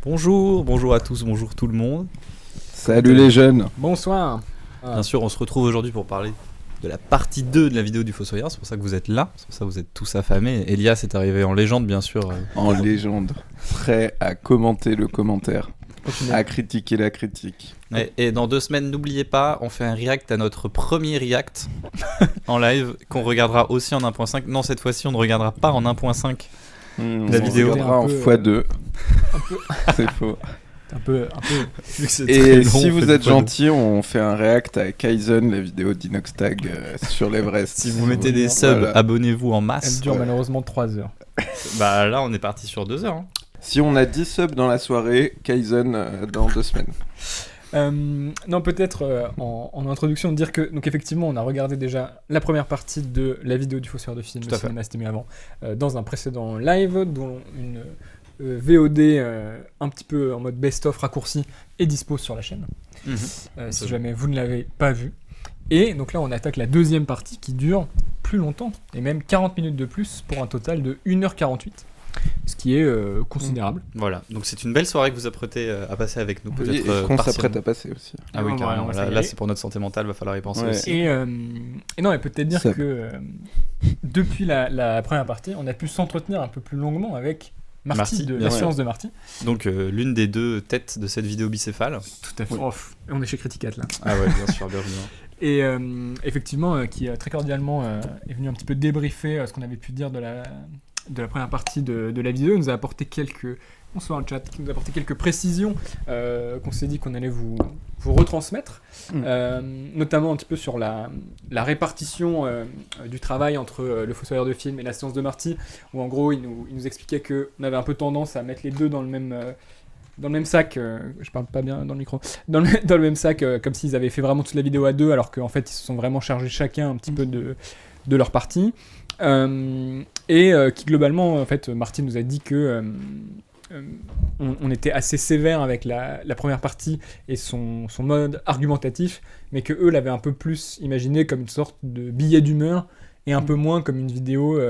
Bonjour à tous, bonjour tout le monde. Salut les jeunes. Bonsoir. Bien sûr, on se retrouve aujourd'hui pour parler de la partie 2 de la vidéo du Fossoyeur. C'est pour ça que vous êtes là, c'est pour ça que vous êtes tous affamés. Elias est arrivé en légende, bien sûr. En légende, prêt à commenter le commentaire, à critiquer la critique. Et dans 2 semaines, n'oubliez pas, on fait un react à notre premier react en live qu'on regardera aussi en 1.5. Non, cette fois-ci, on ne regardera pas en 1.5 la vidéo. On regardera en x2. C'est faux. Un peu. Et si vous êtes gentil, on fait un react à Kaizen, la vidéo d'Inoxtag sur l'Everest. Si vous mettez des subs, voilà. Abonnez-vous en masse. Elle dure malheureusement 3 heures. Bah là, on est parti sur 2 heures. Hein. Si on a 10 subs dans la soirée, Kaizen dans 2 semaines. Non, peut-être en introduction de dire que, donc effectivement, on a regardé déjà la première partie de la vidéo du Fossoyeur de film, Tout le à fait. cinéma c'était mieux avant, dans un précédent live, dont une VOD un petit peu en mode best-of raccourci est dispo sur la chaîne, si jamais vous ne l'avez pas vu. Et donc là, on attaque la deuxième partie qui dure plus longtemps, et même 40 minutes de plus pour un total de 1h48. Ce qui est considérable. Voilà, donc c'est une belle soirée que vous apprêtez à passer avec nous. Et Peut-être qu'on partiellement. s'apprête à passer aussi. Ah oui, Ouais, carrément. on va Là, y aller. c'est pour notre santé mentale, va falloir y penser Ouais. aussi. Et non, et peut-être dire Ça- que depuis la première partie, on a pu s'entretenir un peu plus longuement avec Marty, Marty, de bien la sûr. science de Marty. Donc l'une des 2 têtes de cette vidéo bicéphale. Tout à fait. On est chez Criticat là. Ah ouais, bien sûr, bienvenue. Et effectivement, qui très cordialement est venu un petit peu débriefer ce qu'on avait pu dire de la première partie de la vidéo. Il nous a apporté quelques... Bonsoir le chat, qui nous a apporté quelques précisions qu'on s'est dit qu'on allait vous retransmettre, notamment un petit peu sur la répartition du travail entre le Fossoyeur de film et la science de Marty, où en gros il nous expliquait qu'on avait un peu tendance à mettre les deux dans le même sac, je parle pas bien dans le micro, dans le même sac, comme s'ils avaient fait vraiment toute la vidéo à deux, alors qu'en fait ils se sont vraiment chargés chacun un petit peu de leur partie, et qui globalement, en fait, Marty nous a dit que on était assez sévère avec la première partie et son mode argumentatif, mais que eux l'avaient un peu plus imaginé comme une sorte de billet d'humeur et un peu moins comme une vidéo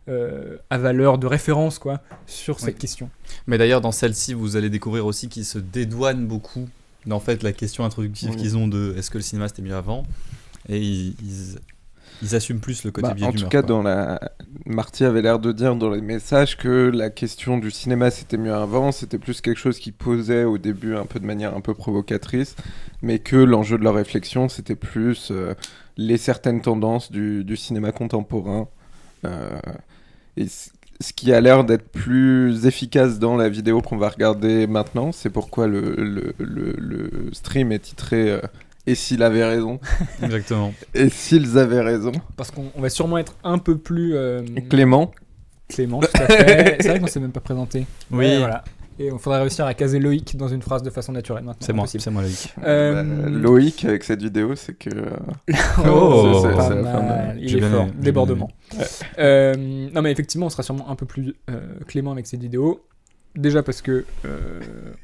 à valeur de référence quoi, sur cette question. Mais d'ailleurs, dans celle-ci, vous allez découvrir aussi qu'ils se dédouanent beaucoup d'en fait la question introductive qu'ils ont de est-ce que le cinéma c'était mieux avant, et ils assument plus le côté billet En d'humeur. tout cas, quoi. Marty avait l'air de dire dans les messages que la question du cinéma c'était mieux avant, c'était plus quelque chose qui posait au début un peu de manière un peu provocatrice, mais que l'enjeu de leur réflexion c'était plus les certaines tendances du cinéma contemporain, et ce qui a l'air d'être plus efficace dans la vidéo qu'on va regarder maintenant. C'est pourquoi le stream est titré Et s'il avait raison. Exactement. Et s'ils avaient raison. Parce qu'on va sûrement être un peu plus Clément. Clément, tout à fait. C'est vrai qu'on s'est même pas présenté. Oui. Ouais, voilà. Et il faudrait réussir à caser Loïc dans une phrase de façon naturelle maintenant. C'est moi, Impossible. c'est moi Loïc. Loïc, avec cette vidéo, c'est que... Oh, c'est pas la fin de- mal. Il J'ai est bien fort. aimé, j'ai Débordement. Non mais effectivement, on sera sûrement un peu plus clément avec cette vidéo. Déjà parce que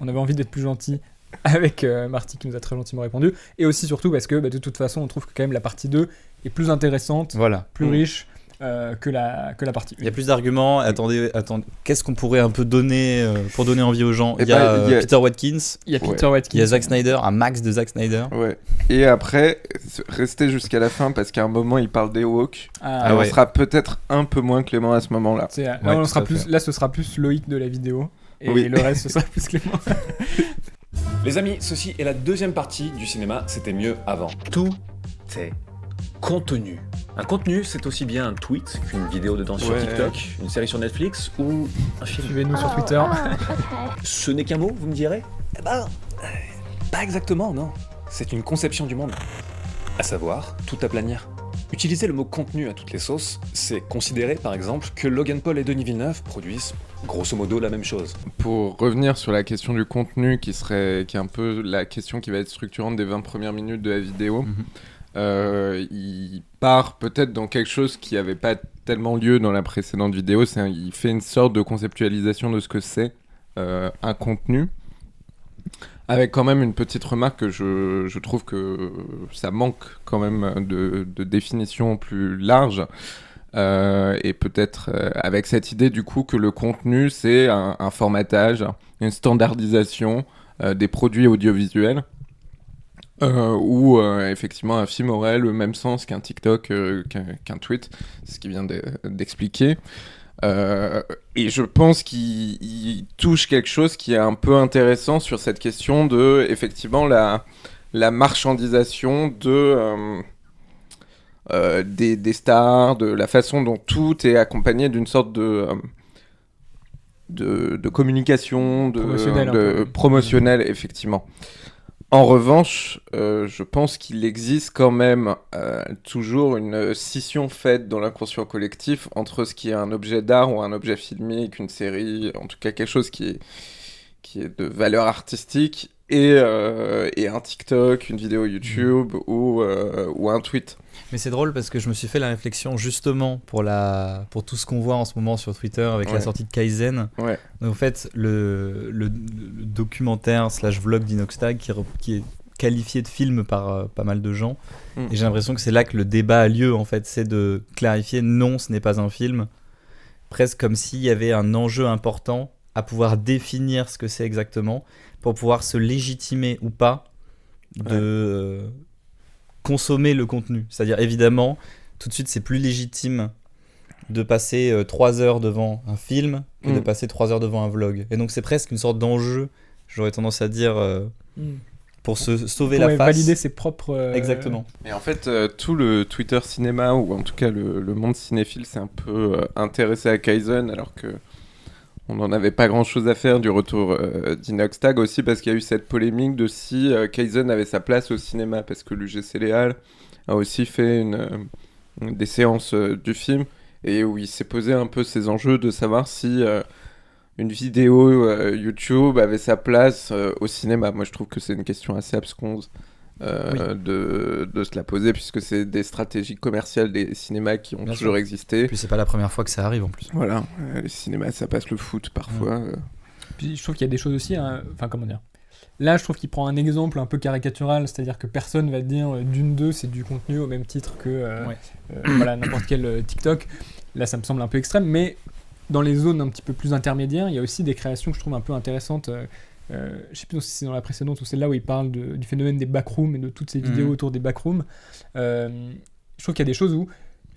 on avait envie d'être plus gentil avec Marty qui nous a très gentiment répondu. Et aussi surtout parce que de toute façon, on trouve que quand même la partie 2 est plus intéressante, Voilà. plus riche que la partie 1. Il y a plus d'arguments. Attendez. Qu'est-ce qu'on pourrait un peu donner pour donner envie aux gens? Eh Il y a ben, il y a- Peter Watkins, Il y a Ouais. Peter Watkins. il y a Zack Snyder, un max de Zack Snyder. Ouais. Et après, restez jusqu'à la fin parce qu'à un moment, il parle d'Ewok. Ah, Et on ouais. sera peut-être un peu moins clément à ce moment-là. là, Ouais, on tout sera à plus, fait. là, ce sera plus Loïc de la vidéo. Et Oui. le reste, ce sera plus Clément. Les amis, ceci est la deuxième partie du cinéma, c'était mieux avant. Tout est contenu. Un contenu, c'est aussi bien un tweet qu'une vidéo de danse sur Ouais. TikTok, une série sur Netflix ou un film. Suivez-nous sur Twitter. Ce n'est qu'un mot, vous me direz? Eh ben, pas exactement, non. C'est une conception du monde. À savoir, tout aplanir. Utiliser le mot contenu à toutes les sauces, c'est considérer par exemple que Logan Paul et Denis Villeneuve produisent grosso modo la même chose. Pour revenir sur la question du contenu, qui est un peu la question qui va être structurante des 20 premières minutes de la vidéo, il part peut-être dans quelque chose qui n'avait pas tellement lieu dans la précédente vidéo. Il fait une sorte de conceptualisation de ce que c'est un contenu, avec quand même une petite remarque que je trouve que ça manque quand même de définition plus large. et peut-être avec cette idée du coup que le contenu c'est un formatage, une standardisation des produits audiovisuels. Où effectivement un film aurait le même sens qu'un TikTok, qu'un tweet, c'est ce qu'il vient d'expliquer. Et je pense qu'il touche quelque chose qui est un peu intéressant sur cette question de effectivement la marchandisation des stars, de la façon dont tout est accompagné d'une sorte de communication, promotionnelle, effectivement. En revanche, je pense qu'il existe quand même toujours une scission faite dans l'inconscient collectif entre ce qui est un objet d'art ou un objet filmique, une série, en tout cas quelque chose qui est de valeur artistique, et un TikTok, une vidéo YouTube ou un tweet. Mais c'est drôle parce que je me suis fait la réflexion justement pour tout ce qu'on voit en ce moment sur Twitter avec la sortie de Kaizen. Ouais. Donc, en fait, le documentaire / vlog d'Inoxtag qui est qualifié de film par pas mal de gens. Et j'ai l'impression que c'est là que le débat a lieu, en fait. C'est de clarifier non, ce n'est pas un film. Presque comme s'il y avait un enjeu important à pouvoir définir ce que c'est exactement pour pouvoir se légitimer ou pas de... consommer le contenu. C'est-à-dire, évidemment, tout de suite, c'est plus légitime de passer 3 heures devant un film que de passer 3 heures devant un vlog. Et donc, c'est presque une sorte d'enjeu, j'aurais tendance à dire, pour se sauver la face. Valider ses propres... Exactement. Et en fait, tout le Twitter cinéma, ou en tout cas le monde cinéphile, s'est un peu intéressé à Kaizen, alors que on n'en avait pas grand-chose à faire du retour d'Inoxtag, aussi parce qu'il y a eu cette polémique de si Kaizen avait sa place au cinéma, parce que l'UGC Léal a aussi fait des séances du film, et où il s'est posé un peu ces enjeux de savoir si une vidéo YouTube avait sa place au cinéma. Moi, je trouve que c'est une question assez absconse de se la poser, puisque c'est des stratégies commerciales des cinémas qui ont toujours existé. Puis c'est pas la première fois que ça arrive en plus. Voilà, les cinémas, ça passe le foot parfois. Puis je trouve qu'il y a des choses aussi, enfin comment dire. Là, je trouve qu'il prend un exemple un peu caricatural, c'est-à-dire que personne va dire Dune 2 c'est du contenu au même titre que voilà, n'importe quel TikTok. Là, ça me semble un peu extrême, mais dans les zones un petit peu plus intermédiaires, il y a aussi des créations que je trouve un peu intéressantes. Je sais plus si c'est dans la précédente ou celle-là où il parle du phénomène des backrooms et de toutes ces vidéos autour des backrooms. Je trouve qu'il y a des choses où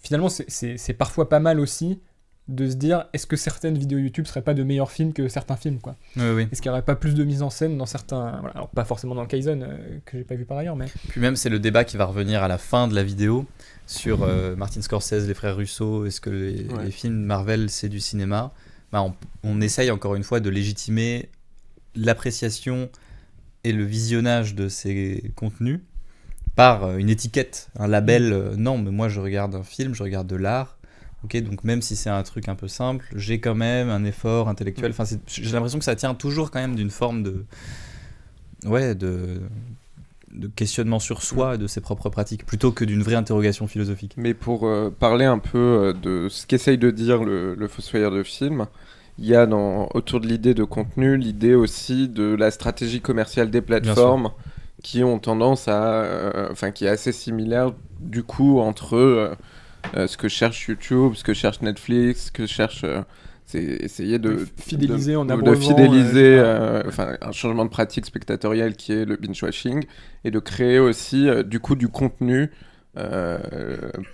finalement c'est parfois pas mal aussi de se dire est-ce que certaines vidéos YouTube seraient pas de meilleurs films que certains films, quoi. Oui. Est-ce qu'il n'y aurait pas plus de mise en scène dans certains... Voilà, alors pas forcément dans le Kaizen que j'ai pas vu par ailleurs, mais... Puis même c'est le débat qui va revenir à la fin de la vidéo sur Martin Scorsese, les frères Russo, est-ce que les films Marvel c'est du cinéma. On essaye encore une fois de légitimer l'appréciation et le visionnage de ces contenus par une étiquette, un label. Non, mais moi je regarde un film, je regarde de l'art. Ok, donc même si c'est un truc un peu simple, j'ai quand même un effort intellectuel. Enfin, j'ai l'impression que ça tient toujours quand même d'une forme de questionnement sur soi et de ses propres pratiques, plutôt que d'une vraie interrogation philosophique. Mais pour parler un peu de ce qu'essaye de dire le Fossoyeur de film, il y a autour de l'idée de contenu, l'idée aussi de la stratégie commerciale des plateformes qui ont tendance qui est assez similaire du coup entre ce que cherche YouTube, ce que cherche Netflix, ce que cherche... c'est essayer de fidéliser un changement de pratique spectatorielle qui est le binge-watching, et de créer aussi du coup du contenu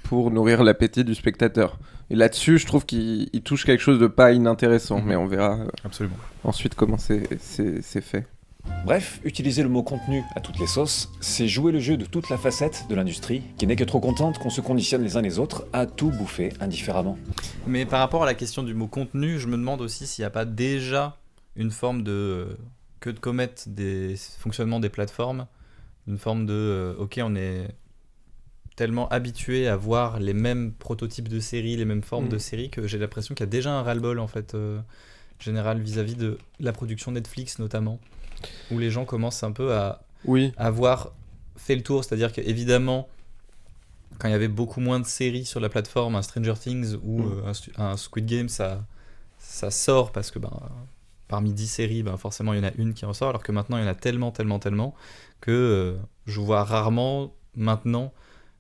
pour nourrir l'appétit du spectateur. Et là-dessus, je trouve qu'il touche quelque chose de pas inintéressant, mais on verra absolument ensuite comment c'est fait. Bref, utiliser le mot contenu à toutes les sauces, c'est jouer le jeu de toute la facette de l'industrie, qui n'est que trop contente qu'on se conditionne les uns les autres à tout bouffer indifféremment. Mais par rapport à la question du mot contenu, je me demande aussi s'il n'y a pas déjà une forme de queue de comète des fonctionnements des plateformes, une forme de ok, on est tellement habitué à voir les mêmes prototypes de séries, les mêmes formes de séries, que j'ai l'impression qu'il y a déjà un ras-le-bol en fait général vis-à-vis de la production Netflix notamment, où les gens commencent un peu à avoir fait le tour. C'est-à-dire qu'évidemment, quand il y avait beaucoup moins de séries sur la plateforme, un Stranger Things ou un Squid Game, ça sort parce que parmi 10 séries, forcément il y en a une qui ressort, alors que maintenant il y en a tellement que je vois rarement maintenant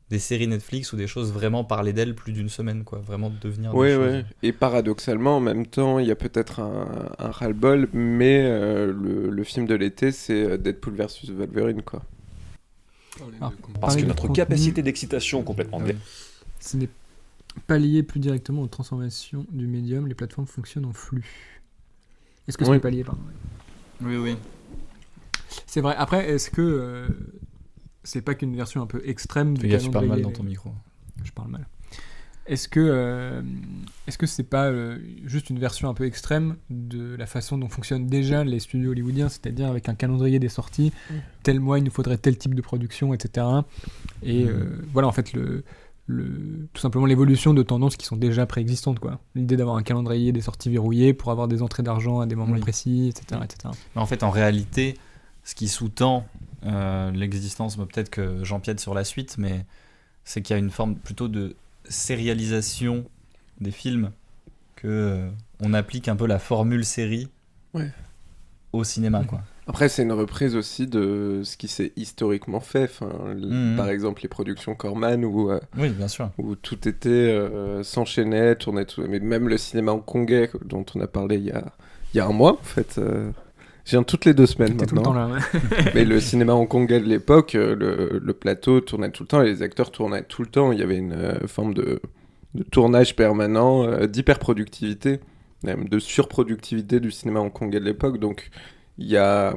des séries Netflix ou des choses vraiment parler d'elles plus d'une semaine, quoi. Vraiment devenir Oui, des choses. oui. Et paradoxalement, en même temps, il y a peut-être un ras-le-bol, mais le film de l'été, c'est Deadpool versus Wolverine, quoi. Alors, Parce parler que de notre contenu, capacité d'excitation complètement Oui. ce n'est pas lié plus directement aux transformations du médium. Les plateformes fonctionnent en flux. Est-ce que ce Oui. n'est pas lié, pardon. Oui. C'est vrai. Après, est-ce que c'est pas qu'une version un peu extrême Fais du gaffe, tu parles mal calendrier dans ton micro. Je parle mal. Est-ce que c'est pas juste une version un peu extrême de la façon dont fonctionnent déjà les studios hollywoodiens, c'est-à-dire avec un calendrier des sorties, tel mois il nous faudrait tel type de production, etc. Et voilà, en fait, tout simplement l'évolution de tendances qui sont déjà préexistantes, quoi. L'idée d'avoir un calendrier des sorties verrouillé pour avoir des entrées d'argent à des moments Oui. précis, etc., etc. Mais en fait, en réalité, ce qui sous-tend l'existence, peut-être que j'empiète sur la suite, mais c'est qu'il y a une forme plutôt de sérialisation des films, que on applique un peu la formule série Ouais. au cinéma, quoi. Après, c'est une reprise aussi de ce qui s'est historiquement fait. Enfin, par exemple, les productions Corman où Oui, bien sûr. tout était s'enchaînait, tournait tout. Mais même le cinéma hongkongais dont on a parlé il y a un mois, en fait. Je viens toutes les 2 semaines T'es tout le maintenant. temps là, ouais. Mais le cinéma hongkongais de l'époque, le plateau tournait tout le temps et les acteurs tournaient tout le temps. Il y avait une forme de tournage permanent, d'hyperproductivité, même de surproductivité du cinéma hongkongais de l'époque. Donc, il y a...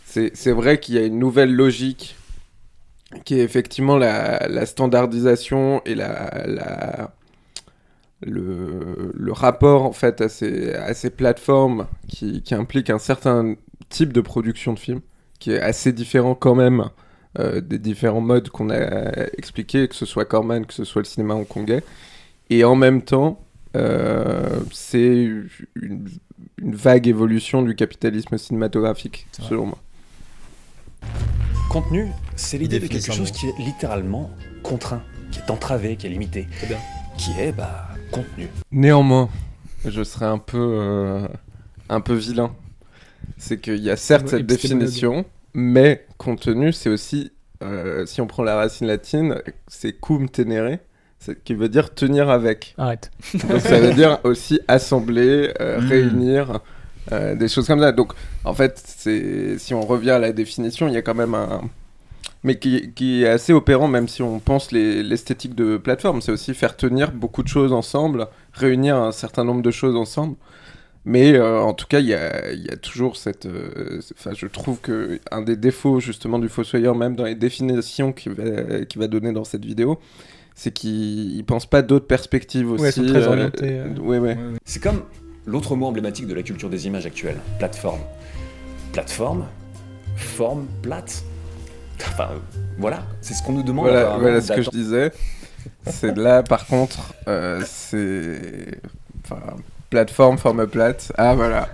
C'est vrai qu'il y a une nouvelle logique qui est effectivement la standardisation et le rapport en fait à ces plateformes qui impliquent un certain type de production de films qui est assez différent quand même des différents modes qu'on a expliqués, que ce soit Corman, que ce soit le cinéma hongkongais. Et en même temps, c'est une vague évolution du capitalisme cinématographique, C'est vrai. selon moi. Contenu, c'est l'idée de définit quelque ça, chose bon. qui est littéralement contraint, qui est entravé, qui est limité, C'est bien. qui est contenu. Néanmoins, je serais un peu vilain. C'est qu'il y a certes cette Épistémologue. définition, mais contenu, c'est aussi, si on prend la racine latine, c'est cum tenere, qui veut dire tenir avec. Arrête. Donc ça veut dire aussi assembler, réunir, des choses comme ça. Donc en fait, si on revient à la définition, il y a quand même un... Mais qui est assez opérant, même si on pense l'esthétique de plateforme. C'est aussi faire tenir beaucoup de choses ensemble, réunir un certain nombre de choses ensemble. Mais en tout cas, il y a toujours cette... je trouve qu'un des défauts justement du Fossoyeur, même dans les définitions qu'il va donner dans cette vidéo, c'est qu'il ne pense pas d'autres perspectives aussi. Ouais, ils sont très orientés, Ouais. C'est comme l'autre mot emblématique de la culture des images actuelle, plateforme. Plateforme, forme plate. Enfin, voilà, c'est ce qu'on nous demande. Voilà ce que je disais. C'est là, par contre, c'est... Enfin, plateforme, forme plate. Ah, voilà.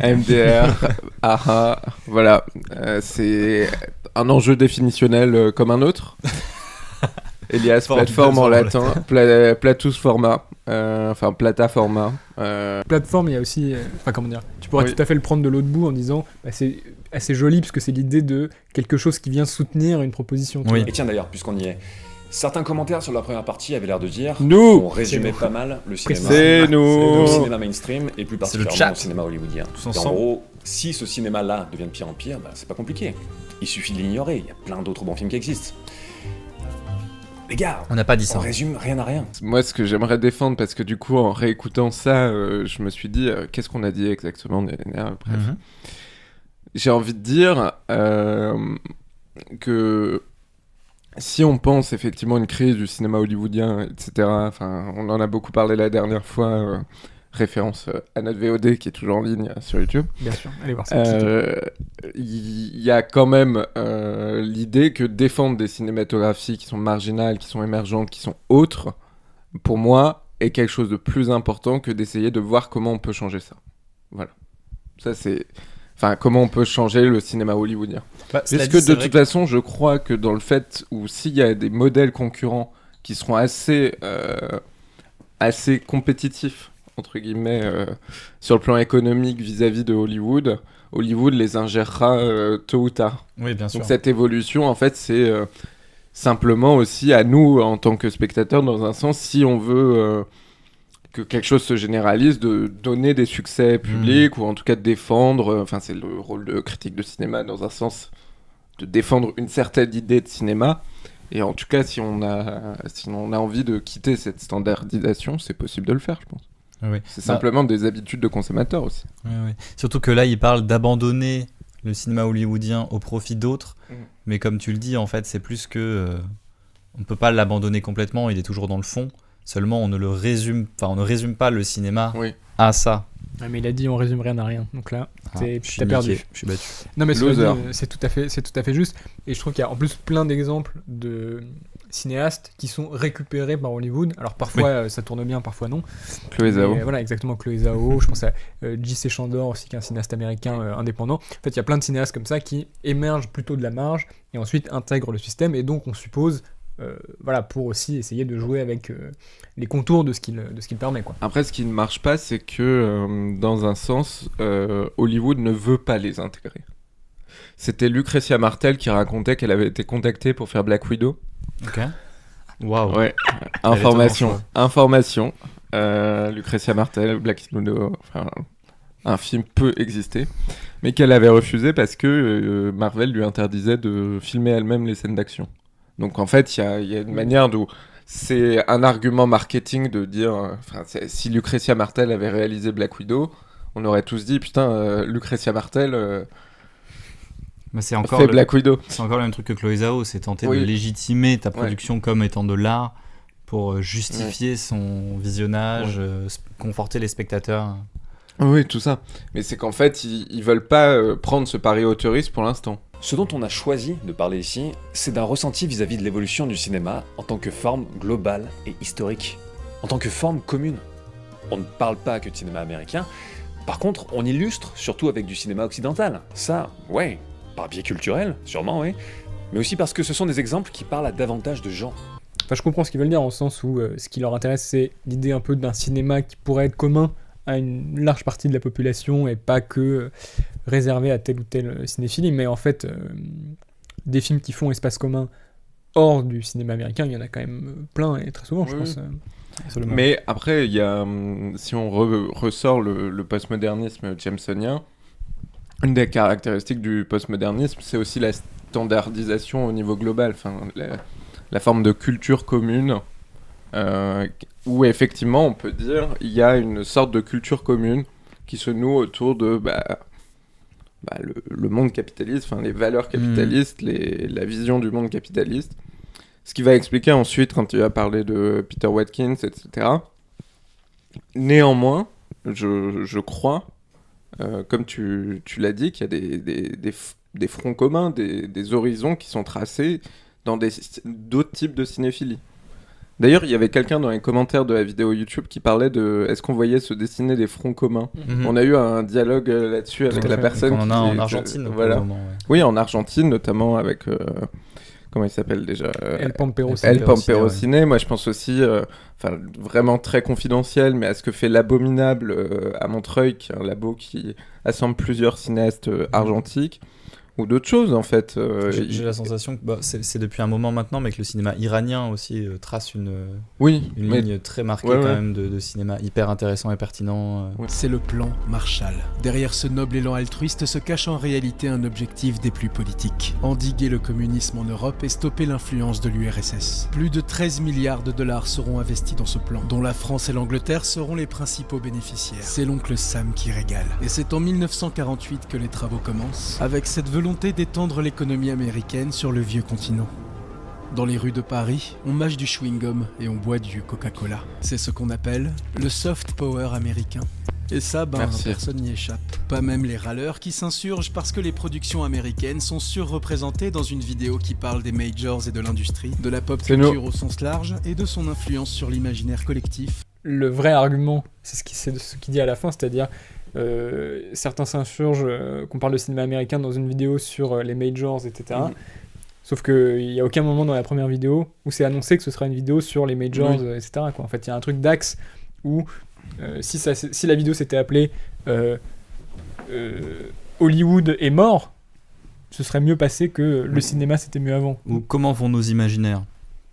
MDR, AHA, voilà. C'est un enjeu définitionnel comme un autre. Elias, Forme plateforme en plate, latin, platus forma, enfin plata forma. Plateforme, il y a aussi... Enfin, comment dire, tu pourrais Oui. tout à fait le prendre de l'autre bout en disant c'est assez joli parce que c'est l'idée de quelque chose qui vient soutenir une proposition. tu Oui. vois. Et tiens d'ailleurs, puisqu'on y est, certains commentaires sur la première partie avaient l'air de dire Nous on résumait pas mal le cinéma. C'est nous Le cinéma mainstream et plus C'est le particulièrement chat. le cinéma hollywoodien. Tous Et en ensemble. gros, si ce cinéma-là devient de pire en pire, c'est pas compliqué. Il suffit de l'ignorer, il y a plein d'autres bons films qui existent. Les gars, On n'a pas dit ça. on résume rien à rien. Moi, ce que j'aimerais défendre, parce que du coup, en réécoutant ça, je me suis dit, qu'est-ce qu'on a dit exactement bref. Mhm. J'ai envie de dire que si on pense effectivement à une crise du cinéma hollywoodien, etc., enfin, on en a beaucoup parlé la dernière fois, référence à notre VOD qui est toujours en ligne sur YouTube, Bien sûr, allez voir ça. il y a quand même l'idée que défendre des cinématographies qui sont marginales, qui sont émergentes, qui sont autres, pour moi, est quelque chose de plus important que d'essayer de voir comment on peut changer ça. Voilà. Ça, c'est... Enfin, comment on peut changer le cinéma hollywoodien. Bah, cela Parce dit, que c'est de vrai toute façon, je crois que dans le fait où s'il y a des modèles concurrents qui seront assez compétitifs, entre guillemets, sur le plan économique vis-à-vis de Hollywood, Hollywood les ingérera tôt ou tard. Oui, bien sûr. Donc cette évolution, en fait, Simplement aussi à nous, en tant que spectateurs, dans un sens, si on veut que quelque chose se généralise, de donner des succès publics, ou en tout cas de défendre, enfin c'est le rôle de critique de cinéma dans un sens, de défendre une certaine idée de cinéma. Et en tout cas, si on a envie de quitter cette standardisation, c'est possible de le faire, je pense. Oui. C'est simplement des habitudes de consommateurs aussi. Oui. Surtout que là, il parle d'abandonner le cinéma hollywoodien au profit d'autres. Mais comme tu le dis, en fait, c'est plus que... on ne peut pas l'abandonner complètement, il est toujours dans le fond. Seulement, on ne résume pas le cinéma à ça. Ah, mais il a dit on résume rien à rien. Donc là, t'as perdu. Je suis battu. Non, mais c'est tout à fait juste. Et je trouve qu'il y a en plus plein d'exemples de cinéastes qui sont récupérés par Hollywood. Alors parfois ça tourne bien, parfois non. Chloé Zhao. Voilà, exactement, Chloé Zhao. Je pense à J.C. Chandor aussi, qui est un cinéaste américain indépendant. En fait, il y a plein de cinéastes comme ça qui émergent plutôt de la marge et ensuite intègrent le système. Et donc, on suppose... pour aussi essayer de jouer avec les contours de ce qu'il permet, quoi. Après, ce qui ne marche pas, c'est que dans un sens, Hollywood ne veut pas les intégrer. C'était Lucrecia Martel qui racontait qu'elle avait été contactée pour faire Black Widow. Ok. Waouh. Ouais. Information. Lucrecia Martel, Black Widow, enfin, un film peut exister, mais qu'elle avait refusé parce que Marvel lui interdisait de filmer elle-même les scènes d'action. Donc en fait, il y a une manière d'où c'est un argument marketing de dire, si Lucrecia Martel avait réalisé Black Widow, on aurait tous dit putain, Lucrecia Martel c'est encore fait Black Widow. C'est encore le même truc que Chloé Zhao, c'est tenter de légitimer ta production comme étant de l'art pour justifier son visionnage, conforter les spectateurs. Oui, tout ça. Mais c'est qu'en fait, ils veulent pas prendre ce pari autoriste pour l'instant. Ce dont on a choisi de parler ici, c'est d'un ressenti vis-à-vis de l'évolution du cinéma en tant que forme globale et historique, en tant que forme commune. On ne parle pas que de cinéma américain, par contre, on illustre surtout avec du cinéma occidental. Ça, ouais, par biais culturel, sûrement, oui, mais aussi parce que ce sont des exemples qui parlent à davantage de gens. Enfin, je comprends ce qu'ils veulent dire, en sens où ce qui leur intéresse, c'est l'idée un peu d'un cinéma qui pourrait être commun à une large partie de la population et pas que réservé à tel ou tel cinéphilie, mais en fait, des films qui font espace commun hors du cinéma américain, il y en a quand même plein et très souvent, je pense. Mais après, il y a, si on ressort le postmodernisme jamesonien, une des caractéristiques du postmodernisme, c'est aussi la standardisation au niveau global, enfin, la forme de culture commune, où effectivement on peut dire il y a une sorte de culture commune qui se noue autour de le monde capitaliste, enfin les valeurs capitalistes, la vision du monde capitaliste. Ce qui va expliquer ensuite, quand tu vas parler de Peter Watkins, etc. Néanmoins, je crois, comme tu l'as dit, qu'il y a des fronts communs, des horizons qui sont tracés dans d'autres types de cinéphilie. D'ailleurs, il y avait quelqu'un dans les commentaires de la vidéo YouTube qui parlait de est-ce qu'on voyait se dessiner des fronts communs. On a eu un dialogue là-dessus avec la personne. On en a en Argentine. Voilà. Moment, Oui, en Argentine, notamment avec comment il s'appelle déjà El Pampero Ciné. Moi, je pense aussi, vraiment très confidentiel, mais à ce que fait l'Abominable à Montreuil, qui est un labo qui assemble plusieurs cinéastes argentiques. Ou d'autres choses en fait. J'ai la sensation que c'est depuis un moment maintenant, mais que le cinéma iranien aussi trace une ligne très marquée quand même de cinéma hyper intéressant et pertinent. C'est le plan Marshall. Derrière ce noble élan altruiste se cache en réalité un objectif des plus politiques. Endiguer le communisme en Europe et stopper l'influence de l'URSS. Plus de 13 milliards de dollars seront investis dans ce plan, dont la France et l'Angleterre seront les principaux bénéficiaires. C'est l'oncle Sam qui régale. Et c'est en 1948 que les travaux commencent, avec cette volonté d'étendre l'économie américaine sur le vieux continent. Dans les rues de Paris, on mâche du chewing-gum et on boit du Coca-Cola. C'est ce qu'on appelle le soft power américain. Et ça, personne n'y échappe. Pas même les râleurs qui s'insurgent parce que les productions américaines sont surreprésentées dans une vidéo qui parle des majors et de l'industrie, de la pop culture au sens large et de son influence sur l'imaginaire collectif. Le vrai argument, c'est ce qu'il dit à la fin, c'est-à-dire certains s'insurgent qu'on parle de cinéma américain dans une vidéo sur les majors, etc. Sauf qu'il n'y a aucun moment dans la première vidéo où c'est annoncé que ce sera une vidéo sur les majors, etc. En fait, il y a un truc d'axe où si la vidéo s'était appelée Hollywood est mort, se serait mieux passé que le cinéma c'était mieux avant. Ou comment vont nos imaginaires,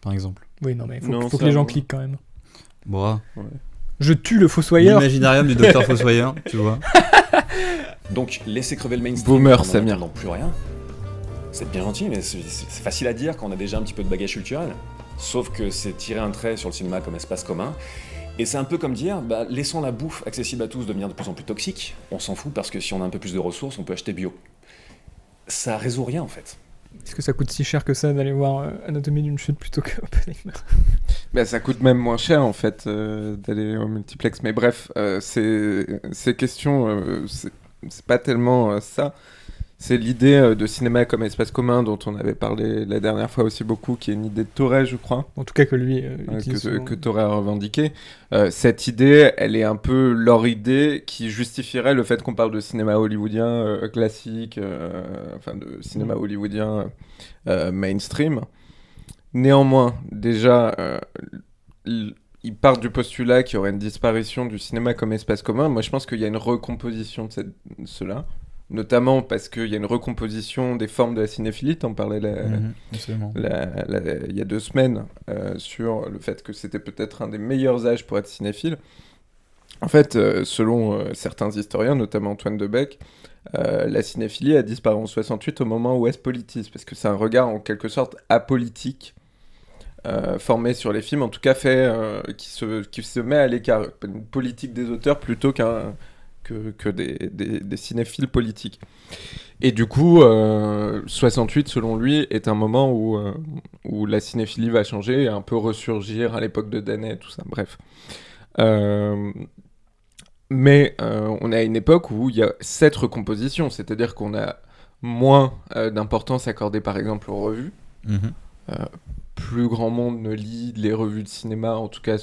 par exemple. Oui, non, mais il Non, faut que ça, les gens bon. cliquent quand même. Bon, Je tue le fossoyeur. l'imaginarium du docteur Fossoyeur, tu vois. Donc, laisser crever le mainstream Boomer, en Samir. n'entendant plus rien, c'est bien gentil, mais c'est facile à dire quand on a déjà un petit peu de bagage culturel. Sauf que c'est tirer un trait sur le cinéma comme espace commun. Et c'est un peu comme dire, laissons la bouffe accessible à tous devenir de plus en plus toxique. On s'en fout parce que si on a un peu plus de ressources, on peut acheter bio. Ça résout rien en fait. Est-ce que ça coûte si cher que ça d'aller voir Anatomie d'une chute plutôt que Oppenheimer? Bah, ça coûte même moins cher en fait d'aller au multiplex. Mais bref, ces questions, c'est pas tellement ça. C'est l'idée de cinéma comme espace commun dont on avait parlé la dernière fois aussi beaucoup, qui est une idée de Torres, je crois. En tout cas que lui utilise que souvent. Torres a revendiqué. Cette idée, elle est un peu leur idée qui justifierait le fait qu'on parle de cinéma hollywoodien classique, enfin de cinéma hollywoodien mainstream. Néanmoins, déjà, ils partent du postulat qu'il y aurait une disparition du cinéma comme espace commun. Moi, je pense qu'il y a une recomposition de cela. Notamment parce qu'il y a une recomposition des formes de la cinéphilie. T'en parlais Absolument. il y a 2 semaines sur le fait que c'était peut-être un des meilleurs âges pour être cinéphile. En fait, selon certains historiens, notamment Antoine Debec, la cinéphilie a disparu en 68 au moment où elle se politise, parce que c'est un regard en quelque sorte apolitique formé sur les films, en tout cas fait qui se met à l'écart, une politique des auteurs plutôt que des cinéphiles politiques. Et du coup, 68, selon lui, est un moment où la cinéphilie va changer et un peu ressurgir à l'époque de Danet et tout ça. Bref. Mais on est à une époque où il y a cette recomposition, c'est-à-dire qu'on a moins d'importance accordée par exemple aux revues. Plus grand monde ne lit les revues de cinéma, en tout cas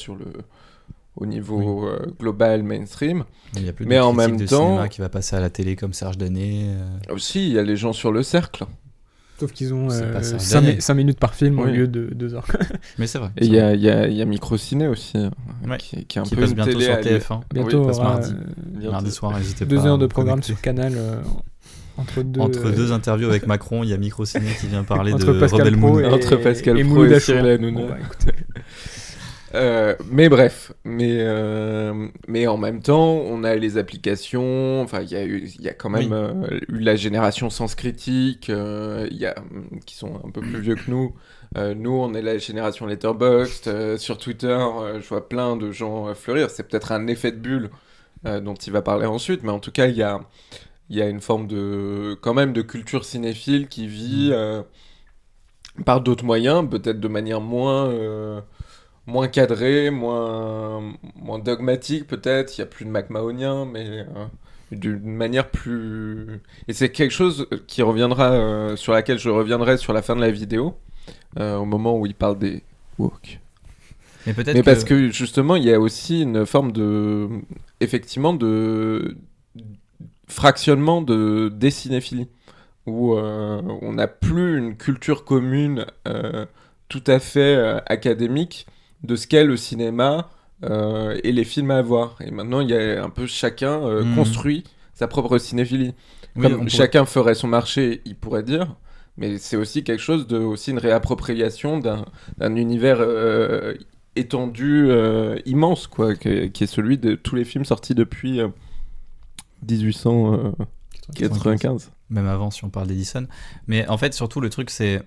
au niveau global, mainstream. Il y a plus Mais de en critique même de temps- cinéma qui va passer à la télé comme Serge Danet. Aussi, il y a les gens sur le cercle. Sauf qu'ils ont C'est pas ça, le dernier. 5 minutes par film au Oui. lieu de 2 heures. Mais c'est vrai. Et il y a Microciné aussi, Ouais. qui est un Qui peu passe une bientôt télé sur à TF1. Bientôt, Oui, on passe aura, mardi. Mardi soir, n'hésitez pas. 2 heures à de vous programme connecter. sur Canal entre deux, Entre deux interviews avec Macron, il y a Microciné qui vient parler entre de Pascal Rebel Pro Moon. et, Entre Pascal et Pro Mouloud et Achour. Cyril Hanouna. Bon, bah, écoutez. Mais bref, mais en même temps, on a les applications. Enfin, il y a quand même eu la génération Sens Critique, qui sont un peu plus vieux que nous. Nous, on est la génération Letterboxd. Sur Twitter, je vois plein de gens fleurir. C'est peut-être un effet de bulle dont il va parler ensuite, mais en tout cas, il y a une forme quand même de culture cinéphile qui vit par d'autres moyens, peut-être de manière moins cadré, moins dogmatique peut-être. Il n'y a plus de McMahonien, mais d'une manière plus... Et c'est quelque chose qui reviendra, sur laquelle je reviendrai sur la fin de la vidéo, au moment où il parle des woke. Mais peut-être Mais parce que justement, il y a aussi une forme effectivement de fractionnement des cinéphiles, où on n'a plus une culture commune tout à fait académique de ce qu'est le cinéma et les films à voir. Et maintenant, il y a un peu chacun construit sa propre cinéphilie. Oui, Comme chacun ferait son marché, il pourrait dire, mais c'est aussi quelque chose aussi une réappropriation d'un univers étendu, immense, quoi, qui est celui de tous les films sortis depuis 1895. Même avant, si on parle d'Edison. Mais en fait, surtout, le truc, c'est...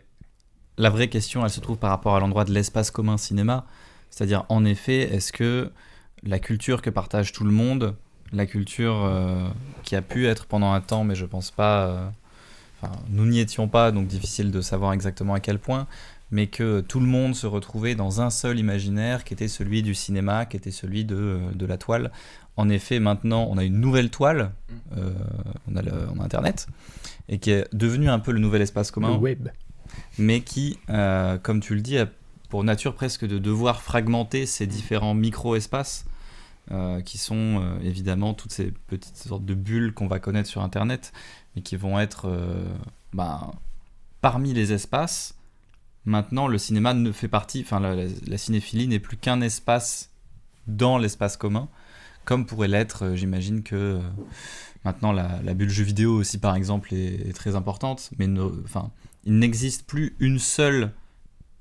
La vraie question, elle se trouve par rapport à l'endroit de l'espace commun cinéma. C'est-à-dire, en effet, est-ce que la culture que partage tout le monde, la culture qui a pu être pendant un temps, mais je pense pas... nous n'y étions pas, donc difficile de savoir exactement à quel point, mais que tout le monde se retrouvait dans un seul imaginaire qui était celui du cinéma, qui était celui de la toile. En effet, maintenant, on a une nouvelle toile, on a Internet, et qui est devenu un peu le nouvel espace commun. Le web. Mais qui, comme tu le dis, a pour nature presque de devoir fragmenter ces différents micro-espaces qui sont évidemment toutes ces petites sortes de bulles qu'on va connaître sur Internet, mais qui vont être parmi les espaces. Maintenant, le cinéma ne fait partie, la cinéphilie n'est plus qu'un espace dans l'espace commun, comme pourrait l'être, j'imagine que maintenant la bulle jeu vidéo aussi par exemple est très importante, mais il n'existe plus une seule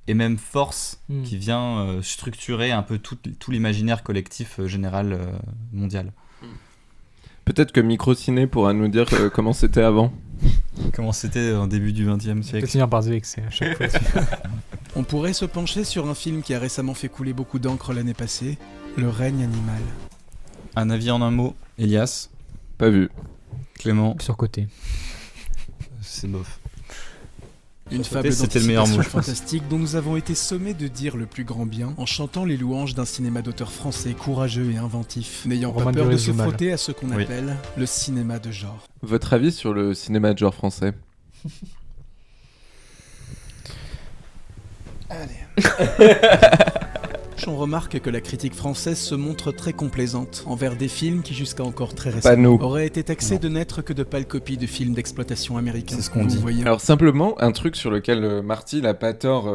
et même force qui vient structurer un peu tout l'imaginaire collectif général mondial. Peut-être que Microciné pourra nous dire comment c'était avant. Comment c'était en début du XXe siècle. Peut-être finir par se vexer à chaque fois. On pourrait se pencher sur un film qui a récemment fait couler beaucoup d'encre l'année passée, Le règne animal. Un avis en un mot, Elias, Pas vu. Clément, Surcoté. c'est bof. Une fable C'était le meilleur mot, d'anticipation je pense. fantastique dont nous avons été sommés de dire le plus grand bien en chantant les louanges d'un cinéma d'auteur français courageux et inventif, n'ayant pas Romain peur de Duris se Zumal. frotter à ce qu'on Oui. appelle le cinéma de genre. Votre avis sur le cinéma de genre français? On remarque que la critique française se montre très complaisante envers des films qui, jusqu'à encore très Pas récemment, nous. auraient été taxés Non. de n'être que de pâles copies de films d'exploitation américains. C'est ce qu'on Vous dit. voyez. Alors simplement, un truc sur lequel Marty n'a pas tort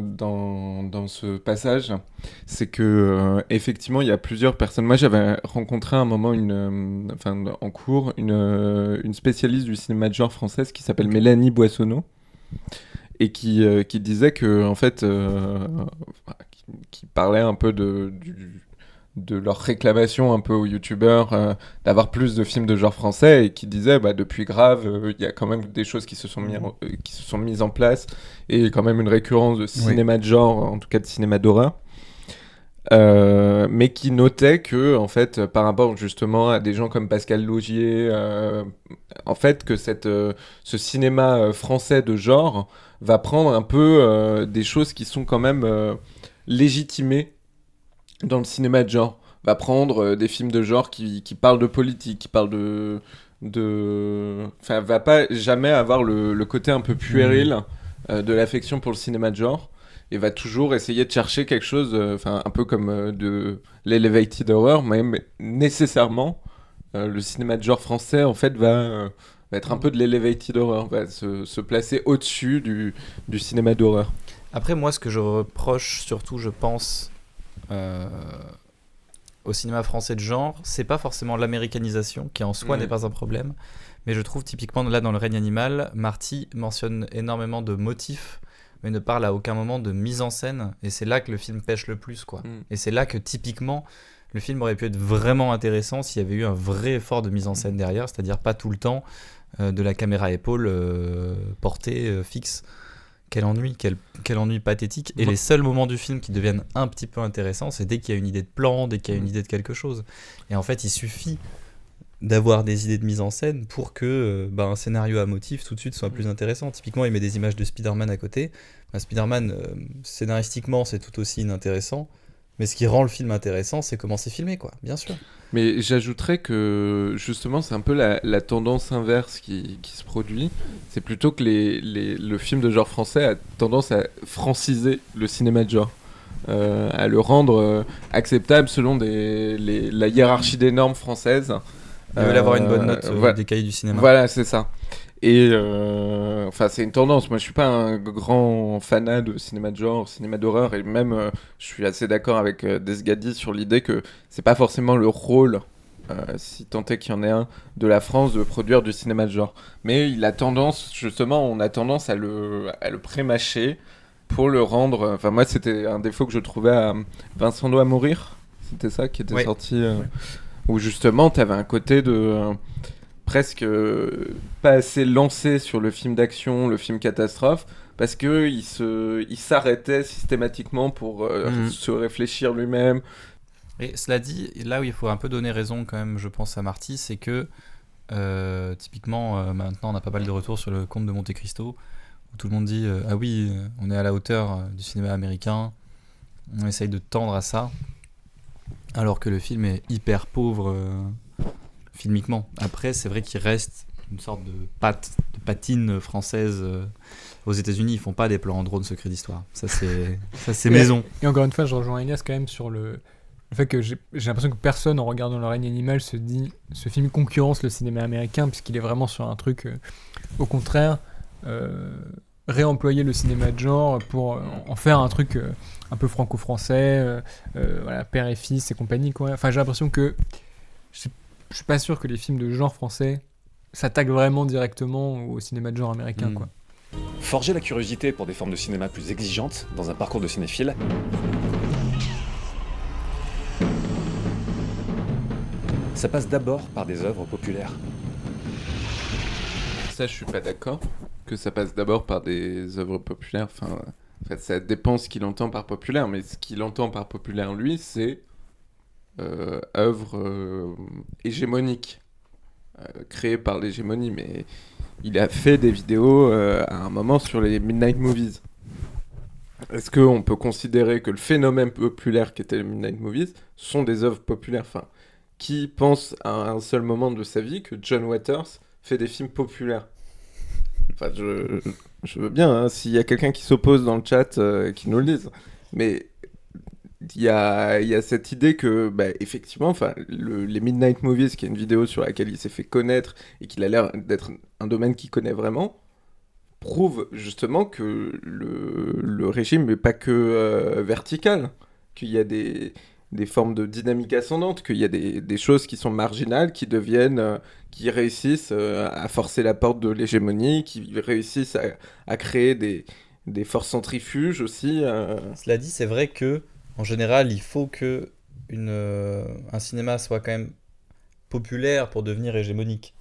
dans ce passage, c'est que effectivement il y a plusieurs personnes. Moi j'avais rencontré à un moment en cours une spécialiste du cinéma de genre française qui s'appelle Mélanie Boissonneau et qui disait que en fait qui parlait un peu de leur réclamation un peu aux youtubeurs d'avoir plus de films de genre français et qui disait depuis Grave il y a quand même des choses qui se sont mises en place et quand même une récurrence de cinéma de genre, en tout cas de cinéma d'horreur, mais qui notait que en fait par rapport justement à des gens comme Pascal Laugier, en fait que ce cinéma français de genre va prendre un peu des choses qui sont quand même légitimées dans le cinéma de genre, va prendre des films de genre qui parlent de politique, qui parlent enfin, va pas jamais avoir le côté un peu puéril de l'affection pour le cinéma de genre, et va toujours essayer de chercher quelque chose, un peu comme de l'elevated horror, mais nécessairement, le cinéma de genre français, en fait, va être un peu de l'elevated horror, va se placer au-dessus du cinéma d'horreur. Après, moi, ce que je reproche surtout, je pense, au cinéma français de genre, c'est pas forcément l'américanisation, qui en soi n'est pas un problème, mais je trouve typiquement là dans Le règne animal, Marty mentionne énormément de motifs, mais ne parle à aucun moment de mise en scène, et c'est là que le film pêche le plus, quoi. Et c'est là que typiquement le film aurait pu être vraiment intéressant s'il y avait eu un vrai effort de mise en scène derrière, c'est-à-dire pas tout le temps de la caméra à épaule portée fixe. Quel ennui pathétique. Et les seuls moments du film qui deviennent un petit peu intéressants, c'est dès qu'il y a une idée de plan, dès qu'il y a une idée de quelque chose. Et en fait, il suffit d'avoir des idées de mise en scène pour que un scénario à motif tout de suite soit plus intéressant. Typiquement, il met des images de Spider-Man à côté. Spider-Man, scénaristiquement, c'est tout aussi inintéressant. Mais ce qui rend le film intéressant, c'est comment c'est filmé, quoi, bien sûr. Mais j'ajouterais que justement c'est un peu la tendance inverse qui se produit. C'est plutôt que le film de genre français a tendance à franciser le cinéma de genre, à le rendre acceptable selon la hiérarchie des normes françaises. Ils veulent avoir une bonne note voilà. des cahiers du cinéma. Voilà, c'est ça. Et c'est une tendance. Moi, je suis pas un grand fanat de cinéma de genre, cinéma d'horreur, et même je suis assez d'accord avec Desgadi sur l'idée que c'est pas forcément le rôle, si tant est qu'il y en ait un, de la France de produire du cinéma de genre. Mais on a tendance à le pré-mâcher pour le rendre. Enfin, moi, c'était un défaut que je trouvais à Vincent doit mourir. C'était ça qui était sorti, où justement, t'avais un côté de presque pas assez lancé sur le film d'action, le film catastrophe, parce que il s'arrêtait systématiquement pour se réfléchir lui-même. Et cela dit, là où il faut un peu donner raison quand même, je pense à Marty, c'est que typiquement maintenant on a pas mal de retours sur le Comte de Monte Cristo, où tout le monde dit ah oui, on est à la hauteur du cinéma américain, on essaye de tendre à ça, alors que le film est hyper pauvre filmiquement. Après, c'est vrai qu'il reste une sorte de patine française. Aux États-Unis, ils font pas des plans en drone secret d'histoire. Ça, c'est maison. Et encore une fois, je rejoins Elias quand même sur le fait que j'ai l'impression que personne, en regardant Le règne animal, se dit ce film concurrence le cinéma américain, puisqu'il est vraiment sur un truc. Au contraire, réemployer le cinéma de genre pour en faire un truc un peu franco-français, voilà, père et fils et compagnie, quoi. Enfin, j'ai l'impression que je suis pas sûr que les films de genre français s'attaquent vraiment directement au cinéma de genre américain, quoi. Forger la curiosité pour des formes de cinéma plus exigeantes dans un parcours de cinéphile, ça passe d'abord par des œuvres populaires. Ça, je suis pas d'accord. Que ça passe d'abord par des œuvres populaires. Enfin, en fait, ça dépend ce qu'il entend par populaire. Mais ce qu'il entend par populaire, lui, c'est œuvres hégémoniques. Créées par l'hégémonie. Mais il a fait des vidéos à un moment sur les Midnight Movies. Est-ce qu'on peut considérer que le phénomène populaire qu'étaient les Midnight Movies sont des œuvres populaires? Enfin, qui pense à un seul moment de sa vie que John Waters fait des films populaires? Enfin, je veux bien, hein, s'il y a quelqu'un qui s'oppose dans le chat, qui nous le dise. Mais il y a cette idée que, bah, effectivement, enfin, les Midnight Movies, qui est une vidéo sur laquelle il s'est fait connaître et qu'il a l'air d'être un domaine qu'il connaît vraiment, prouve justement que le régime n'est pas que vertical, qu'il y a des formes de dynamique ascendante, qu'il y a des choses qui sont marginales, qui deviennent, qui réussissent à forcer la porte de l'hégémonie, qui réussissent à créer des forces centrifuges aussi. Cela dit, c'est vrai que en général, il faut que un cinéma soit quand même populaire pour devenir hégémonique.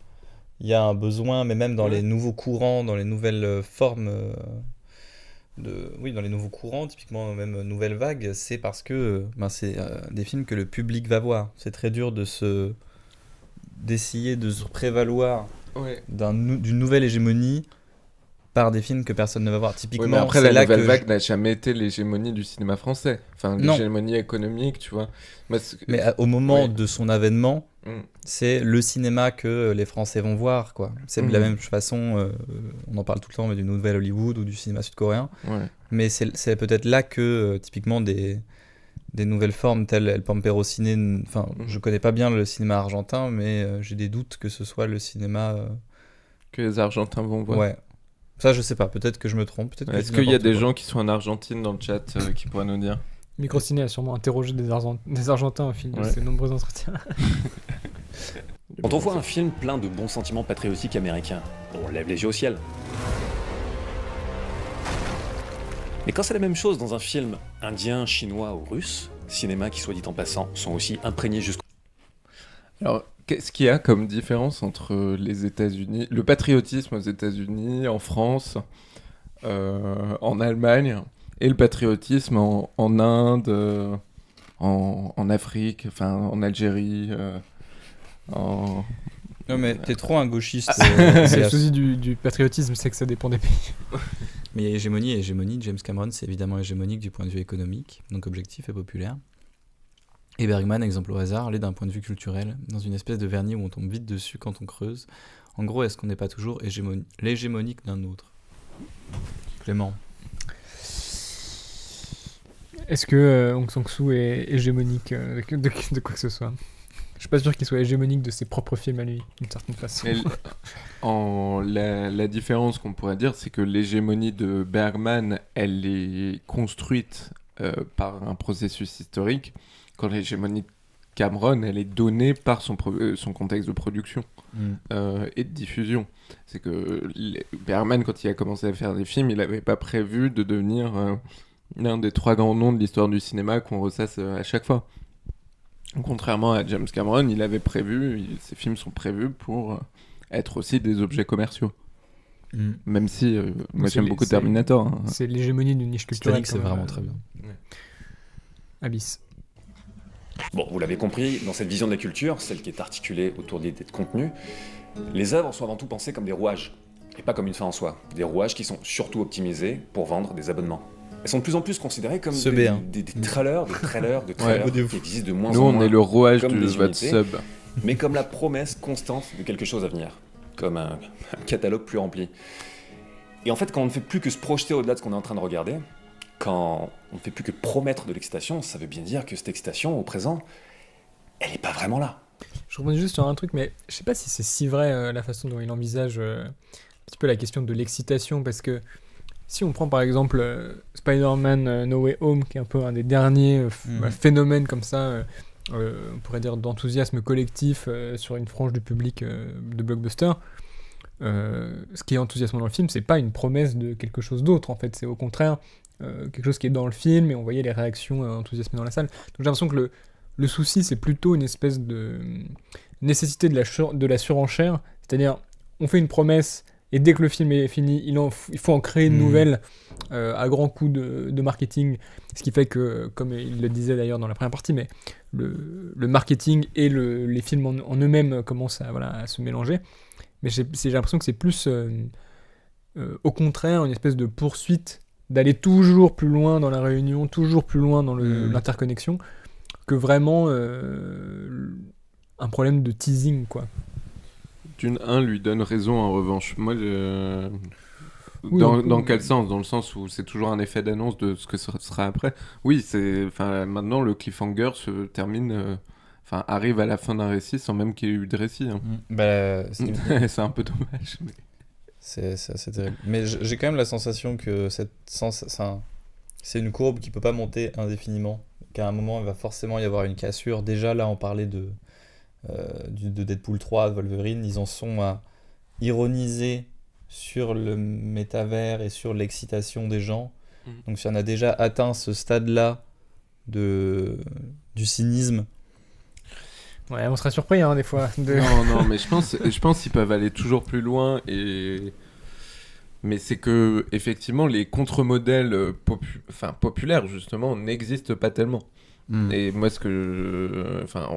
Il y a un besoin, mais même dans les nouveaux courants, dans les nouvelles formes dans les nouveaux courants, typiquement même nouvelle vague, c'est parce que c'est des films que le public va voir. C'est très dur d'essayer de se prévaloir d'une nouvelle hégémonie par des films que personne ne va voir. Typiquement, mais après, c'est la là nouvelle que vague n'a jamais été l'hégémonie du cinéma français. Enfin, Non. l'hégémonie économique, tu vois. Mais au moment Oui. de son avènement, Mm. c'est le cinéma que les Français vont voir, quoi. C'est de la même façon, on en parle tout le temps, mais du nouvel Hollywood ou du cinéma sud-coréen. Ouais. Mais c'est peut-être là que, typiquement, des nouvelles formes telles El Pampero Ciné... Enfin, je connais pas bien le cinéma argentin, mais j'ai des doutes que ce soit le cinéma... Que les Argentins vont voir. Ouais. Ça, je sais pas. Peut-être que je me trompe. Peut-être que Est-ce je dis qu'il y a n'importe des quoi. gens qui sont en Argentine dans le chat qui pourraient nous dire? Microciné a sûrement interrogé des Argentins au fil de ses nombreux entretiens. Quand on voit un film plein de bons sentiments patriotiques américains, on lève les yeux au ciel. Mais quand c'est la même chose dans un film indien, chinois ou russe, cinéma qui, soit dit en passant, sont aussi imprégnés jusqu'au... Alors, qu'est-ce qu'il y a comme différence entre les États-Unis, le patriotisme aux États-Unis, en France, en Allemagne, et le patriotisme en Inde, en Afrique, enfin en Algérie, en... Non, mais t'es trop un gauchiste. C'est le souci du patriotisme, c'est que ça dépend des pays. Mais il y a hégémonie et hégémonie. James Cameron, c'est évidemment hégémonique du point de vue économique, donc objectif et populaire. Et Bergman, exemple au hasard, l'est d'un point de vue culturel, dans une espèce de vernis où on tombe vite dessus quand on creuse. En gros, est-ce qu'on n'est pas toujours l'hégémonique d'un autre? Clément. Est-ce que Aung San Suu est hégémonique de quoi que ce soit? Je suis pas sûr qu'il soit hégémonique de ses propres films à lui, d'une certaine façon. Mais la différence qu'on pourrait dire, c'est que l'hégémonie de Bergman, elle est construite par un processus historique, quand l'hégémonie de Cameron, elle est donnée par son contexte de production et de diffusion. C'est que Bergman, quand il a commencé à faire des films, il n'avait pas prévu de devenir l'un des 3 grands noms de l'histoire du cinéma qu'on ressasse à chaque fois. Contrairement à James Cameron, il avait prévu, ses films sont prévus pour être aussi des objets commerciaux. Même si moi j'aime beaucoup Terminator. Hein. C'est l'hégémonie d'une niche culturelle. Titanic, c'est vraiment très bien. Abyss. Bon, vous l'avez compris, dans cette vision de la culture, celle qui est articulée autour de l'idée de contenu, les œuvres sont avant tout pensées comme des rouages, et pas comme une fin en soi. Des rouages qui sont surtout optimisés pour vendre des abonnements. Elles sont de plus en plus considérées comme des trailers qui existent de moins en moins. Nous, on est le rouage comme de des votre unités, sub. mais comme la promesse constante de quelque chose à venir, comme un catalogue plus rempli. Et en fait, quand on ne fait plus que se projeter au-delà de ce qu'on est en train de regarder, quand on ne fait plus que promettre de l'excitation, ça veut bien dire que cette excitation, au présent, elle n'est pas vraiment là. Je rebondis juste sur un truc, mais je sais pas si c'est si vrai la façon dont il envisage un petit peu la question de l'excitation, parce que Si on prend par exemple Spider-Man No Way Home, qui est un peu un des derniers phénomènes comme ça, on pourrait dire d'enthousiasme collectif sur une frange du public de blockbuster, ce qui est enthousiasmant dans le film, c'est pas une promesse de quelque chose d'autre en fait, c'est au contraire quelque chose qui est dans le film et on voyait les réactions enthousiasmées dans la salle. Donc j'ai l'impression que le souci c'est plutôt une espèce de nécessité de la surenchère, c'est-à-dire on fait une promesse et dès que le film est fini, il faut en créer une nouvelle à grands coups de marketing, ce qui fait que, comme il le disait d'ailleurs dans la première partie, mais le marketing et les films en eux-mêmes commencent à se mélanger. Mais j'ai l'impression que c'est plus, au contraire, une espèce de poursuite, d'aller toujours plus loin dans la réunion, toujours plus loin dans l'interconnexion, que vraiment un problème de teasing, quoi. Dune 1 lui donne raison en revanche. Moi, Oui, dans quel sens? Dans le sens où c'est toujours un effet d'annonce de ce que ce sera après. Oui, maintenant le cliffhanger se termine, arrive à la fin d'un récit sans même qu'il y ait eu de récit. Hein. C'est un peu dommage. Mais... C'est assez terrible. Mais j'ai quand même la sensation que c'est une courbe qui peut pas monter indéfiniment. Qu'à un moment, il va forcément y avoir une cassure. Déjà, là, on parlait de Deadpool 3, de Wolverine. Ils en sont à ironiser sur le métavers et sur l'excitation des gens. Donc, si on a déjà atteint ce stade-là du cynisme... Ouais, on serait surpris des fois. Non, mais je pense qu'ils peuvent aller toujours plus loin mais c'est que effectivement les contre-modèles populaires justement n'existent pas tellement. Et moi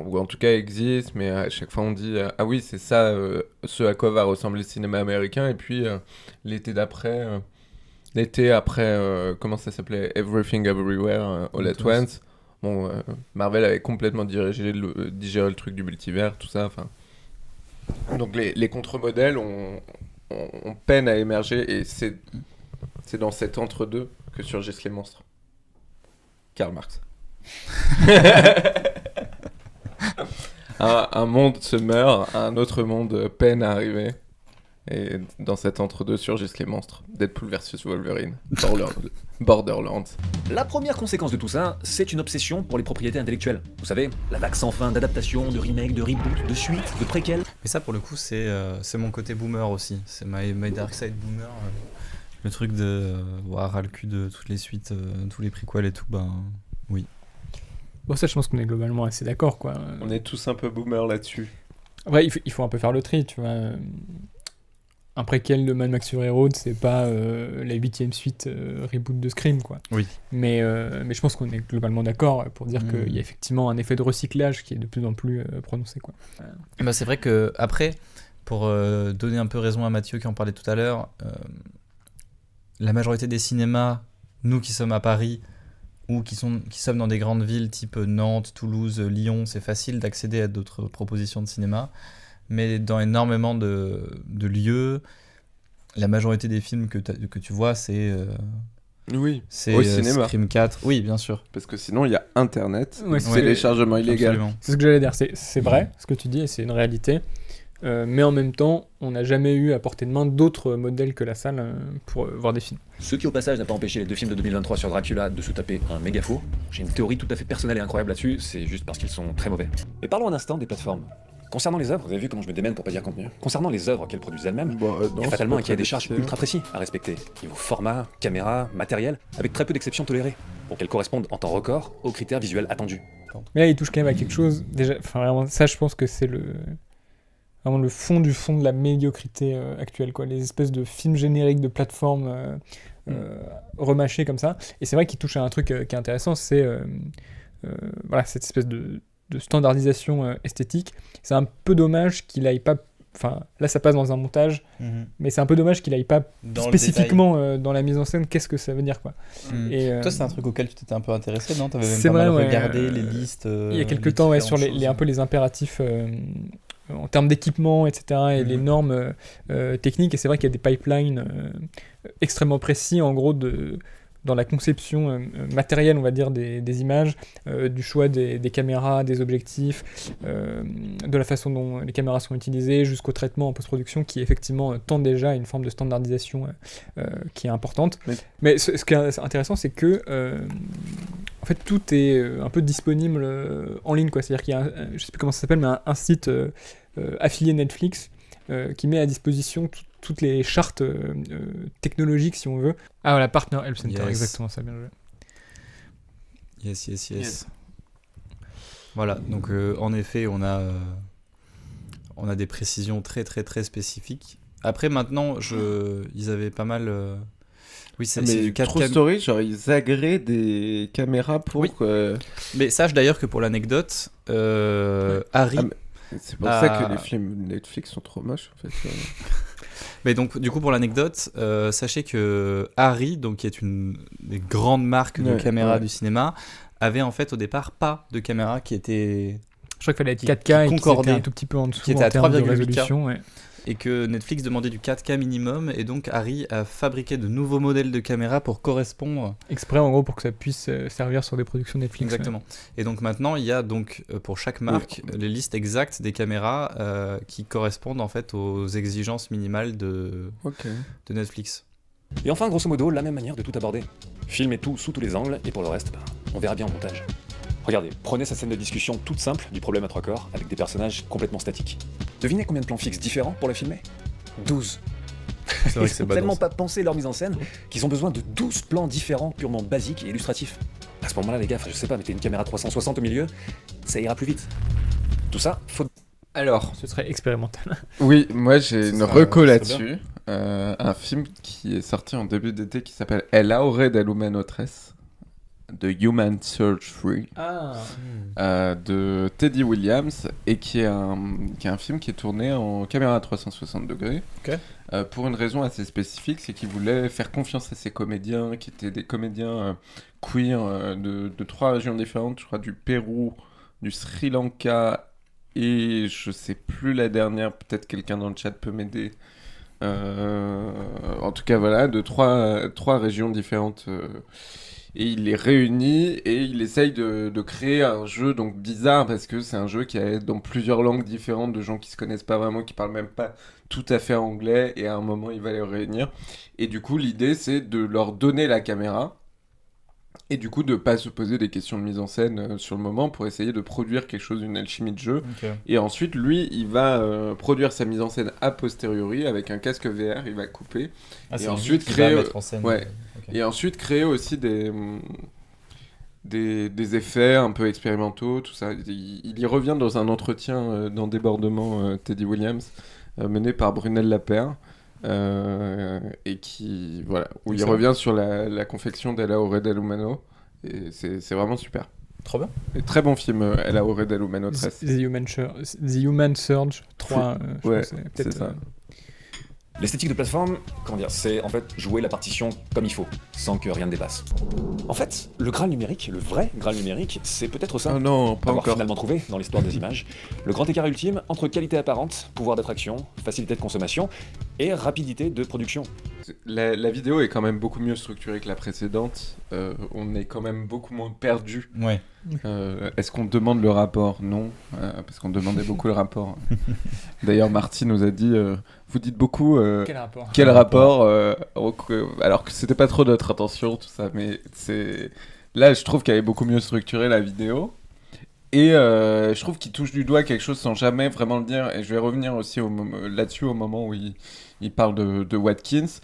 ou en tout cas existent, mais à chaque fois on dit ah oui c'est ça ce à quoi va ressembler le cinéma américain, et puis l'été après comment ça s'appelait, Everything Everywhere All at Once. Bon, Marvel avait complètement digéré le truc du multivers, tout ça. Donc les contre-modèles on peine à émerger, et c'est dans cet entre-deux que surgissent les monstres. Karl Marx. un monde se meurt, un autre monde peine à arriver. Et dans cet entre-deux surgissent les monstres. Deadpool versus Wolverine. Borderlands. La première conséquence de tout ça, c'est une obsession pour les propriétés intellectuelles. Vous savez, la vague sans fin d'adaptations, de remakes, de reboots, de suites, de préquels. Mais ça, pour le coup, c'est mon côté boomer aussi. C'est my dark side boomer. Le truc de ras le cul de toutes les suites, tous les prequels et tout, oui. Bon, ça, je pense qu'on est globalement assez d'accord, quoi. On est tous un peu boomers là-dessus. Ouais, il faut un peu faire le tri, tu vois. Un préquel de Mad Max Fury Road, c'est pas la 8ème suite reboot de Scream, quoi. Oui. Mais je pense qu'on est globalement d'accord pour dire qu'il y a effectivement un effet de recyclage qui est de plus en plus prononcé, quoi. C'est vrai que après, pour donner un peu raison à Mathieu qui en parlait tout à l'heure, la majorité des cinémas, nous qui sommes à Paris ou qui sommes dans des grandes villes type Nantes, Toulouse, Lyon, c'est facile d'accéder à d'autres propositions de cinéma. Mais dans énormément de lieux, la majorité des films que tu vois, c'est cinéma. Scream 4. Oui, bien sûr. Parce que sinon, il y a Internet, c'est téléchargement illégal. Absolument. C'est ce que j'allais dire, c'est vrai ce que tu dis, et c'est une réalité. Mais en même temps, on n'a jamais eu à portée de main d'autres modèles que la salle pour voir des films. Ce qui au passage n'a pas empêché les deux films de 2023 sur Dracula de se taper un méga faux. J'ai une théorie tout à fait personnelle et incroyable là-dessus, c'est juste parce qu'ils sont très mauvais. Mais parlons un instant des plateformes. Concernant les œuvres, vous avez vu comment je me démène pour pas dire contenu. Concernant les œuvres qu'elles produisent elles-mêmes, il y a fatalement un cahier des charges ultra précis à respecter. Niveau format, caméra, matériel, avec très peu d'exceptions tolérées, pour qu'elles correspondent en temps record aux critères visuels attendus. Mais là, il touche quand même à quelque chose, déjà, vraiment, ça je pense que c'est vraiment le fond du fond de la médiocrité actuelle, quoi. Les espèces de films génériques de plateformes remâchés comme ça. Et c'est vrai qu'il touche à un truc qui est intéressant, c'est cette espèce de standardisation esthétique. C'est un peu dommage qu'il aille pas... Enfin, là, ça passe dans un montage, mais c'est un peu dommage qu'il aille pas spécifiquement dans la mise en scène. Qu'est-ce que ça veut dire, quoi. Et, toi, c'est un truc auquel tu t'étais un peu intéressé, non? T'avais même pas mal regardé les listes. Il y a quelques temps, sur un peu les impératifs en termes d'équipement, etc., et les normes techniques. Et c'est vrai qu'il y a des pipelines extrêmement précis, en gros, dans la conception matérielle, on va dire, des images, du choix des caméras, des objectifs, de la façon dont les caméras sont utilisées, jusqu'au traitement en post-production, qui effectivement tend déjà à une forme de standardisation qui est importante. Mais ce qui est intéressant, c'est que en fait, tout est un peu disponible en ligne, quoi. C'est-à-dire qu'il y a, je sais plus comment ça s'appelle, mais un site affilié Netflix qui met à disposition toutes les chartes technologiques, si on veut. Ah voilà, Partner Help Center, Yes. exactement, ça, bien joué. Yes. Voilà, donc en effet, on a des précisions très très très spécifiques. Après, maintenant, ils avaient pas mal... Oui, c'est Mais du 4K. True Story, genre ils agréent des caméras pour. Oui. Mais sache d'ailleurs que pour l'anecdote, Harry... C'est pour ça que les films Netflix sont trop moches en fait. Mais donc, du coup, pour l'anecdote, sachez que Harry, donc, qui est une des grandes marques de caméras du cinéma, avait en fait au départ pas de caméra qui était... Je crois qu'il fallait être Qui 4K et qui concordait, était un tout petit peu en dessous qui était en à termes de 3,8K. résolution. Ouais. Et que Netflix demandait du 4K minimum, et donc Harry a fabriqué de nouveaux modèles de caméras pour correspondre... Exprès, en gros, pour que ça puisse servir sur des productions Netflix. Exactement. Et donc maintenant, il y a donc pour chaque marque les listes exactes des caméras qui correspondent en fait aux exigences minimales de Netflix. Et enfin, grosso modo, la même manière de tout aborder. Filmer tout sous tous les angles, et pour le reste, on verra bien en montage. Regardez, prenez cette scène de discussion toute simple du problème à trois corps, avec des personnages complètement statiques. Devinez combien de plans fixes différents pour le filmer 12. C'est vrai Ils que c'est n'ont badant, tellement ça. pas pensé leur mise en scène qu'ils ont besoin de 12 plans différents purement basiques et illustratifs. À ce moment-là, les gars, je sais pas, mettez une caméra 360 au milieu, ça ira plus vite. Tout ça, faut... Alors, Ce serait expérimental. oui, moi j'ai une Ça reco serait là-dessus. Un film qui est sorti en début d'été qui s'appelle El Aure del Humano 13 de Human Search 3 de Teddy Williams et qui est un film qui est tourné en caméra à 360 degrés pour une raison assez spécifique, c'est qu'il voulait faire confiance à ses comédiens qui étaient des comédiens queer de 3 régions différentes, je crois du Pérou, du Sri Lanka et je sais plus la dernière, peut-être quelqu'un dans le chat peut m'aider. En tout cas voilà, de trois régions différentes et il les réunit et il essaye de créer un jeu donc bizarre parce que c'est un jeu qui est dans plusieurs langues différentes de gens qui se connaissent pas vraiment, qui parlent même pas tout à fait anglais et à un moment il va les réunir et du coup l'idée c'est de leur donner la caméra et du coup de pas se poser des questions de mise en scène sur le moment pour essayer de produire quelque chose, une alchimie de jeu. Et ensuite lui il va produire sa mise en scène a posteriori avec un casque VR, il va couper et ensuite créer mettre en scène. et ensuite créer aussi des effets un peu expérimentaux, tout ça. Il y revient dans un entretien dans Débordement Teddy Williams mené par Brunel Lapère et qui voilà où il revient sur la confection d'El Aure del Humano et c'est vraiment super. Trop bien. Et très bon film El Aure del Humano 13. The Human Surge 3, je Ouais, pense que c'est peut-être. ça. L'esthétique de plateforme, comment dire, c'est en fait jouer la partition comme il faut, sans que rien ne dépasse. En fait, le Graal numérique, le vrai Graal numérique, c'est peut-être ça. Oh non, pas Avoir encore. finalement trouvé dans l'histoire des images le grand écart ultime entre qualité apparente, pouvoir d'attraction, facilité de consommation et rapidité de production. La vidéo est quand même beaucoup mieux structurée que la précédente. On est quand même beaucoup moins perdu. Ouais. Est-ce qu'on demande le rapport ? Non, parce qu'on demandait beaucoup le rapport. D'ailleurs, Marty nous a dit vous dites beaucoup Quel rapport ? quel rapport alors que c'était pas trop notre intention, tout ça. Mais là, je trouve qu'elle est beaucoup mieux structurée, la vidéo. Et je trouve qu'il touche du doigt quelque chose sans jamais vraiment le dire. Et je vais revenir aussi là-dessus au moment où il parle de Watkins.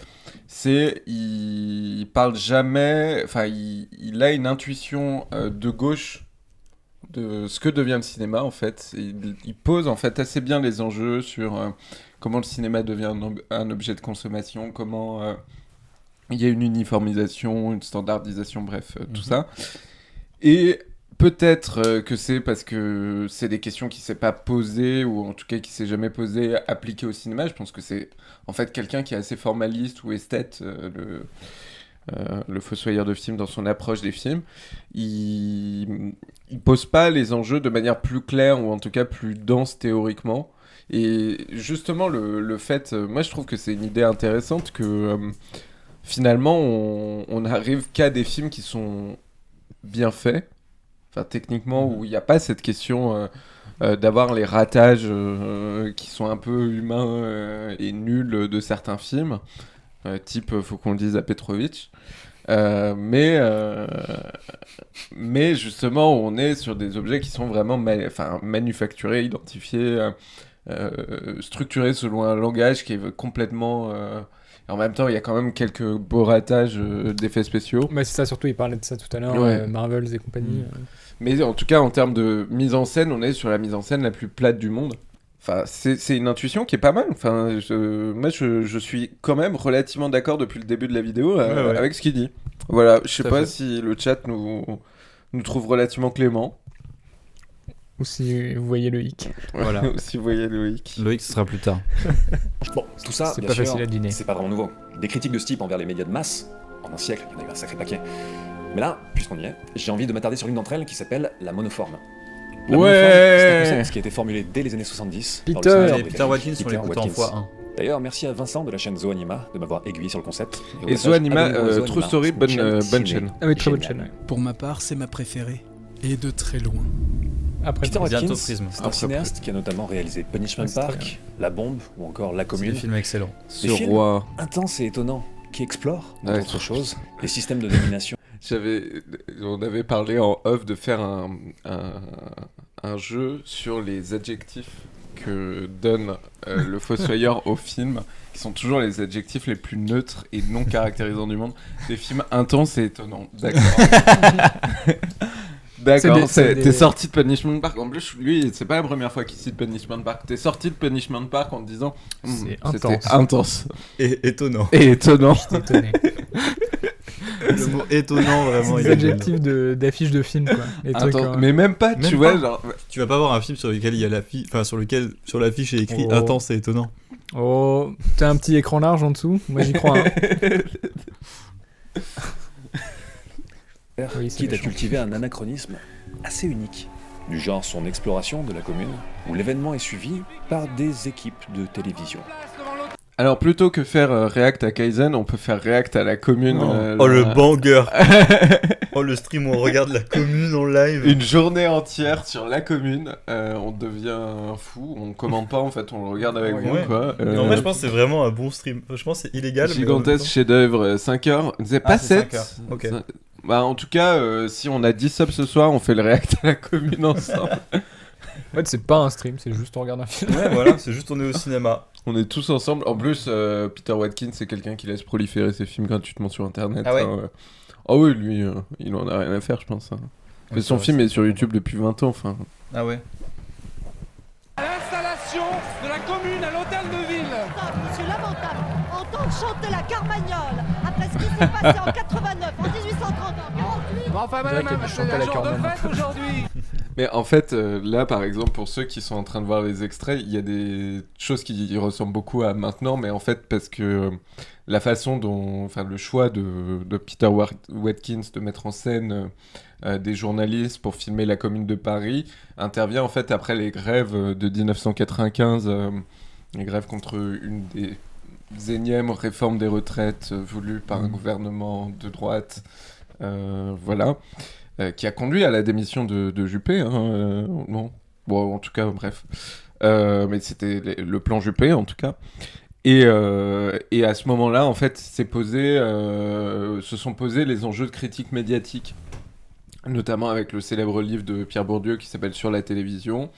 Il parle jamais... Enfin, il a une intuition de gauche de ce que devient le cinéma, en fait. Il pose, en fait, assez bien les enjeux sur comment le cinéma devient un objet de consommation, comment il y a une uniformisation, une standardisation, bref, tout ça. Et... peut-être que c'est parce que c'est des questions qui ne s'est pas posées, ou en tout cas qui ne s'est jamais posées, appliquées au cinéma. Je pense que c'est en fait quelqu'un qui est assez formaliste ou esthète, le fossoyeur de films dans son approche des films. Il pose pas les enjeux de manière plus claire, ou en tout cas plus dense théoriquement. Et justement, le fait... moi, je trouve que c'est une idée intéressante que... finalement, on arrive qu'à des films qui sont bien faits, enfin techniquement, où il n'y a pas cette question d'avoir les ratages qui sont un peu humains et nuls de certains films, type faut qu'on le dise à Petrovic. Mais justement, on est sur des objets qui sont vraiment manufacturés, identifiés, structurés selon un langage qui est complètement... En même temps, il y a quand même quelques beaux ratages d'effets spéciaux. Mais c'est ça, surtout, il parlait de ça tout à l'heure, Ouais. Marvels et compagnie. Mais en tout cas, en termes de mise en scène, on est sur la mise en scène la plus plate du monde. Enfin, c'est une intuition qui est pas mal. Enfin, moi, je suis quand même relativement d'accord depuis le début de la vidéo Ouais. avec ce qu'il dit. Voilà, je sais Tout à pas fait. si le chat nous trouve relativement clément. Ou si vous voyez le hic. Voilà. Ou si vous voyez Loïc. Loïc, ce sera plus tard. Bon, tout ça, C'est bien pas sûr, facile à deviner. c'est pas vraiment nouveau. Des critiques de ce type envers les médias de masse, en un siècle, il y en a eu un sacré paquet. Mais là, puisqu'on y est, j'ai envie de m'attarder sur l'une d'entre elles qui s'appelle la monoforme. La Ouais. monoforme, c'est un concept qui a été formulé dès les années 70. par le Peter. scénariste Et Peter Watkins, on Peter l'écoute en Watkins. x1. D'ailleurs, merci à Vincent de la chaîne Zoanima de m'avoir aiguillé sur le concept. au Et passage, Zoanima, abonnez-vous à Zoanima, True Story, c'est une bonne ciné chaîne. Ah oui, très bonne géniale. chaîne. Ouais. Pour ma part, c'est ma préférée. Et de très loin. Après, Peter Bientôt Watkins, Prism. c'est un cinéaste qui a notamment réalisé Punishment Ouais, c'est très Park, La Bombe ou encore La C'est Commune. des films excellents. Ce Des films roi. Intense et étonnant, qui explore, Ouais, entre autres choses, les systèmes de domination. On avait parlé en off de faire un jeu sur les adjectifs que donne le Fossoyeur au film, qui sont toujours les adjectifs les plus neutres et non caractérisants du monde. Des films intenses et étonnants. D'accord. D'accord, c'est des- t'es sorti de Punishment Park. En plus, lui, c'est pas la première fois qu'il cite Punishment Park. T'es sorti de Punishment Park en te disant C'est c'était intense. intense Et étonnant. et étonnant. J'étais étonné. Le mot étonnant, vraiment. C'est il des est génial. adjectifs d'affiches de films, quoi. Les trucs, Intense. Mais même pas, Même tu vois, pas. genre. Tu vas pas voir un film sur lequel il y a sur l'affiche est écrit Oh. intense et étonnant. Oh, t'as un petit écran large en dessous. Moi, j'y crois. Hein. Oui, c'est Quitte à méchant. cultiver un anachronisme assez unique. Du genre son exploration de la commune, où l'événement est suivi par des équipes de télévision. Alors plutôt que faire React à Kaizen, on peut faire React à la commune. Oh le banger. Oh le stream où on regarde la commune en live. Une journée entière sur la commune, on devient fou, on commente pas en fait, on le regarde avec vous Ouais. quoi. En vrai, je pense que c'est vraiment un bon stream. Je pense que c'est illégal. mais en même Gigantesque temps- chef-d'œuvre, 5 heures, c'est pas c'est 7. 5 heures, ok. Bah en tout cas, si on a 10 subs ce soir, on fait le React à la commune ensemble. En fait, c'est pas un stream, c'est juste on regarde un film. Ouais, voilà, c'est juste on est au cinéma. On est tous ensemble. En plus, Peter Watkins, c'est quelqu'un qui laisse proliférer ses films gratuitement sur internet. Ah ouais Ah oui, lui, il en a rien à faire, je pense. Hein. Mais son film est sur YouTube depuis 20 ans, enfin. Ah ouais. L'installation de la commune à l'hôtel de ville. Monsieur lamentable, entendre chanter la Carmagnole après ce qui s'est passé en 89, en 1830, en 48. Bon, enfin, vrai qu'elle madame, chante c'est à la un jour de Carmen. fête aujourd'hui. Mais en fait, là, par exemple, pour ceux qui sont en train de voir les extraits, il y a des choses qui ressemblent beaucoup à maintenant, mais en fait, parce que la façon dont, enfin, le choix de Peter Watkins de mettre en scène des journalistes pour filmer la Commune de Paris intervient en fait après les grèves de 1995, les grèves contre une des énièmes réformes des retraites voulues par un gouvernement de droite, voilà. Qui a conduit à la démission de Juppé. Hein, bon, en tout cas, bref. Mais c'était le plan Juppé, en tout cas. Et à ce moment-là, en fait, se sont posés les enjeux de critique médiatique, notamment avec le célèbre livre de Pierre Bourdieu qui s'appelle Sur la télévision.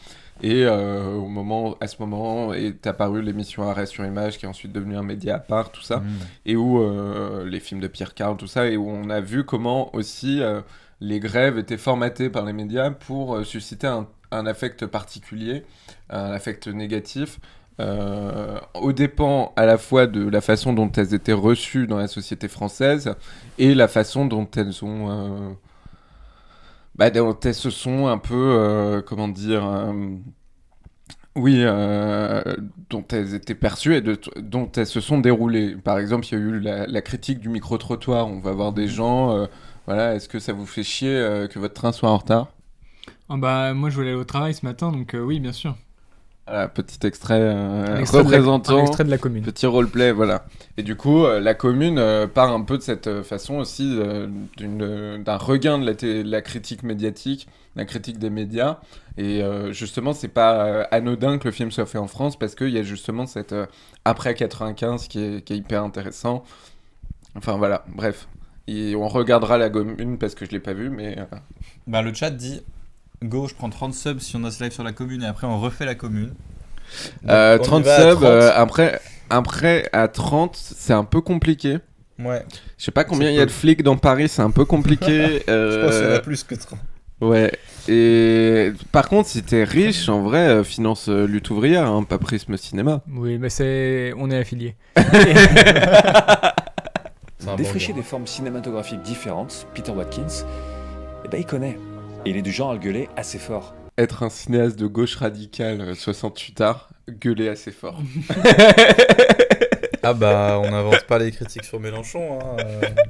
Et à ce moment est apparue l'émission Arrêt sur Image, qui est ensuite devenue un média à part, tout ça. Et où les films de Pierre Carl, tout ça, et où on a vu comment aussi les grèves étaient formatées par les médias pour susciter un affect particulier, un affect négatif, aux dépens à la fois de la façon dont elles étaient reçues dans la société française et la façon dont elles ont... dont elles se sont un peu, comment dire... dont elles étaient perçues et dont elles se sont déroulées. Par exemple, il y a eu la critique du micro-trottoir. On va voir des gens... voilà, est-ce que ça vous fait chier que votre train soit en retard ? Ah bah, moi, je voulais aller au travail ce matin, donc oui, bien sûr. Petit extrait Un extrait un représentant, extrait de la commune. petit roleplay, voilà. Et du coup, la commune part un peu de cette façon aussi d'un regain de la critique médiatique, la critique des médias. Et justement, c'est pas anodin que le film soit fait en France parce qu'il y a justement cette après 95 qui est hyper intéressant. Enfin voilà, bref. Et on regardera la commune parce que je l'ai pas vu, mais Bah, le chat dit go, je prends 30 subs si on a ce live sur la commune et après on refait la commune. Donc, on y 30 va à subs, 30. après à 30, c'est un peu compliqué. Ouais, Je sais pas combien il y a de flics dans Paris, c'est un peu compliqué. je pense qu'il y en a plus que 30. Ouais. Et par contre, si t'es riche, en vrai, finance lutte ouvrière, hein, pas Prisme Cinéma. Oui, mais on est affiliés. C'est un bon Défricher gars. des formes cinématographiques différentes, Peter Watkins, eh ben il connaît. Et il est du genre à le gueuler assez fort. Être un cinéaste de gauche radicale 68 arts, gueuler assez fort. Ah bah, on n'invente pas les critiques sur Mélenchon. Hein.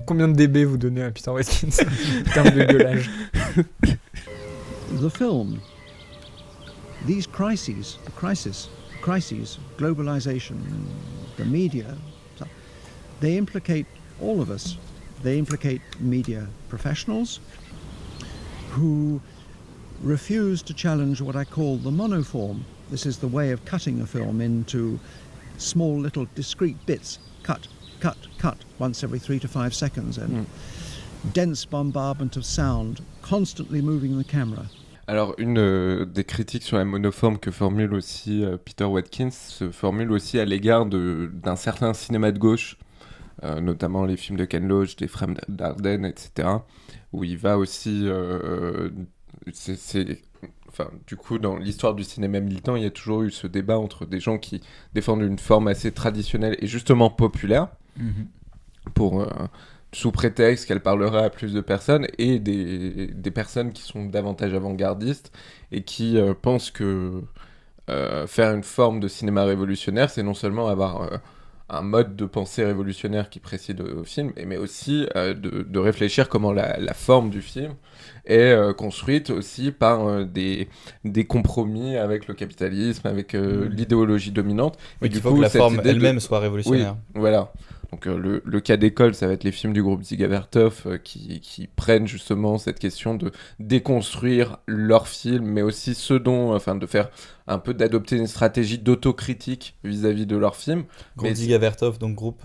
Combien de dB vous donnez à Peter Watkins en termes de gueulage? The film, these crises, globalization, the media, they implicate all of us. They implicate media professionals who refuse to challenge what I call the monoform. This is the way of cutting a film into small little discrete bits. Cut, cut, cut, once every 3 to 5 seconds, and dense bombardment of sound, constantly moving the camera. Alors, une des critiques sur la monoforme que formule aussi Peter Watkins se formule aussi à l'égard d'un certain cinéma de gauche, notamment les films de Ken Loach, des frères Dardenne, etc., où il va aussi... Enfin, du coup, dans l'histoire du cinéma militant, il y a toujours eu ce débat entre des gens qui défendent une forme assez traditionnelle et justement populaire, pour... sous prétexte qu'elle parlera à plus de personnes, et des personnes qui sont davantage avant-gardistes et qui pensent que faire une forme de cinéma révolutionnaire, c'est non seulement avoir un mode de pensée révolutionnaire qui précède au film, mais aussi de réfléchir comment la forme du film est construite aussi par des compromis avec le capitalisme, avec l'idéologie dominante. Oui, Et il faut que la forme elle-même soit révolutionnaire. Oui, voilà. Donc le cas d'école, ça va être les films du groupe Dziga Vertov qui prennent justement cette question de déconstruire leurs films, mais aussi de faire un peu d'adopter une stratégie d'autocritique vis-à-vis de leurs films. Groupe Dziga Vertov, donc groupe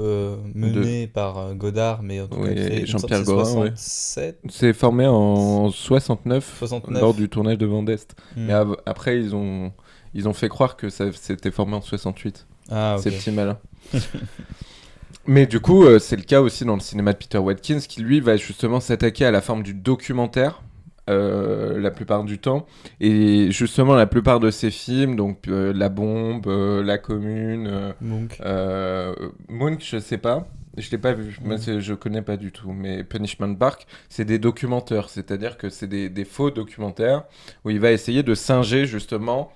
mené par Godard, mais en tout cas créé, Jean-Pierre en Gorin, 67. C'est formé en 69 lors du tournage de Vent d'Est. Mais après, ils ont fait croire que ça s'était formé en 68. Ah, ok. Ces petits malins. Mais du coup, c'est le cas aussi dans le cinéma de Peter Watkins, qui lui va justement s'attaquer à la forme du documentaire la plupart du temps. Et justement, la plupart de ses films, donc La Bombe, La Commune, Munch. Munch, je sais pas. Je l'ai pas vu, moi je connais pas du tout, mais Punishment Park, c'est des documentaires, c'est-à-dire que c'est des faux documentaires où il va essayer de singer justement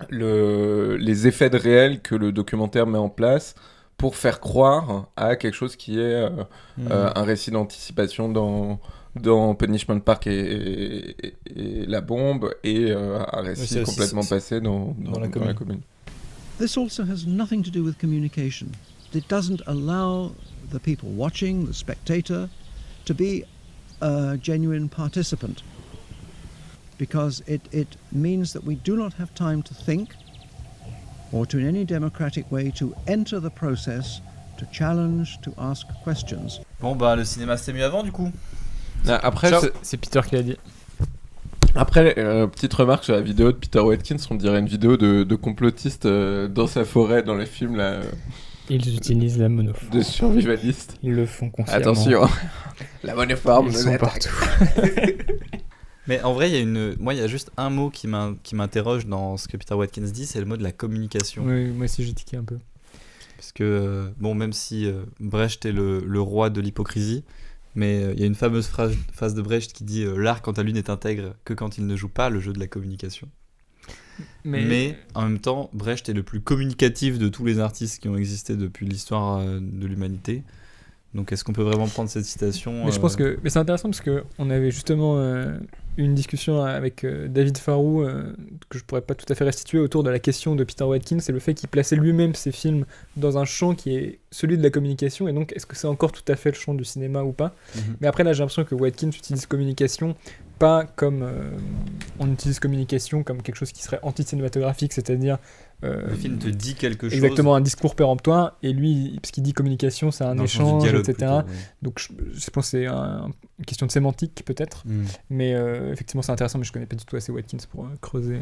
les effets de réel que le documentaire met en place pour faire croire à quelque chose qui est un récit d'anticipation dans Punishment Park et La Bombe, et un récit complètement passé dans la commune. This also has nothing to do with communication. It doesn't allow the people watching, the spectator, to be a genuine participant, because it means that we do not have time to think, or to in any democratic way to enter the process, to challenge, to ask questions. Bon bah le cinéma c'était mieux avant du coup. Après, c'est Peter qui l'a dit. Après, petite remarque sur la vidéo de Peter Watkins, on dirait une vidéo de complotiste dans sa forêt dans les films là. Ils utilisent la monoforme. De survivalistes. Ils le font consciemment. Attention, la monoforme Ils nous sont attaque. partout. Mais en vrai, il y a juste un mot qui m'interroge dans ce que Peter Watkins dit, c'est le mot de la communication. Oui, moi aussi j'ai tiqué un peu. Parce que, même si Brecht est le roi de l'hypocrisie, mais il y a une fameuse phrase de Brecht qui dit l'art quant à lui n'est intègre que quand il ne joue pas le jeu de la communication. Mais en même temps, Brecht est le plus communicatif de tous les artistes qui ont existé depuis l'histoire de l'humanité. Donc est-ce qu'on peut vraiment prendre cette citation Mais je pense que c'est intéressant parce qu'on avait justement eu une discussion avec David Farrou que je pourrais pas tout à fait restituer autour de la question de Peter Watkins et le fait qu'il plaçait lui-même ses films dans un champ qui est celui de la communication, et donc est-ce que c'est encore tout à fait le champ du cinéma ou pas. Mais après là j'ai l'impression que Watkins utilise communication pas comme on utilise communication comme quelque chose qui serait anti-cinématographique, c'est-à-dire le film te dit quelque chose. Exactement, un discours péremptoire, et lui, parce qu'il dit communication, c'est un Dans le sens du échange, dialogue etc. plutôt, oui. Donc je pense que c'est une question de sémantique peut-être, mais effectivement c'est intéressant, mais je connais pas du tout assez Watkins pour creuser.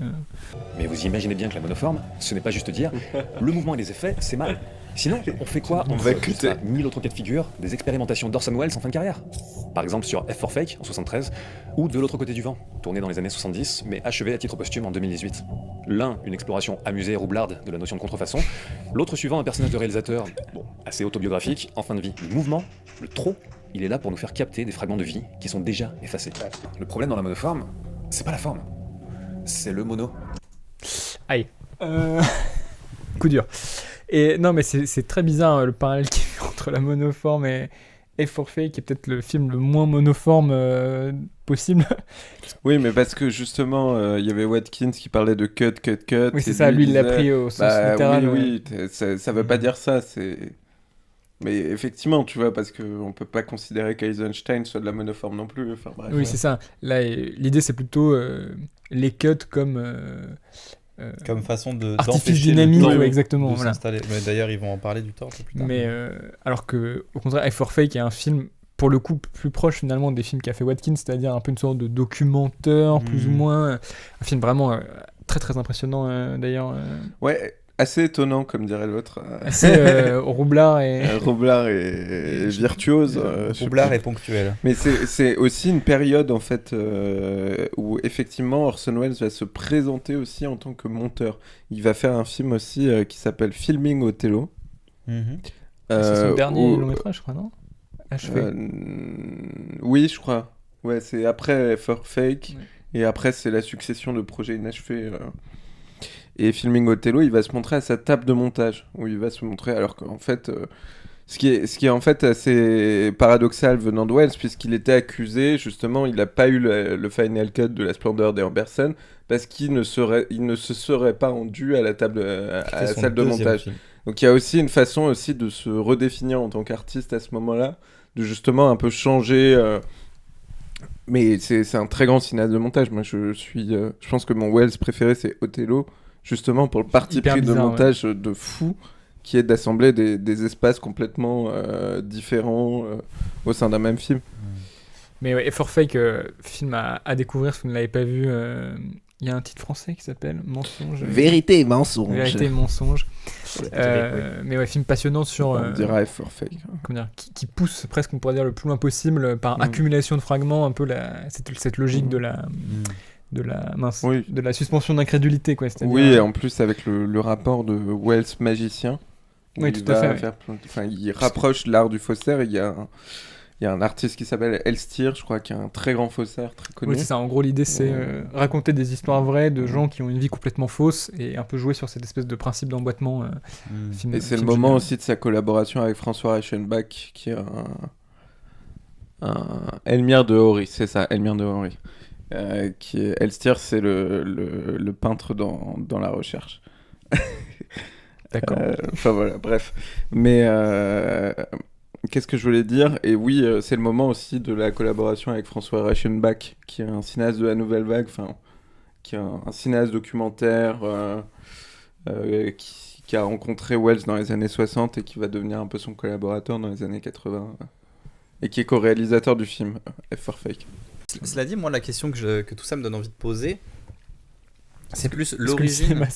Mais vous imaginez bien que la monoforme, ce n'est pas juste dire le mouvement et les effets, c'est mal. Sinon, on fait quoi On va cuter. 1000 autres cas de figure des expérimentations d'Orson Welles en fin de carrière. Par exemple sur F for Fake en 73, ou De l'autre côté du vent, tourné dans les années 70, mais achevé à titre posthume en 2018. L'un, une exploration amusée et roublarde de la notion de contrefaçon, l'autre suivant un personnage de réalisateur, bon, assez autobiographique, en fin de vie. Le mouvement, le trop, il est là pour nous faire capter des fragments de vie qui sont déjà effacés. Le problème dans la monoforme, c'est pas la forme, c'est le mono. Aïe. Coup dur. Et non, mais c'est très bizarre le parallèle qu'il fait entre la monoforme et F for Fake, qui est peut-être le film le moins monoforme possible. Oui, mais parce que justement, il y avait Watkins qui parlait de cut. Oui, c'est ça, lui il l'a pris au sens littéral. Oui, ça veut pas dire ça, c'est... Mais effectivement, tu vois, parce qu'on peut pas considérer qu'Eisenstein soit de la monoforme non plus. Enfin, bref, oui, c'est ça. Là, l'idée c'est plutôt les cuts comme façon de artifice dynamique, le temps exactement. de Voilà. s'installer. Mais d'ailleurs, ils vont en parler du temps un peu plus tard. Mais alors que, au contraire, F for Fake est un film pour le coup plus proche finalement des films qu'a fait Watkins, c'est-à-dire un peu une sorte de documentaire, plus ou moins. Un film vraiment très très impressionnant d'ailleurs. Ouais, assez étonnant comme dirait l'autre. Assez roublard et... roublard et virtuose. Roublard et ponctuel. Mais c'est aussi une période en fait où effectivement Orson Welles va se présenter aussi en tant que monteur. Il va faire un film aussi qui s'appelle Filming Othello. C'est son dernier long métrage, je crois, non? Achevé. Oui, je crois. Ouais, c'est après F for Fake, et après c'est la succession de projets inachevés. Et Filming Othello, il va se montrer à sa table de montage, où il va se montrer, alors qu'en fait, ce qui est en fait assez paradoxal venant de Welles, puisqu'il était accusé, justement, il n'a pas eu le final cut de La Splendeur des Amberson, parce qu'il ne se serait pas rendu à la table, à la salle de montage. Film. Donc il y a aussi une façon aussi de se redéfinir en tant qu'artiste à ce moment-là, de justement un peu changer. Mais c'est un très grand cinéaste de montage. Moi, je pense que mon Welles préféré, c'est Othello, justement pour le parti pris de montage de fou, qui est d'assembler des espaces complètement différents au sein d'un même film. Mais ouais, F for Fake, film à découvrir si vous ne l'avez pas vu. Il y a un titre français qui s'appelle Mensonge. Vérité et mensonge. Vérité et mensonge. Mais ouais, film passionnant sur... On dira F for Fake. Comment dire, qui pousse presque, on pourrait dire, le plus loin possible par accumulation de fragments, un peu cette logique de la suspension d'incrédulité, quoi. Oui, et en plus avec le rapport de Welles magicien. Oui, tout à fait. Il rapproche l'art du faussaire. Il y a un artiste qui s'appelle Elstier, je crois, qui est un très grand faussaire, très connu. Oui, c'est ça. En gros, l'idée, c'est raconter des histoires vraies de gens qui ont une vie complètement fausse et un peu jouer sur cette espèce de principe d'emboîtement. Et c'est le moment aussi de sa collaboration avec François Reichenbach, qui est un Elmire de Horry, c'est ça, Elmire de Horry. Elstier, c'est le peintre dans La Recherche. D'accord. Enfin voilà, bref. Mais... qu'est-ce que je voulais dire? Et oui, c'est le moment aussi de la collaboration avec François Reichenbach, qui est un cinéaste de la Nouvelle Vague, qui est un cinéaste documentaire qui a rencontré Welles dans les années 60 et qui va devenir un peu son collaborateur dans les années 80, et qui est co-réalisateur du film F for Fake. Cela dit, moi, la question que tout ça me donne envie de poser, c'est plus l'origine.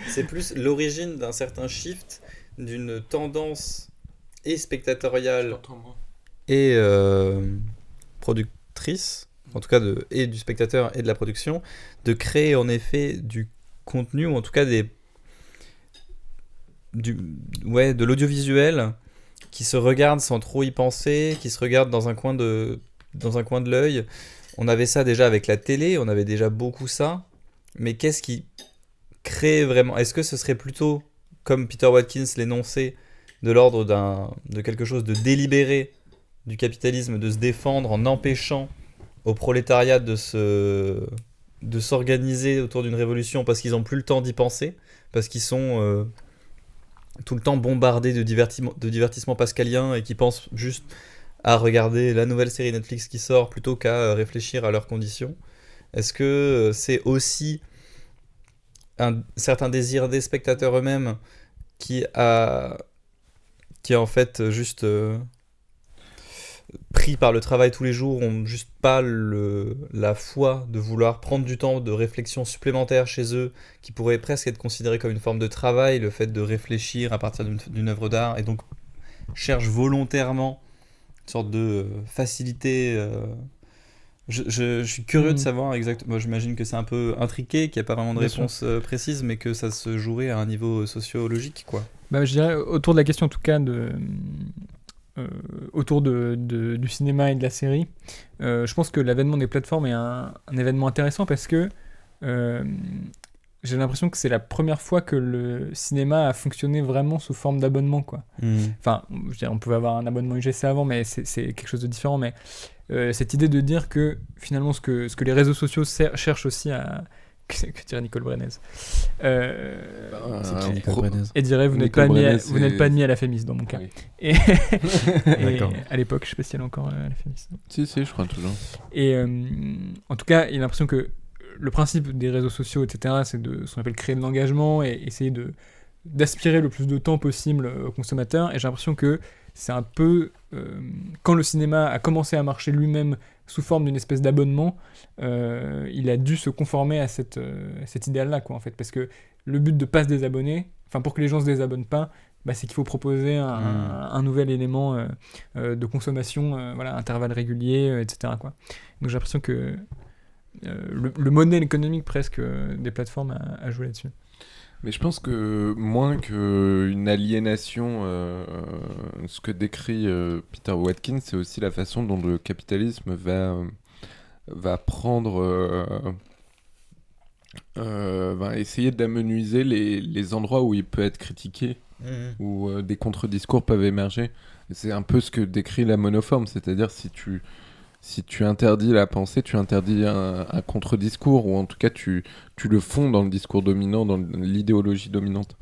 C'est plus l'origine d'un certain shift, d'une tendance et spectatoriale et productrice, en tout cas et du spectateur et de la production, de créer en effet du contenu, ou en tout cas de l'audiovisuel qui se regarde sans trop y penser, qui se regarde dans un coin de l'œil. On avait ça déjà avec la télé, on avait déjà beaucoup ça, mais qu'est-ce qui crée vraiment? Est-ce que ce serait plutôt, comme Peter Watkins l'énonçait, de l'ordre de quelque chose de délibéré du capitalisme, de se défendre en empêchant au prolétariat de s'organiser autour d'une révolution parce qu'ils n'ont plus le temps d'y penser, parce qu'ils sont tout le temps bombardés de divertissements pascaliens et qui pensent juste à regarder la nouvelle série Netflix qui sort plutôt qu'à réfléchir à leurs conditions. Est-ce que c'est aussi un certain désir des spectateurs eux-mêmes qui a en fait juste pris par le travail tous les jours, ont juste pas la foi de vouloir prendre du temps de réflexion supplémentaire chez eux, qui pourrait presque être considéré comme une forme de travail, le fait de réfléchir à partir d'une œuvre d'art, et donc cherchent volontairement une sorte de facilité. Je suis curieux de savoir exactement. Moi, j'imagine que c'est un peu intriqué, qu'il n'y a pas vraiment de réponse précise, mais que ça se jouerait à un niveau sociologique, quoi. Bah, je dirais autour de la question, en tout cas, autour du cinéma et de la série, je pense que l'avènement des plateformes est un événement intéressant parce que j'ai l'impression que c'est la première fois que le cinéma a fonctionné vraiment sous forme d'abonnement, quoi. Enfin, je veux dire, on pouvait avoir un abonnement UGC avant, mais c'est quelque chose de différent. Mais cette idée de dire que finalement ce que les réseaux sociaux cherchent aussi à... que dirait Nicole Brenez, et dirait vous n'êtes pas admis à la Fémis dans mon cas. Oui. Et à l'époque, je sais pas si elle est encore à la Fémis. Si, je crois toujours. Et en tout cas, il a l'impression que le principe des réseaux sociaux, etc., c'est de ce qu'on appelle créer de l'engagement et essayer d'aspirer le plus de temps possible aux consommateurs. Et j'ai l'impression que c'est un peu quand le cinéma a commencé à marcher lui-même sous forme d'une espèce d'abonnement, il a dû se conformer à cet idéal-là, quoi, en fait, parce que le but de pas se désabonner, enfin pour que les gens se désabonnent pas, bah, c'est qu'il faut proposer un nouvel élément de consommation, voilà, intervalle régulier, etc., quoi. Donc j'ai l'impression que le modèle économique presque des plateformes a joué là-dessus. Mais je pense que moins qu'une aliénation, ce que décrit Peter Watkins, c'est aussi la façon dont le capitalisme va prendre, va essayer d'amenuiser les endroits où il peut être critiqué, où des contre-discours peuvent émerger. Et c'est un peu ce que décrit la monoforme, c'est-à-dire si tu interdis la pensée, tu interdis un contre-discours, ou en tout cas tu le fonds dans le discours dominant, dans l'idéologie dominante.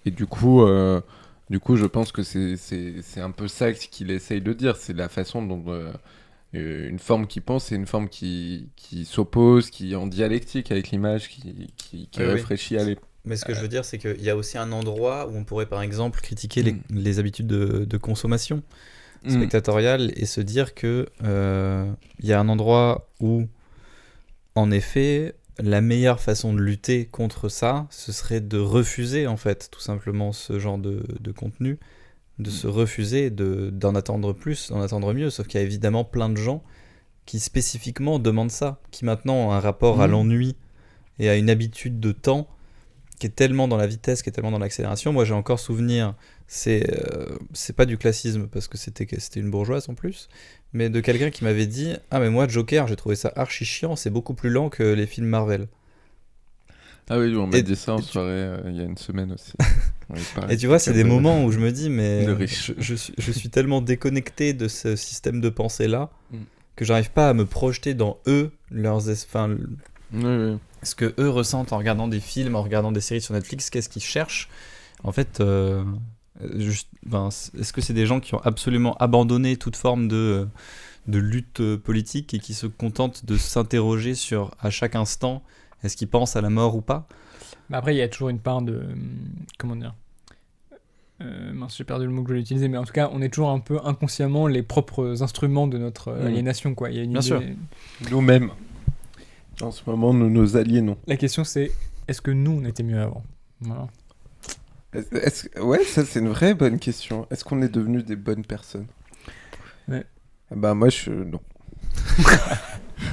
Et du coup, je pense que c'est un peu ça qu'il essaye de dire, c'est la façon dont une forme qui pense et une forme qui s'oppose, qui est en dialectique avec l'image, qui réfléchit à Mais ce que je veux dire, c'est qu'il y a aussi un endroit où on pourrait par exemple critiquer les habitudes de consommation spectatoriale et se dire que y a un endroit où en effet la meilleure façon de lutter contre ça, ce serait de refuser en fait tout simplement ce genre de contenu, de se refuser d'en attendre plus, d'en attendre mieux, sauf qu'il y a évidemment plein de gens qui spécifiquement demandent ça, qui maintenant ont un rapport à l'ennui et à une habitude de temps qui est tellement dans la vitesse, qui est tellement dans l'accélération. Moi j'ai encore souvenir, c'est pas du classisme parce que c'était une bourgeoise en plus, mais de quelqu'un qui m'avait dit « Ah mais moi Joker, j'ai trouvé ça archi chiant, c'est beaucoup plus lent que les films Marvel. » Ah oui, on m'a dit ça en soirée il y a une semaine aussi. Et tu vois, c'est des moments où je me dis mais je suis tellement déconnecté de ce système de pensée-là que j'arrive pas à me projeter dans eux, ce que eux ressentent en regardant des films, en regardant des séries sur Netflix, qu'est-ce qu'ils cherchent. En fait, est-ce que c'est des gens qui ont absolument abandonné toute forme de lutte politique et qui se contentent de s'interroger sur à chaque instant est-ce qu'ils pensent à la mort ou pas? Bah après, il y a toujours une part de... Comment dire j'ai perdu le mot que je voulais utiliser, mais en tout cas, on est toujours un peu inconsciemment les propres instruments de notre aliénation, quoi. Il y a une Bien idée... sûr. Nous-mêmes. En ce moment, nous nous aliénons. La question, c'est est-ce que nous, on était mieux avant? Voilà. Ouais, ça, c'est une vraie bonne question. Est-ce qu'on est devenus des bonnes personnes? Ouais. Bah, moi, non.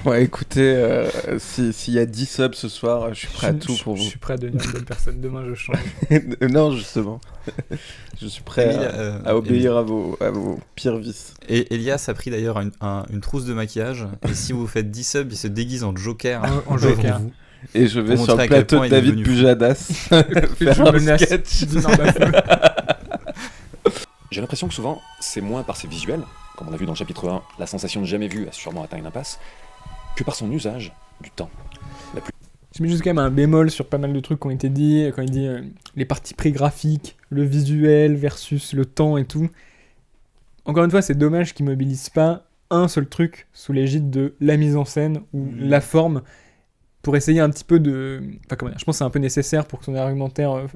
Ouais, écoutez, s'il y a 10 subs ce soir, je suis prêt à tout pour vous. Je suis prêt à devenir une bonne personne. Demain, je change. Non, justement. Je suis prêt à obéir à vos pires vices. Et Elias a pris d'ailleurs une trousse de maquillage. Et si vous faites 10 subs, il se déguise en Joker. En Joker. Vous. Et je vais sur le plateau de David Pujadas faire un sketch. J'ai l'impression que souvent, c'est moins par ses visuels, comme on a vu dans le chapitre 1, la sensation de jamais vu a sûrement atteint une impasse, que par son usage du temps. Je mets juste quand même un bémol sur pas mal de trucs qui ont été dits, quand il dit les parties pré-graphiques, le visuel versus le temps et tout. Encore une fois, c'est dommage qu'ils mobilisent pas un seul truc sous l'égide de la mise en scène ou la forme pour essayer un petit peu de... Enfin, comment dire, je pense que c'est un peu nécessaire pour que son argumentaire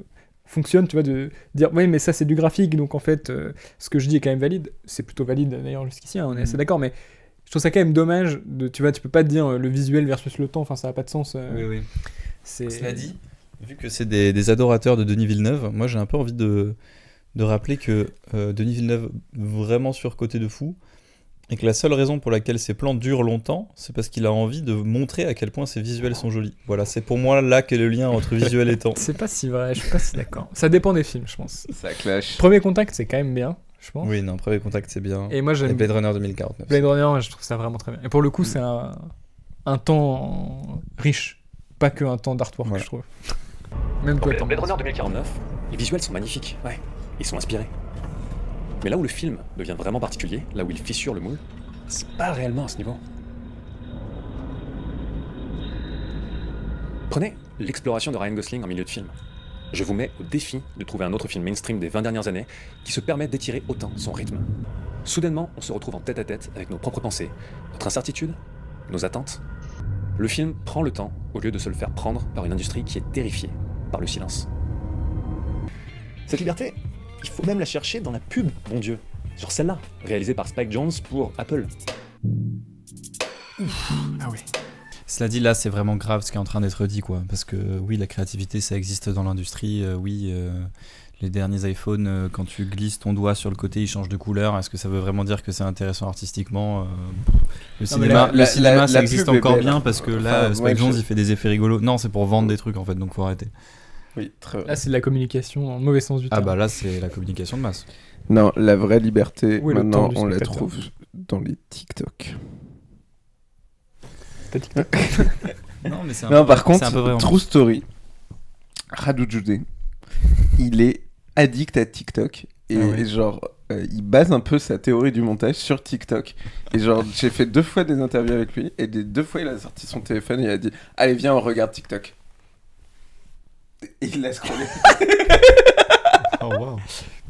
fonctionne, tu vois, de dire oui, mais ça c'est du graphique, donc en fait, ce que je dis est quand même valide. C'est plutôt valide d'ailleurs jusqu'ici, hein, on est assez d'accord, mais je trouve ça quand même dommage de, tu vois, tu peux pas te dire le visuel versus le temps, enfin ça a pas de sens. Oui. Cela dit, vu que c'est des adorateurs de Denis Villeneuve, moi j'ai un peu envie de rappeler que Denis Villeneuve vraiment surcoté de fou, et que la seule raison pour laquelle ses plans durent longtemps, c'est parce qu'il a envie de montrer à quel point ses visuels sont jolis. Voilà, c'est pour moi là qu'est le lien entre visuel et temps. C'est pas si vrai, je suis pas si d'accord. Ça dépend des films, je pense. Ça clash. Premier Contact, c'est quand même bien, je pense. Oui, non, Premier Contact c'est bien. Et moi j'aime Et Blade Runner 2049. Blade Runner, je trouve ça vraiment très bien. Et pour le coup, c'est un temps riche, pas que un temps d'artwork, Voilà. je trouve. Même toi, Blade Runner 2049, les visuels sont magnifiques, ouais, ils sont inspirés. Mais là où le film devient vraiment particulier, là où il fissure le moule, c'est pas réellement à ce niveau. Prenez l'exploration de Ryan Gosling en milieu de film. Je vous mets au défi de trouver un autre film mainstream des 20 dernières années qui se permet d'étirer autant son rythme. Soudainement, on se retrouve en tête-à-tête avec nos propres pensées, notre incertitude, nos attentes. Le film prend le temps au lieu de se le faire prendre par une industrie qui est terrifiée par le silence. Cette liberté, il faut même la chercher dans la pub, mon Dieu. Genre celle-là, réalisée par Spike Jonze pour Apple. Ah oui. Cela dit, là, c'est vraiment grave ce qui est en train d'être dit, quoi. Parce que oui, la créativité, ça existe dans l'industrie. Les derniers iPhones, quand tu glisses ton doigt sur le côté, ils changent de couleur. Est-ce que ça veut vraiment dire que c'est intéressant artistiquement Le cinéma, ça existe pub est encore belle. bien parce que là, Enfin, Spike Jonze, je- il fait des effets rigolos. Non, c'est pour vendre des trucs, en fait, donc faut arrêter. Oui, très vrai. Là, c'est de la communication en mauvais sens du Ah terme. bah là, c'est la communication de masse. Non, la vraie liberté, Oui, le maintenant, temps du on la spectateur. trouve dans les TikTok. T'as TikTok. Non, mais c'est Non, par c'est un peu vrai, contre, en true story, Radu Jude, il est addict à TikTok. Et, Ah ouais. et genre, il base un peu sa théorie du montage sur TikTok. Et genre, j'ai fait 2 fois des interviews avec lui. Et les 2 fois, il a sorti son téléphone et il a dit « Allez, viens, on regarde TikTok. » Et il l'a scrollé. Oh waouh.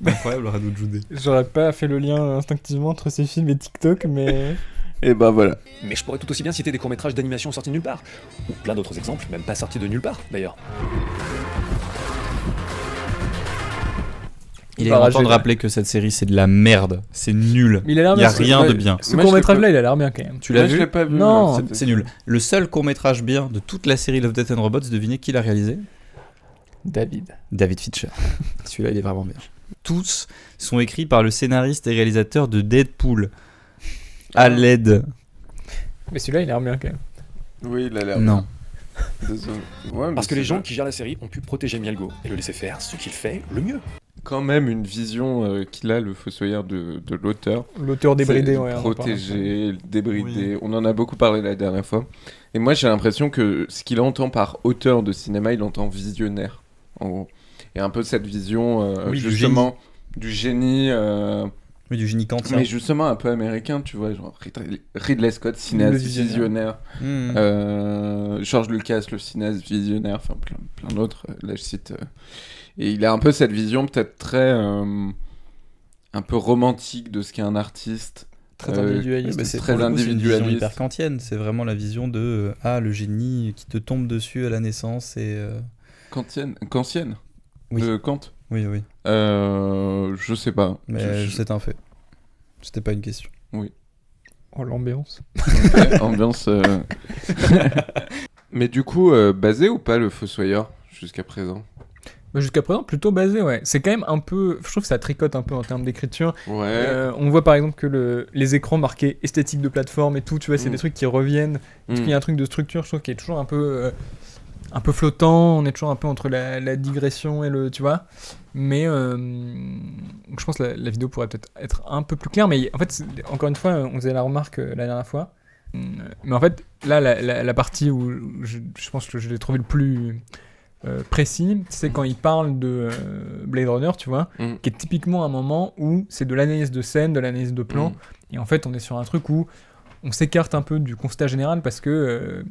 Incroyable, Radu Jude. J'aurais pas fait le lien instinctivement entre ces films et TikTok, mais... Et bah voilà. Mais je pourrais tout aussi bien citer des courts-métrages d'animation sortis de nulle part. Ou plein d'autres exemples, même pas sortis de nulle part, d'ailleurs. Il est Bah, important de j'ai- rappeler que cette série, c'est de la merde. C'est nul. Mais il a l'air Il y a bien, rien ouais. de bien. Ce Moi, je court-métrage-là, l'ai il a l'air bien quand même. Tu l'as Moi, je vu l'ai pas vu. Non. moi, C'est nul. Le seul court-métrage bien de toute la série Love, Death and Robots, devinez qui l'a réalisé? David. David Fincher. Celui-là, il est vraiment bien. Tous sont écrits par le scénariste et réalisateur de Deadpool. À l'aide. Mais celui-là, il a l'air bien quand même. Oui, il a l'air. Non. Désolé. Ouais, mais Parce que c'est les gens vrai. qui gèrent la série ont pu protéger Mielgo et le laisser faire ce qu'il fait le mieux. Quand même une vision qu'il a, le fossoyeur de l'auteur. L'auteur débridé, C'est ouais. on en parle. protégé, débridé. On en a beaucoup parlé la dernière fois. Et moi, j'ai l'impression que ce qu'il entend par auteur de cinéma, il entend visionnaire, en gros. Et un peu cette vision, Oui, du justement, du génie, Oui, du génie kantien. mais justement un peu américain, tu vois, genre Ridley Scott, Le cinéaste visionnaire. visionnaire. Mmh. George Lucas, le cinéaste visionnaire, enfin plein d'autres, là je cite. Et il a un peu cette vision peut-être très un peu romantique de ce qu'est un artiste. Très individualiste. Bah, c'est très pour le coup, c'est une vision individualiste. hyper kantienne. C'est vraiment la vision de le génie qui te tombe dessus à la naissance et Kantienne Oui. De Kant. oui. Je sais pas. Mais c'est un fait. C'était pas une question. Oh, l'ambiance. Ambiance. Mais du coup, basé ou pas le Fossoyeur jusqu'à présent? Bah, jusqu'à présent, plutôt basé, ouais. C'est quand même un peu... Je trouve que ça tricote un peu en termes d'écriture. Ouais. On voit par exemple que les écrans marqués esthétique de plateforme et tout, tu vois, c'est Mm. des trucs qui reviennent. Mm. Il y a un truc de structure, je trouve, qui est toujours un peu flottant. On est toujours un peu entre la digression et le... Tu vois. Mais je pense que la vidéo pourrait peut-être être un peu plus claire. Mais en fait, encore une fois, on faisait la remarque la dernière fois. Mais en fait, là, la partie où je pense que je l'ai trouvé le plus précis, c'est quand il parle de Blade Runner, tu vois, qui est typiquement un moment où c'est de l'analyse de scène, de l'analyse de plan, et en fait on est sur un truc où on s'écarte un peu du constat général parce que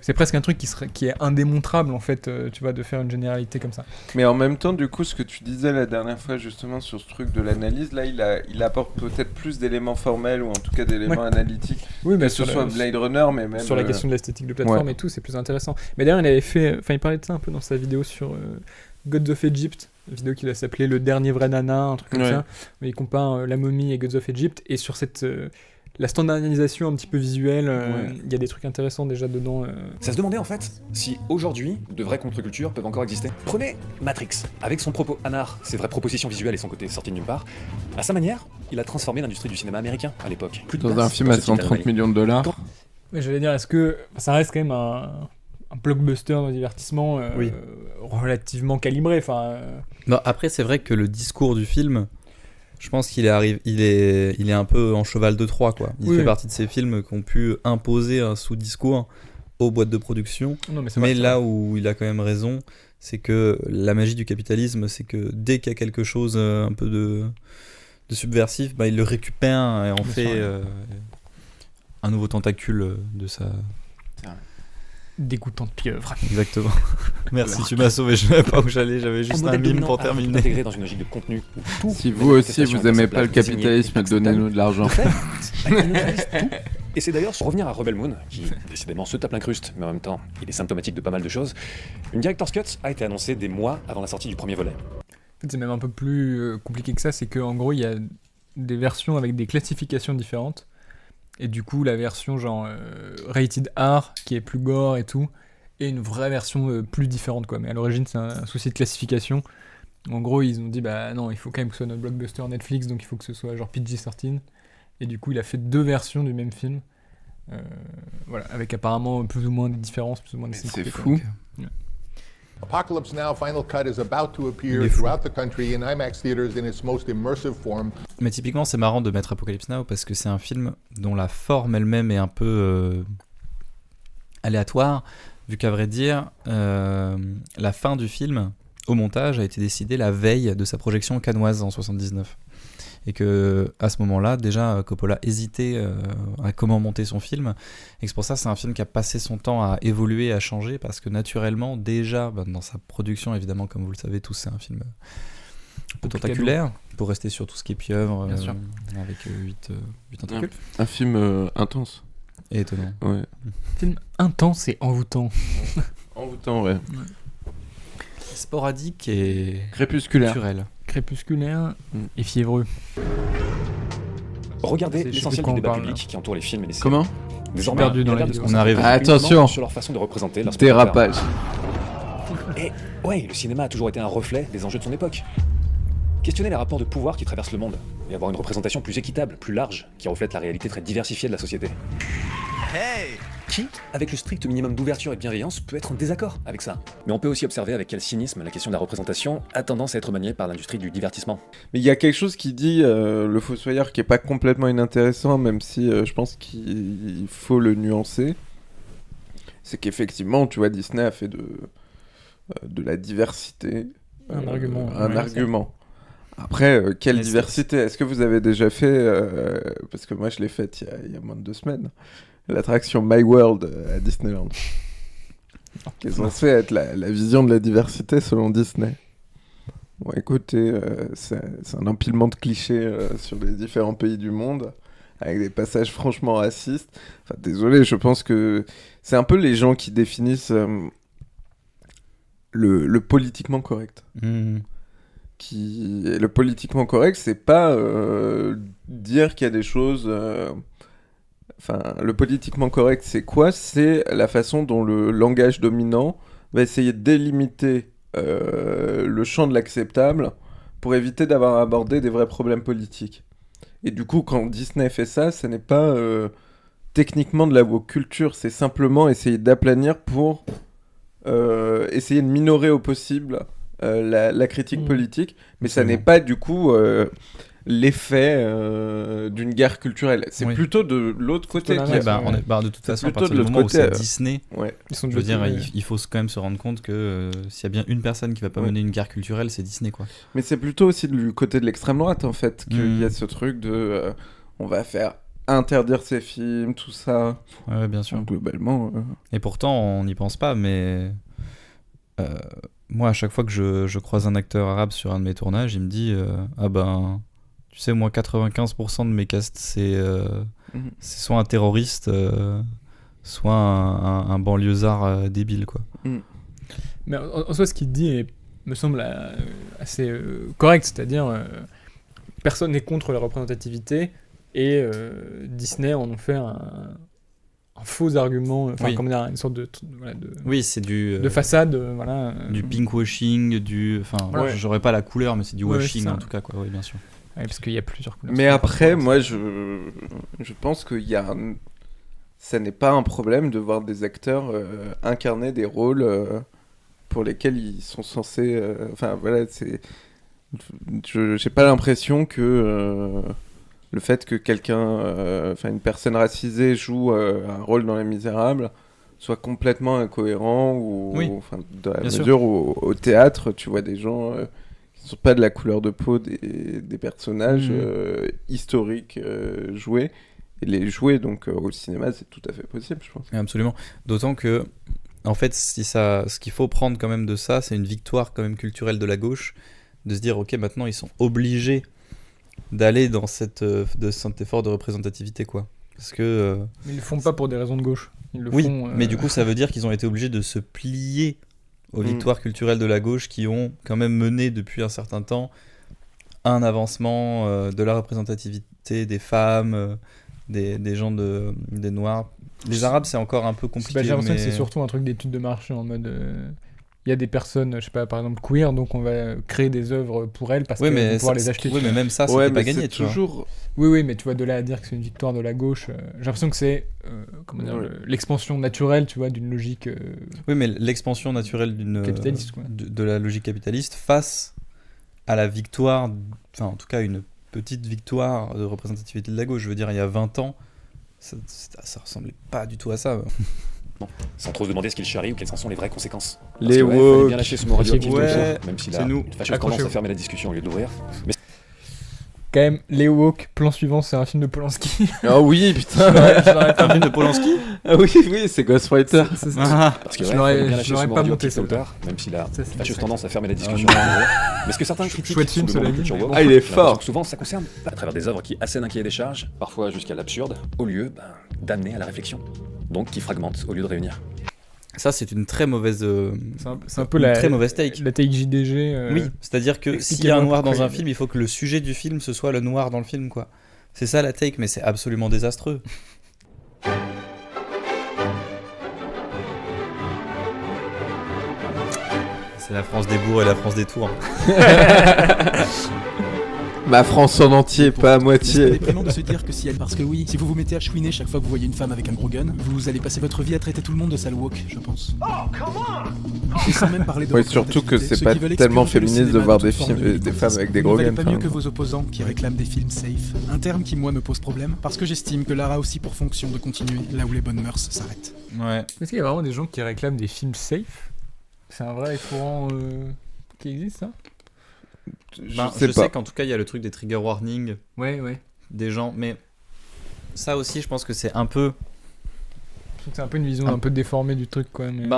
c'est presque un truc qui est indémontrable en fait, tu vois, de faire une généralité comme ça. Mais en même temps, du coup, ce que tu disais la dernière fois justement sur ce truc de l'analyse, là, il apporte peut-être plus d'éléments formels ou en tout cas d'éléments analytiques. Oui, mais que ce soit Blade Runner, mais même sur la question de l'esthétique de plateforme et tout, c'est plus intéressant. Mais d'ailleurs, il parlait de ça un peu dans sa vidéo sur Gods of Egypt, une vidéo qui doit s'appeler Le dernier vrai nana, un truc comme ça, où il compare La Momie et Gods of Egypt, et sur cette la standardisation un petit peu visuelle, il y a des trucs intéressants déjà dedans. Ça se demandait en fait si aujourd'hui de vraies contre-cultures peuvent encore exister. Prenez Matrix, avec son propos anard, ses vraies propositions visuelles et son côté sorti de nulle part. À sa manière, il a transformé l'industrie du cinéma américain à l'époque. Dans un film à 130 millions de dollars. Mais j'allais dire, est-ce que ça reste quand même un blockbuster de divertissement relativement calibré, Non, après, c'est vrai que le discours du film, je pense qu'il il est un peu en cheval de Troie, quoi. Il fait partie de ces films qui ont pu imposer un sous-discours aux boîtes de production. Non, mais là où il a quand même raison, c'est que la magie du capitalisme, c'est que dès qu'il y a quelque chose un peu de subversif, il le récupère et en fait un nouveau tentacule de sa... dégoûtante pieuvre. Exactement. Merci, tu m'as sauvé, je ne savais pas où j'allais, j'avais juste un mime pour terminer. Intégré dans une logique de contenu où tout si vous aussi vous aimez pas le capitalisme, donnez-nous de l'argent. Et c'est d'ailleurs, pour revenir à Rebel Moon, qui décidément se tape l'incruste, mais en même temps, il est symptomatique de pas mal de choses, une Director's Cut a été annoncée des mois avant la sortie du premier volet. En fait, c'est même un peu plus compliqué que ça, c'est qu'en gros, il y a des versions avec des classifications différentes. Et du coup, la version genre rated R, qui est plus gore et tout, et une vraie version plus différente, quoi. Mais à l'origine, c'est un souci de classification. En gros, ils ont dit, non, il faut quand même que ce soit notre blockbuster Netflix, donc il faut que ce soit genre PG-13. Et du coup, il a fait 2 versions du même film. Voilà, avec apparemment plus ou moins des différences, plus ou moins des scènes c'est coupées, fou. quoi. Apocalypse Now Final Cut is about to appear throughout the country in IMAX theaters in its most immersive form. Mais typiquement, c'est marrant de mettre Apocalypse Now parce que c'est un film dont la forme elle-même est un peu aléatoire, vu qu'à vrai dire, la fin du film, au montage, a été décidée la veille de sa projection cannoise en 79. Et que à ce moment-là, déjà, Coppola hésitait à comment monter son film. Et c'est pour ça, c'est un film qui a passé son temps à évoluer, à changer, parce que naturellement, déjà, dans sa production, évidemment, comme vous le savez tous, c'est un film un peu tentaculaire, pour rester sur tout ce qui est pieuvre, avec 8 tentacules. Un film intense. Et étonnant. Ouais. Film intense et envoûtant. Envoûtant, ouais. Sporadique et crépusculaire. Culturel. Crépusculaire et fiévreux. Regardez l'essentiel du débat public qui entoure les films et les séries. Comment ? Désormais, perdu dans la vidéo. On arrive. Attention. Sur leur façon de représenter leur Dérapage. Et le cinéma a toujours été un reflet des enjeux de son époque. Questionner les rapports de pouvoir qui traversent le monde et avoir une représentation plus équitable, plus large, qui reflète la réalité très diversifiée de la société. Qui, avec le strict minimum d'ouverture et de bienveillance, peut être en désaccord avec ça. Mais on peut aussi observer avec quel cynisme la question de la représentation a tendance à être maniée par l'industrie du divertissement. Mais il y a quelque chose qui dit, le Fossoyeur, qui est pas complètement inintéressant, même si je pense qu'il faut le nuancer. C'est qu'effectivement, tu vois, Disney a fait de la diversité un argument. Un argument. Après, quelle diversité ? Est-ce que vous avez déjà fait, parce que moi je l'ai faite il y a moins de 2 semaines, l'attraction My World à Disneyland, qui est censée être la vision de la diversité selon Disney. Bon, écoutez, c'est un empilement de clichés sur les différents pays du monde, avec des passages franchement racistes. Enfin, désolé, je pense que c'est un peu les gens qui définissent le politiquement correct. Le politiquement correct, c'est pas dire qu'il y a des choses... le politiquement correct, c'est quoi ? C'est la façon dont le langage dominant va essayer de délimiter le champ de l'acceptable pour éviter d'avoir abordé des vrais problèmes politiques. Et du coup, quand Disney fait ça, ce n'est pas techniquement de la woke culture, c'est simplement essayer d'aplanir pour essayer de minorer au possible la critique politique, mais ça n'est pas du coup l'effet d'une guerre culturelle. C'est Oui. plutôt de l'autre côté. plutôt qui l'inverse, est- De toute façon, à plutôt partir de du l'autre moment où côté, c'est Disney, Ouais. Ils sont je veux dire, bloqués, il faut quand même se rendre compte que s'il y a bien une personne qui va pas Ouais. mener une guerre culturelle, c'est Disney, quoi. Mais c'est plutôt aussi du côté de l'extrême droite, en fait, qu'il y a Mm. ce truc de on va faire interdire ces films, tout ça. Ouais, bien sûr. Globalement. Et pourtant, on n'y pense pas, mais moi, à chaque fois que je croise un acteur arabe sur un de mes tournages, il me dit ah ben, tu sais, moi, 95% de mes casts, c'est soit un terroriste, soit un banlieusard débile, quoi. Mais en soi, ce qu'il dit me semble assez correct, c'est-à-dire personne n'est contre la représentativité et Disney en ont fait un faux argument, enfin Oui. comment dire, une sorte de Oui, c'est du de façade, voilà. du pinkwashing, enfin, Voilà. j'aurais pas la couleur, mais c'est du Ouais, washing c'est ça. en tout cas, quoi. Oui, bien sûr. Ouais, parce qu'il y a plusieurs couleurs. Mais après, moi, je pense qu'il y a ça n'est pas un problème de voir des acteurs incarner des rôles pour lesquels ils sont censés... Enfin, voilà, c'est... J'ai pas l'impression que le fait que quelqu'un, enfin une personne racisée joue un rôle dans Les Misérables soit complètement incohérent ou Oui, enfin, dans la bien sûr. mesure où au théâtre, tu vois des gens qui sont pas de la couleur de peau des personnages historiques joués et les jouer donc au cinéma, c'est tout à fait possible, je pense. Absolument. D'autant que, en fait, ce qu'il faut prendre quand même de ça, c'est une victoire quand même culturelle de la gauche, de se dire, ok, maintenant ils sont obligés d'aller dans cet effort de représentativité, quoi. Parce que... Mais ils le font pas pour des raisons de gauche. Ils le oui, font, mais du coup, ça veut dire qu'ils ont été obligés de se plier aux victoires culturelles de la gauche qui ont quand même mené depuis un certain temps un avancement de la représentativité des femmes, des gens des Noirs. Les Arabes, c'est encore un peu compliqué. J'ai l'impression mais... que c'est surtout un truc d'étude de marché en mode. Il y a des personnes, je sais pas, par exemple queer, donc on va créer des œuvres pour elles parce qu'on va pouvoir les acheter. Oui, mais même ça, ouais, c'était pas mais gagné, c'est tu vois. toujours... Oui, mais tu vois, de là à dire que c'est une victoire de la gauche, j'ai l'impression que c'est comment dire, l'expansion naturelle, tu vois, d'une logique. Oui, mais l'expansion naturelle capitaliste, quoi. De la logique capitaliste face à la victoire, enfin en tout cas une petite victoire de représentativité de la gauche. Je veux dire, il y a 20 ans, ça ressemblait pas du tout à ça. Non, sans trop se demander ce qu'il charrie ou quelles en sont les vraies conséquences. Les Parce que, fallait woke. bien lâcher ce mot radioactif Ouais, de ça, même s'il c'est a nous. une fâcheuse tendance à fermer la discussion au lieu d'ouvrir. Mais Quand même, Les Woke, plan suivant, c'est un film de Polanski. Ah oui, putain. Un film de Polanski. Ah oui, c'est Ghostwriter. parce que Je ouais, l'aurais- fallait bien je lâcher l'aurais ce mot pas radioactif monté, tôt ou celle-là. tard, même s'il a Ça, c'est une fâcheuse sacré. tendance à fermer la discussion. Mais ce que certains critiquent chouette film, sur le cela monde de dit. culture woke, Ah, il est j'ai l'impression fort. que souvent ça concerne à travers des œuvres qui assènent un cahier des charges, parfois jusqu'à l'absurde, au lieu d'amener à la réflexion. Donc qui fragmente au lieu de réunir. Ça, c'est une très mauvaise, C'est un peu une la, très mauvaise take. la take JDG. Oui, c'est-à-dire que s'il y a un noir dans un film, il faut que le sujet du film ce soit le noir dans le film, quoi. C'est ça la take, mais c'est absolument désastreux. C'est la France des bourgs et la France des tours. Ma France en entier, pas à C'est moitié. déprimant de se dire que si elle... Parce que oui, si vous vous mettez à chouiner chaque fois que vous voyez une femme avec un gros gun, vous allez passer votre vie à traiter tout le monde de sale woke, je pense. Et sans même parler de Oui, surtout que représentativité, c'est ceux pas qui veulent tellement expurger le féministe de cinéma voir toute des forme films, de des militantisme. femmes avec des Vous gros ne valez guns. pas mieux que vos opposants qui réclament des films safe. Un terme qui, moi, me pose problème, parce que j'estime que l'art a aussi pour fonction de continuer là où les bonnes mœurs s'arrêtent. Ouais. Est-ce qu'il y a vraiment des gens qui réclament des films safe? C'est un vrai courant qui existe, ça? Je sais qu'en tout cas, il y a le truc des trigger warnings Ouais. des gens, mais ça aussi, je pense que c'est un peu... Je trouve que c'est un peu une vision un peu déformée du truc, quoi. Mais...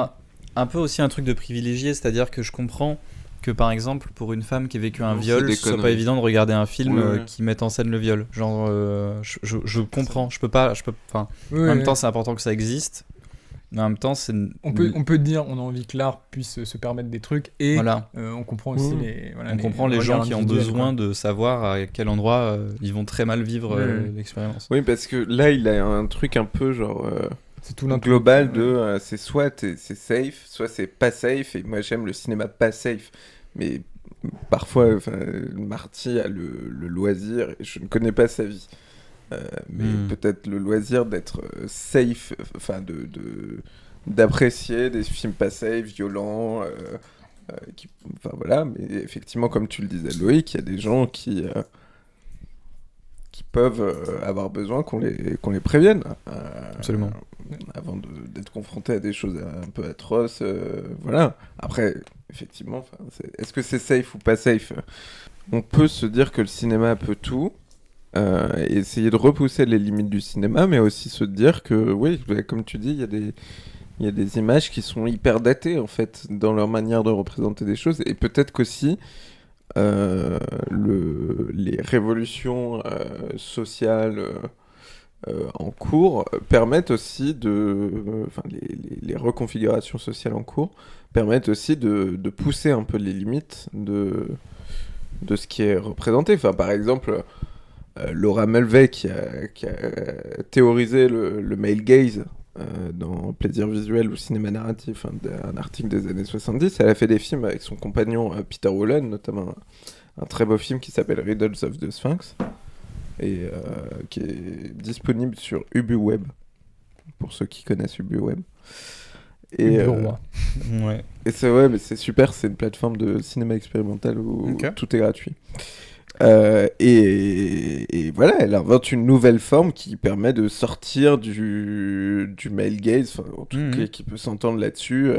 un peu aussi un truc de privilégié, c'est-à-dire que je comprends que par exemple pour une femme qui a vécu un Non, viol, c'est des ce soit pas conneries. évident de regarder un film Ouais. qui mette en scène le viol. Genre, je comprends, enfin, Oui, en même oui. temps c'est important que ça existe, mais en même temps c'est... On peut dire, on a envie que l'art puisse se permettre des trucs et Voilà. on comprend aussi on comprend les gens qui ont besoin de savoir à quel endroit ils vont très mal vivre l'expérience. Oui, parce que là, il a un truc un peu genre c'est tout global de c'est soit c'est safe, soit c'est pas safe. Et moi, j'aime le cinéma pas safe, mais parfois, Marty a le loisir, et je ne connais pas sa vie, mais peut-être le loisir d'être safe, enfin d'apprécier des films pas safe, violents, enfin voilà. Mais effectivement, comme tu le disais, Loïc, il y a des gens qui qui peuvent avoir besoin qu'on les prévienne. Absolument. Avant d'être confrontés à des choses un peu atroces. Voilà. Après, effectivement, est-ce que c'est safe ou pas safe ? On peut se dire que le cinéma peut tout. Et essayer de repousser les limites du cinéma, mais aussi se dire que, oui, comme tu dis, il y a des images qui sont hyper datées, en fait, dans leur manière de représenter des choses. Et peut-être qu'aussi, les révolutions sociales en cours permettent aussi les reconfigurations sociales en cours permettent aussi de pousser un peu les limites de ce qui est représenté. Enfin, par exemple... Laura Mulvey qui a théorisé le male gaze dans Plaisir visuel ou cinéma narratif, un article des années 70. Elle a fait des films avec son compagnon Peter Wollen, notamment un très beau film qui s'appelle Riddles of the Sphinx et qui est disponible sur UbuWeb pour ceux qui connaissent UbuWeb. Et ouais. Et mais c'est super, c'est une plateforme de cinéma expérimental où tout est gratuit. Et voilà, elle invente une nouvelle forme qui permet de sortir du male gaze, en tout cas qui peut s'entendre là-dessus,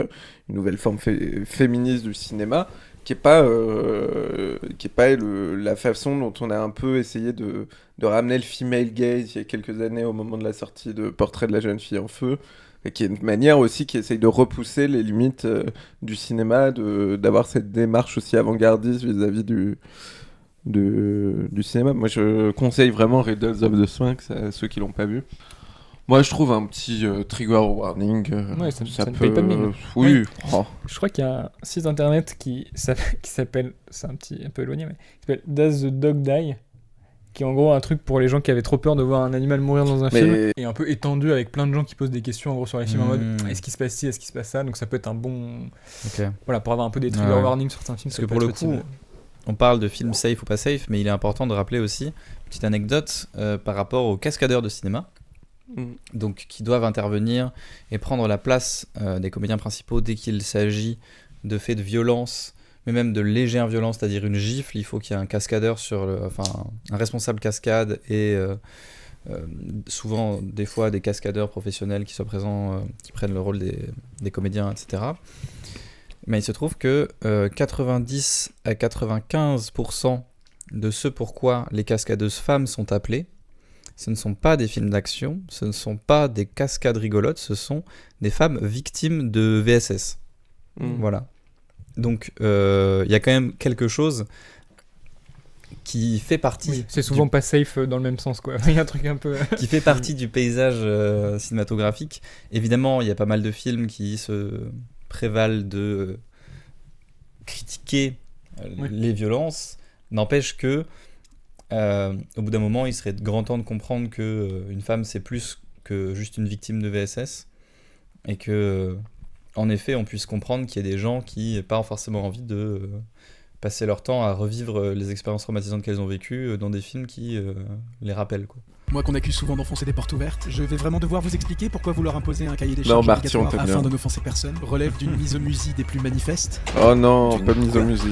une nouvelle forme féministe du cinéma qui est pas la façon dont on a un peu essayé de ramener le female gaze il y a quelques années au moment de la sortie de Portrait de la jeune fille en feu, et qui est une manière aussi qui essaye de repousser les limites du cinéma, d'avoir cette démarche aussi avant-gardiste vis-à-vis du cinéma. Moi je conseille vraiment Riddles of the Sphinx à ceux qui l'ont pas vu. Moi je trouve un petit trigger warning, ça peut... ne paye pas de mine. Oui. Oh. Je crois qu'il y a un site internet qui s'appelle, c'est un peu éloigné, mais qui s'appelle Does the Dog Die, qui est en gros un truc pour les gens qui avaient trop peur de voir un animal mourir dans un film, et un peu étendu avec plein de gens qui posent des questions en gros sur les films en mode est-ce qu'il se passe ci, est-ce qu'il se passe ça, donc ça peut être un bon... Voilà, pour avoir un peu des trigger warnings sur certains films. Parce que pour le coup, on parle de films safe ou pas safe, mais il est important de rappeler aussi, petite anecdote, par rapport aux cascadeurs de cinéma, donc qui doivent intervenir et prendre la place des comédiens principaux dès qu'il s'agit de faits de violence, mais même de légère violence, c'est-à-dire une gifle. Il faut qu'il y ait un cascadeur un responsable cascade et souvent des fois des cascadeurs professionnels qui soient présents, qui prennent le rôle des comédiens, etc. Mais il se trouve que 90 à 95% de ce pourquoi les cascadeuses femmes sont appelées, ce ne sont pas des films d'action, ce ne sont pas des cascades rigolotes, ce sont des femmes victimes de VSS. Voilà. Donc il y a quand même quelque chose qui fait partie... Oui, c'est souvent pas safe dans le même sens, quoi. Il y a un truc un peu... qui fait partie du paysage cinématographique. Évidemment, il y a pas mal de films qui se prévalent de critiquer les violences. N'empêche que au bout d'un moment, il serait grand temps de comprendre qu'une femme, c'est plus que juste une victime de VSS, et que, en effet, on puisse comprendre qu'il y a des gens qui n'ont pas forcément envie de passer leur temps à revivre les expériences traumatisantes qu'elles ont vécues dans des films qui les rappellent, quoi. Moi qu'on accuse souvent d'enfoncer des portes ouvertes, je vais vraiment devoir vous expliquer pourquoi vous leur imposez un cahier des charges obligatoire afin de n'offenser personne. Relève d'une misomusie des plus manifestes. Oh non, pas misomusie.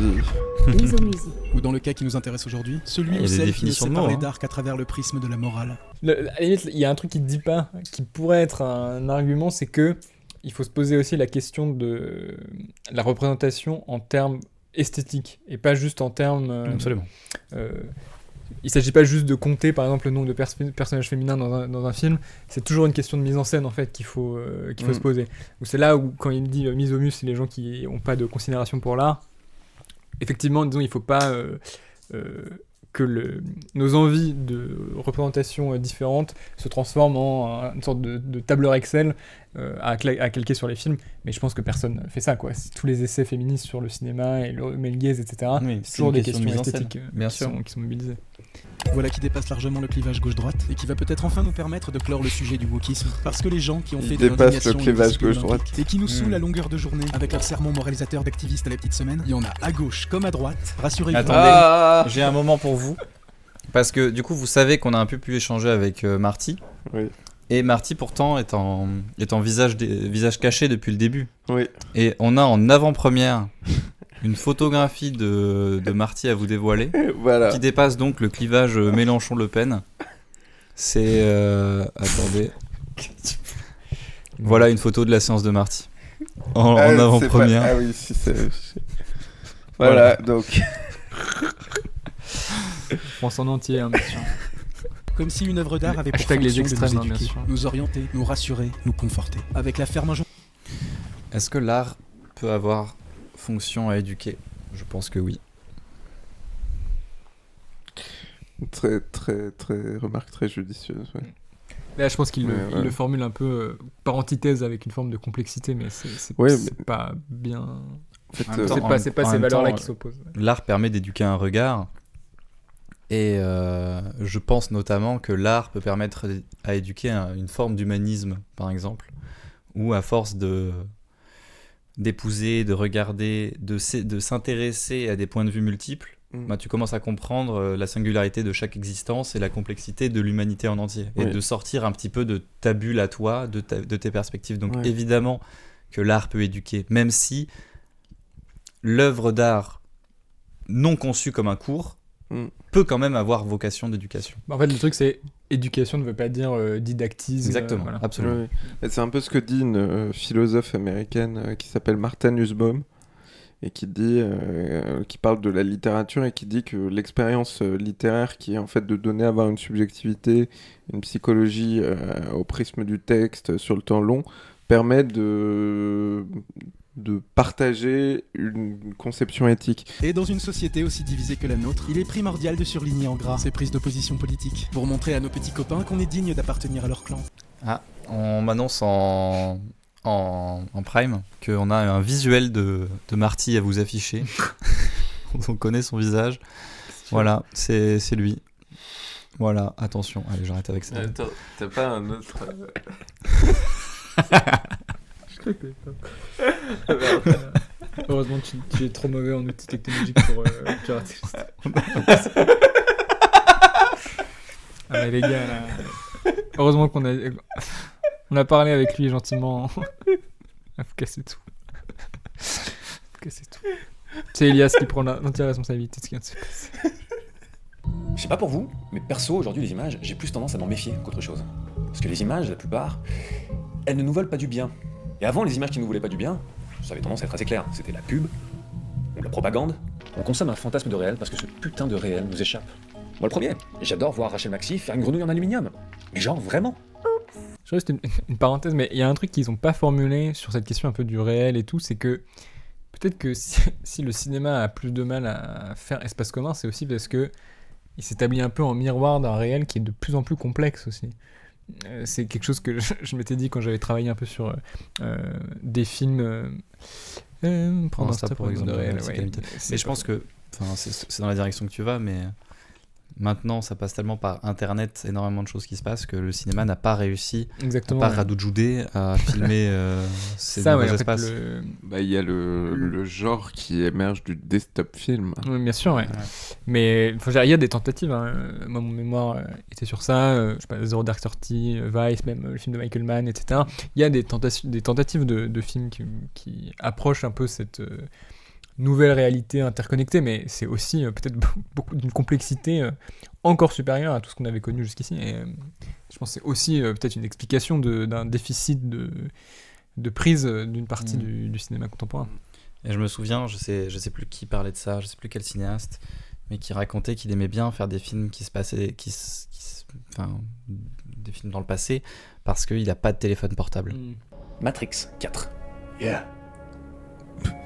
Misomusie. Ou dans le cas qui nous intéresse aujourd'hui, celui ou celle qui ne sait parler d'art qu'à travers le prisme de la morale. À la limite, il y a un truc qui te dit pas, qui pourrait être un argument, c'est que il faut se poser aussi la question de la représentation en termes esthétiques, et pas juste en termes... Absolument. Il ne s'agit pas juste de compter par exemple le nombre de personnages féminins dans un film, c'est toujours une question de mise en scène en fait qu'il faut se poser. Ou c'est là où quand il dit misomus, c'est les gens qui n'ont pas de considération pour l'art. Effectivement, disons, il ne faut pas que nos envies de représentation différentes se transforment en une sorte de tableur Excel à calquer sur les films, mais je pense que personne fait ça, quoi. Tous les essais féministes sur le cinéma et le male gaze, etc., c'est toujours des questions esthétiques qui sont mobilisées. Voilà qui dépasse largement le clivage gauche-droite et qui va peut-être enfin nous permettre de clore le sujet du wokisme, parce que les gens qui ont fait de l'indignation le clivage gauche-droite et qui nous saoulent à longueur de journée avec leur sermon moralisateur d'activistes à la petite semaine, il y en a à gauche comme à droite. Rassurez-vous. Attendez, j'ai un moment pour vous, parce que du coup vous savez qu'on a un peu pu échanger avec Marty. Oui. Et Marty pourtant est en visage caché depuis le début. Oui. Et on a en avant-première une photographie de Marty à vous dévoiler, Voilà. qui dépasse donc le clivage Mélenchon-Le Pen. C'est... attendez. Voilà une photo de la séance de Marty. En Ah, avant-première. c'est pas- Ah oui, si c'est... Voilà, donc... France en entier, hein, bien sûr. Comme si une œuvre d'art avait pour Hashtag les fonction de extrêmes, nous hein, bien éduquer, sûr. nous orienter, nous rassurer, nous conforter. Avec la ferme injonction. Est-ce que l'art peut avoir fonction à éduquer ? Je pense que oui. Très, très, très... Remarque très judicieuse, ouais. Là, je pense qu'il Ouais, il ouais. le formule un peu par antithèse avec une forme de complexité, mais c'est Ouais, pas bien. En fait, En même temps, C'est pas en ces même valeurs-là temps, qui s'opposent. L'art permet d'éduquer un regard. Et je pense notamment que l'art peut permettre à éduquer une forme d'humanisme, par exemple, où à force d'épouser, de regarder, de s'intéresser à des points de vue multiples, bah, tu commences à comprendre la singularité de chaque existence et la complexité de l'humanité en entier. Et Oui. de sortir un petit peu de ta bulle à toi, de tes perspectives. Donc Ouais. évidemment que l'art peut éduquer, même si l'œuvre d'art non conçue comme un cours peut quand même avoir vocation d'éducation. En fait, le truc, c'est éducation ne veut pas dire didactisme. Exactement, voilà. absolument. Ouais. Et c'est un peu ce que dit une philosophe américaine qui s'appelle Martha Nussbaum et qui dit, qui parle de la littérature et qui dit que l'expérience littéraire, qui est en fait de donner à avoir une subjectivité, une psychologie au prisme du texte sur le temps long, permet de partager une conception éthique. Et dans une société aussi divisée que la nôtre, il est primordial de surligner en gras ces prises de position politique, pour montrer à nos petits copains qu'on est digne d'appartenir à leur clan. Ah, on m'annonce en prime qu'on a un visuel de Marty à vous afficher. On connaît son visage. Voilà, c'est lui. Voilà, attention. Allez, j'arrête avec ça. Attends, t'as pas un autre... Heureusement, tu es trop mauvais en outils technologiques pour pirater. Ah, mais les gars, là. Heureusement qu'on a parlé avec lui gentiment. Il faut casser tout. C'est Elias qui prend l'entière responsabilité de ce qui vient de se passer. Je sais pas pour vous, mais perso, aujourd'hui, les images, j'ai plus tendance à m'en méfier qu'autre chose. Parce que les images, la plupart, elles ne nous veulent pas du bien. Et avant, les images qui nous voulaient pas du bien, ça avait tendance à être assez clair. C'était la pub, ou la propagande. On consomme un fantasme de réel parce que ce putain de réel nous échappe. Moi le premier, j'adore voir Rachel Maxi faire une grenouille en aluminium. Mais genre, vraiment. Je juste une parenthèse, mais il y a un truc qu'ils n'ont pas formulé sur cette question un peu du réel et tout, c'est que peut-être que si le cinéma a plus de mal à faire espace commun, c'est aussi parce que il s'établit un peu en miroir d'un réel qui est de plus en plus complexe aussi. C'est quelque chose que je m'étais dit quand j'avais travaillé un peu sur des films. Prends ça pour exemple. réel, Mais je pense que c'est dans la direction que tu vas, mais maintenant ça passe tellement par internet, énormément de choses qui se passent, que le cinéma n'a pas réussi Exactement, à part Radoujoudé à filmer ces nouveaux espaces. Bah, il y a le genre qui émerge du desktop film. Oui, bien sûr, ouais. Mais il y a des tentatives. Hein. Moi, mon mémoire était sur ça. Je sais pas, Zero Dark Thirty, Vice, même le film de Michael Mann, etc. Il y a des tentatives de films qui approchent un peu cette nouvelle réalité interconnectée, mais c'est aussi peut-être beaucoup d'une complexité encore supérieure à tout ce qu'on avait connu jusqu'ici. Et je pense que c'est aussi peut-être une explication d'un déficit de prise d'une partie du cinéma contemporain. Et je me souviens, je sais plus qui parlait de ça, je sais plus quel cinéaste, mais qui racontait qu'il aimait bien faire des films qui se passaient, des films dans le passé, parce qu'il a pas de téléphone portable. Matrix 4. Yeah.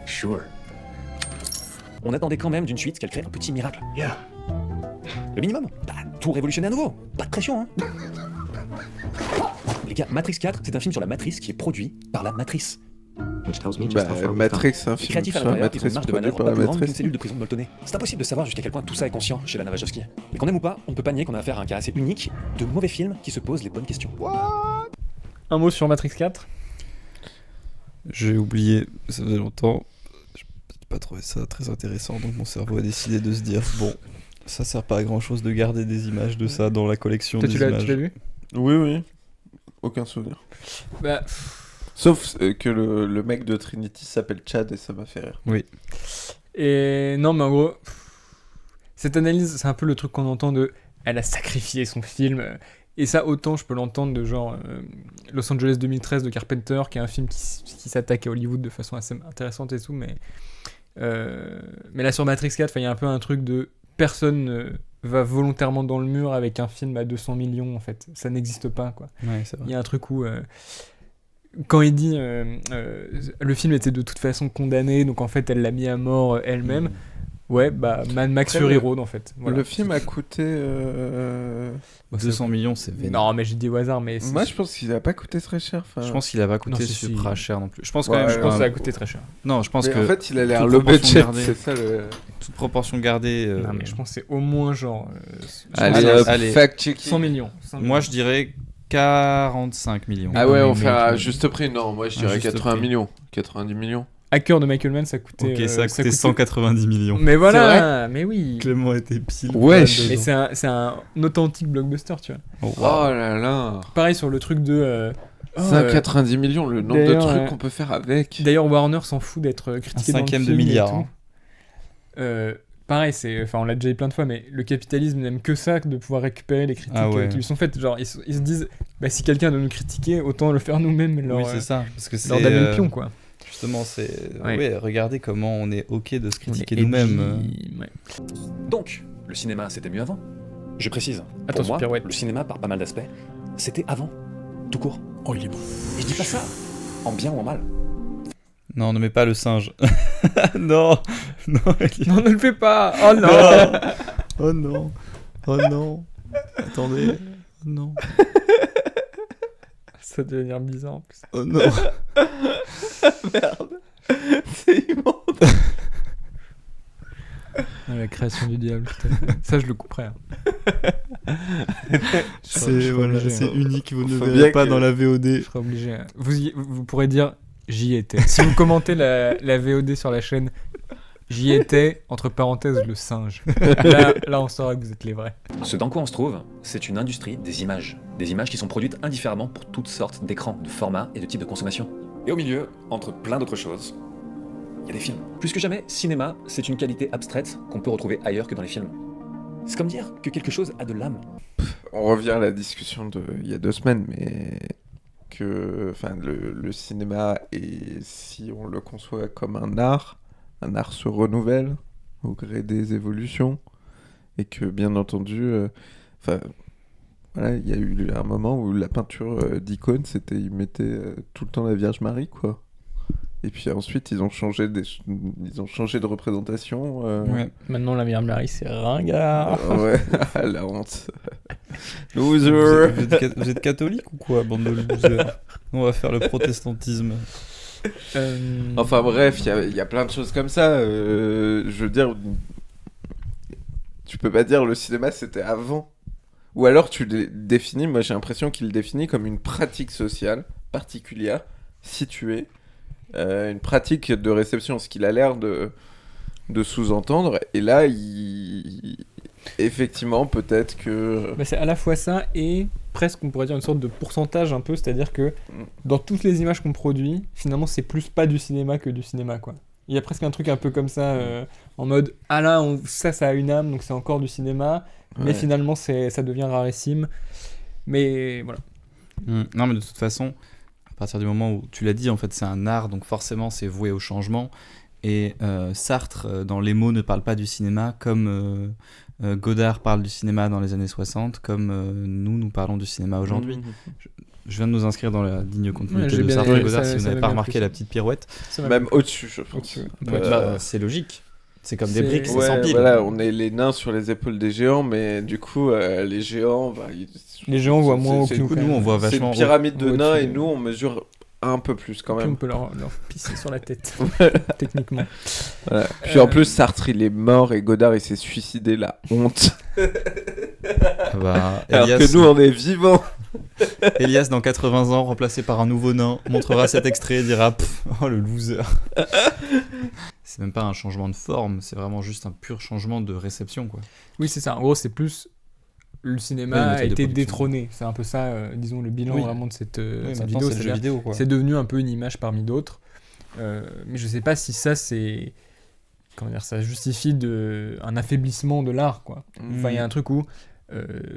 Sure. On attendait quand même d'une suite qu'elle crée un petit miracle. Yeah. Le minimum. Bah, tout révolutionner à nouveau. Pas de pression, hein. Les gars, Matrix 4, c'est un film sur la matrice qui est produit par la matrice. Matrix, c'est un film Créatif à sur la l'intérieur, ils ont matrice une marge de produit manœuvre par pas la plus grande matrice. qu'une cellule de prison de Moltenay. C'est impossible de savoir jusqu'à quel point tout ça est conscient chez Lana Wachowski. Mais qu'on aime ou pas, on peut pas nier qu'on a affaire à un cas assez unique de mauvais films qui se posent les bonnes questions. Un mot sur Matrix 4 ? J'ai oublié, ça faisait longtemps. J'ai pas trouvé ça très intéressant, donc mon cerveau a décidé de se dire bon, ça sert pas à grand chose de garder des images de ça dans la collection des images. Tu l'as vu ? Oui. Aucun souvenir. Bah... Sauf que le mec de Trinity s'appelle Chad et ça m'a fait rire. Oui. Et non, mais en gros, cette analyse, c'est un peu le truc qu'on entend de elle a sacrifié son film. Et ça, autant je peux l'entendre de genre Los Angeles 2013 de Carpenter, qui est un film qui s'attaque à Hollywood de façon assez intéressante et tout, mais là sur Matrix 4, il y a un peu un truc de personne va volontairement dans le mur avec un film à 200 millions, en fait. Ça n'existe pas, quoi. Ouais, c'est vrai. Il y a un truc où quand il dit le film était de toute façon condamné, donc en fait elle l'a mis à mort elle-même. Ouais, bah Mad Max Fury Road en fait. Voilà. Le film a coûté 200 millions, c'est vénère. Non, mais j'ai dit au hasard, mais moi je pense qu'il a pas coûté très cher. Je pense qu'il a pas coûté super cher non plus. Je pense quand même. Je pense que ça a coûté très cher. Non, je pense mais que. En fait, il a l'air low budget. C'est ça le. Toute proportion gardée. Non, mais je pense que c'est au moins genre. Allez, fact-checking. 100 millions. Moi, je dirais 45 millions. Ah ouais, on fait un juste prix. Non, moi je dirais 80 millions. 90 millions. Hacker de Michael Mann, ça coûtait. Ok, ça a coûté 190 millions. Mais voilà, mais oui. Clément était pile. Ouais. Mais c'est un authentique blockbuster, tu vois. Oh là là. Pareil sur le truc de. 190 millions, le nombre de trucs qu'on peut faire avec. D'ailleurs, Warner s'en fout d'être critiqué dans le film. 1/5 de milliard. Pareil, on l'a déjà dit plein de fois, mais le capitalisme n'aime que ça, de pouvoir récupérer les critiques qui lui sont faites. Genre, ils se disent, bah, si quelqu'un doit nous critiquer, autant le faire nous-mêmes. Oui, c'est ça. Parce que c'est leur donner le pion, quoi. Justement, regardez comment on est ok de se critiquer nous-mêmes. Donc, le cinéma, c'était mieux avant. Je précise, Attention, pour moi, pirouette. le cinéma, par pas mal d'aspects, c'était avant, tout court. Oh, il est bon. Et je dis pas ça en bien ou en mal. Non, ne mets pas le singe. Non, non, ne le fais pas. Oh non. Oh non. Oh non. Attendez. Non. Ça va devenir bizarre en plus. Oh non. Merde. C'est immonde. La création du diable. Ça, je le couperai. C'est unique, vous ne le verrez pas dans la VOD. Je serai obligé. Vous pourrez dire j'y étais. Si vous commentez la VOD sur la chaîne, j'y étais, entre parenthèses, le singe. Là, on saura que vous êtes les vrais. Ce dans quoi on se trouve, c'est une industrie des images. Des images qui sont produites indifféremment pour toutes sortes d'écrans, de formats et de types de consommation. Et au milieu, entre plein d'autres choses, il y a des films. Plus que jamais, cinéma, c'est une qualité abstraite qu'on peut retrouver ailleurs que dans les films. C'est comme dire que quelque chose a de l'âme. On revient à la discussion d'il y a 2 semaines, mais que le cinéma, et si on le conçoit comme un art se renouvelle au gré des évolutions, et que bien entendu, il y a eu un moment où la peinture d'icône, ils mettaient tout le temps la Vierge Marie, quoi. Et puis ensuite, ils ont changé de représentation. Ouais. Maintenant, la Vierge Marie, c'est ringard. Ouais, la honte. Loser. Vous êtes catholique ou quoi, bande de losers? On va faire le protestantisme. Enfin bref, il y a plein de choses comme ça. Je veux dire, tu peux pas dire le cinéma c'était avant. Ou alors tu le définis, moi j'ai l'impression qu'il le définit comme une pratique sociale particulière, située, une pratique de réception, ce qu'il a l'air de sous-entendre. Et là, effectivement, peut-être que... c'est à la fois ça et presque, on pourrait dire, une sorte de pourcentage un peu, c'est-à-dire que dans toutes les images qu'on produit, finalement, c'est plus pas du cinéma que du cinéma, quoi. Il y a presque un truc un peu comme ça, en mode « Ah là, ça a une âme, donc c'est encore du cinéma. » Mais finalement, ça devient rarissime. Mais voilà. Non, mais de toute façon, à partir du moment où tu l'as dit, en fait, c'est un art, donc forcément, c'est voué au changement. Et Sartre, dans Les mots, ne parle pas du cinéma, comme Godard parle du cinéma dans les années 60, comme nous parlons du cinéma aujourd'hui. Je viens de nous inscrire dans la ligne continuité de Sartre et Godard, si vous n'avez pas remarqué la petite pirouette. Même au-dessus, je pense. C'est logique. C'est comme des briques, c'est ouais, 100 piles. Voilà, on est les nains sur les épaules des géants, mais du coup, les géants... les géants voient moins haut que nous. Nous, on voit vachement... C'est une pyramide de nains, et nous, on mesure un peu plus quand même. On peut leur pisser sur la tête, techniquement. Voilà. Puis en plus, Sartre, il est mort, et Godard, il s'est suicidé, la honte. Alors que nous, on est vivants. Elias, dans 80 ans, remplacé par un nouveau nain, montrera cet extrait et dira « Oh, le loser !» C'est même pas un changement de forme, c'est vraiment juste un pur changement de réception, quoi. Oui, c'est ça. En gros, c'est plus... Le cinéma a été détrôné. C'est un peu ça, disons, le bilan vraiment de cette vidéo. C'est le jeu vidéo, quoi. C'est devenu un peu une image parmi d'autres. Mais je sais pas si ça, c'est... comment dire, ça justifie un affaiblissement de l'art, quoi. Enfin, il y a un truc où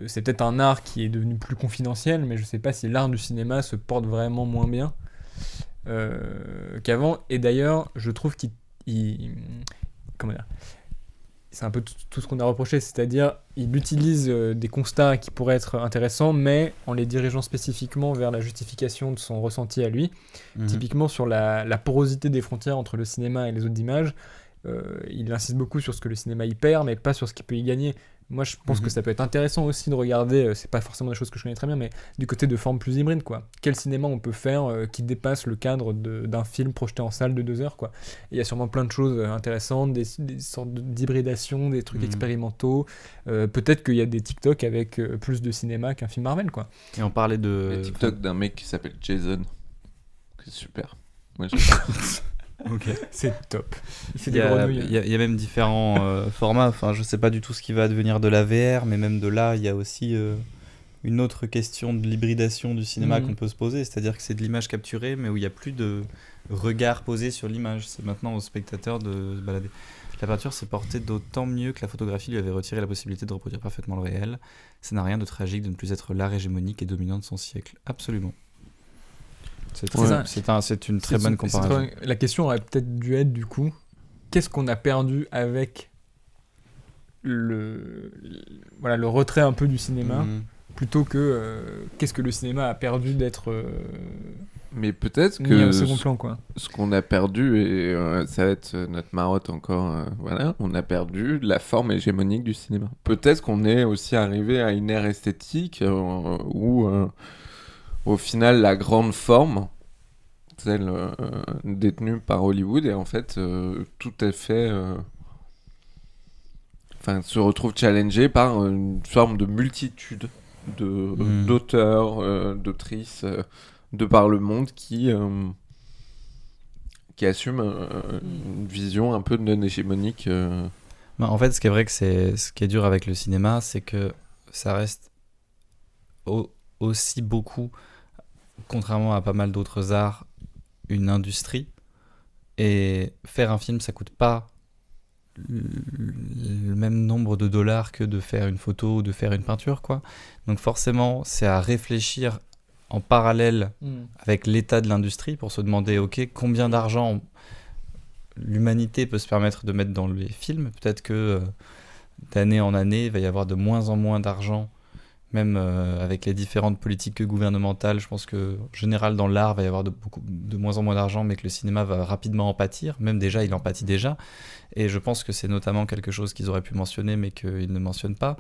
c'est peut-être un art qui est devenu plus confidentiel, mais je sais pas si l'art du cinéma se porte vraiment moins bien qu'avant. Et d'ailleurs, je trouve qu'il comment dire, c'est un peu tout ce qu'on a reproché, c'est-à-dire il utilise des constats qui pourraient être intéressants, mais en les dirigeant spécifiquement vers la justification de son ressenti à lui. Typiquement sur la porosité des frontières entre le cinéma et les autres images, il insiste beaucoup sur ce que le cinéma y perd, mais pas sur ce qu'il peut y gagner. Moi, je pense que ça peut être intéressant aussi de regarder, c'est pas forcément des choses que je connais très bien, mais du côté de formes plus hybrides, quoi. Quel cinéma on peut faire qui dépasse le cadre d'un film projeté en salle de 2 heures, quoi. Et il y a sûrement plein de choses intéressantes, des sortes d'hybridation, des trucs expérimentaux. Peut-être qu'il y a des TikTok avec plus de cinéma qu'un film Marvel, quoi. Et on parlait de... Le TikTok d'un mec qui s'appelle Jason. C'est super. Moi, Ok. C'est top. Il y a même différents formats. Enfin, je sais pas du tout ce qui va devenir de la VR, mais même de là, il y a aussi une autre question de l'hybridation du cinéma qu'on peut se poser. C'est-à-dire que c'est de l'image capturée, mais où il n'y a plus de regard posé sur l'image. C'est maintenant au spectateur de se balader. La peinture s'est portée d'autant mieux que la photographie lui avait retiré la possibilité de reproduire parfaitement le réel. Ça n'a rien de tragique de ne plus être l'art hégémonique et dominant de son siècle. Absolument. C'est une très bonne comparaison. La question aurait peut-être dû être, du coup, qu'est-ce qu'on a perdu avec le retrait un peu du cinéma, plutôt que qu'est-ce que le cinéma a perdu d'être mais peut-être mis que au second plan, quoi. Ce qu'on a perdu, et ça va être notre marotte encore, voilà, on a perdu la forme hégémonique du cinéma. Peut-être qu'on est aussi arrivé à une ère esthétique où... au final, la grande forme, celle détenue par Hollywood, et en fait, tout est fait... se retrouve challengé par une forme de multitude d'auteurs, d'autrices, de par le monde qui assument une vision un peu non hégémonique. En fait, ce qui est vrai que ce qui est dur avec le cinéma, c'est que ça reste aussi beaucoup... contrairement à pas mal d'autres arts, une industrie. Et faire un film, ça coûte pas le même nombre de dollars que de faire une photo ou de faire une peinture, quoi. Donc forcément, c'est à réfléchir en parallèle avec l'état de l'industrie pour se demander, ok, combien d'argent l'humanité peut se permettre de mettre dans les films. Peut-être que d'année en année, il va y avoir de moins en moins d'argent, même avec les différentes politiques gouvernementales. Je pense qu'en général, dans l'art, il va y avoir de moins en moins d'argent, mais que le cinéma va rapidement en pâtir. Même déjà, il en pâtit déjà. Et je pense que c'est notamment quelque chose qu'ils auraient pu mentionner, mais qu'ils ne mentionnent pas.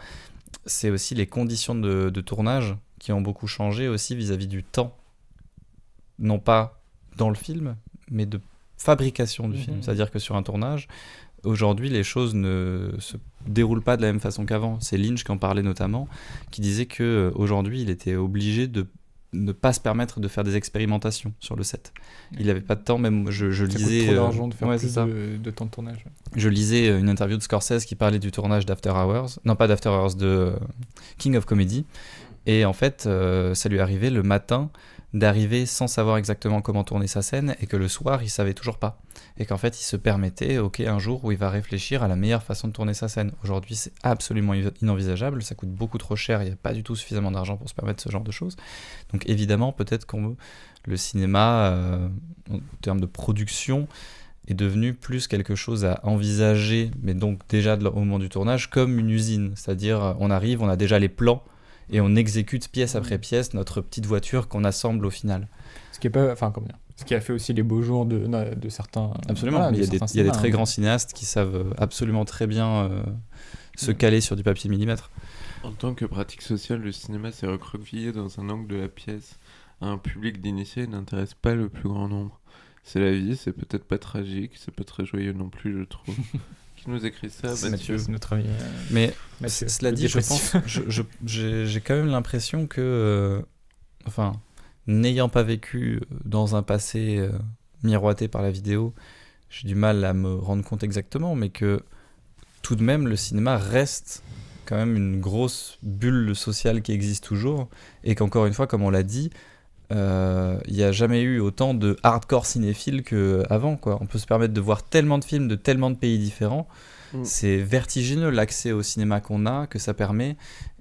C'est aussi les conditions de tournage qui ont beaucoup changé aussi vis-à-vis du temps. Non pas dans le film, mais de fabrication du film. C'est-à-dire que sur un tournage, aujourd'hui, les choses ne se déroulent pas de la même façon qu'avant. C'est Lynch qui en parlait notamment, qui disait qu'aujourd'hui, il était obligé de ne pas se permettre de faire des expérimentations sur le set. Il n'avait pas de temps, même je lisais... Ça coûte trop d'argent de faire plus de temps de tournage. Je lisais une interview de Scorsese qui parlait du tournage d'After Hours, non pas d'After Hours, de King of Comedy, et en fait, ça lui arrivait le matin d'arriver sans savoir exactement comment tourner sa scène, et que le soir, il savait toujours pas. Et qu'en fait, il se permettait, un jour où il va réfléchir à la meilleure façon de tourner sa scène. Aujourd'hui, c'est absolument inenvisageable, ça coûte beaucoup trop cher, il n'y a pas du tout suffisamment d'argent pour se permettre ce genre de choses. Donc évidemment, peut-être que le cinéma, en termes de production, est devenu plus quelque chose à envisager, mais donc déjà au moment du tournage, comme une usine. C'est-à-dire, on arrive, on a déjà les plans, et on exécute pièce après pièce notre petite voiture qu'on assemble au final. Ce qui a fait aussi les beaux jours de certains... Absolument, voilà, il y a des très grands cinéastes qui savent absolument très bien se caler sur du papier millimètre. En tant que pratique sociale, le cinéma s'est recroquevillé dans un angle de la pièce. Un public d'initiés n'intéresse pas le plus grand nombre. C'est la vie, c'est peut-être pas tragique, c'est pas très joyeux non plus, je trouve. Qui nous écrit ça, Mathieu? C'est notre ami. Mais Mathieu, cela dit, je pense, j'ai quand même l'impression que, n'ayant pas vécu dans un passé miroité par la vidéo, j'ai du mal à me rendre compte exactement, mais que tout de même, le cinéma reste quand même une grosse bulle sociale qui existe toujours, et qu'encore une fois, comme on l'a dit, il n'y a jamais eu autant de hardcore cinéphiles qu'avant, quoi. On peut se permettre de voir tellement de films de tellement de pays différents. C'est vertigineux l'accès au cinéma qu'on a, que ça permet.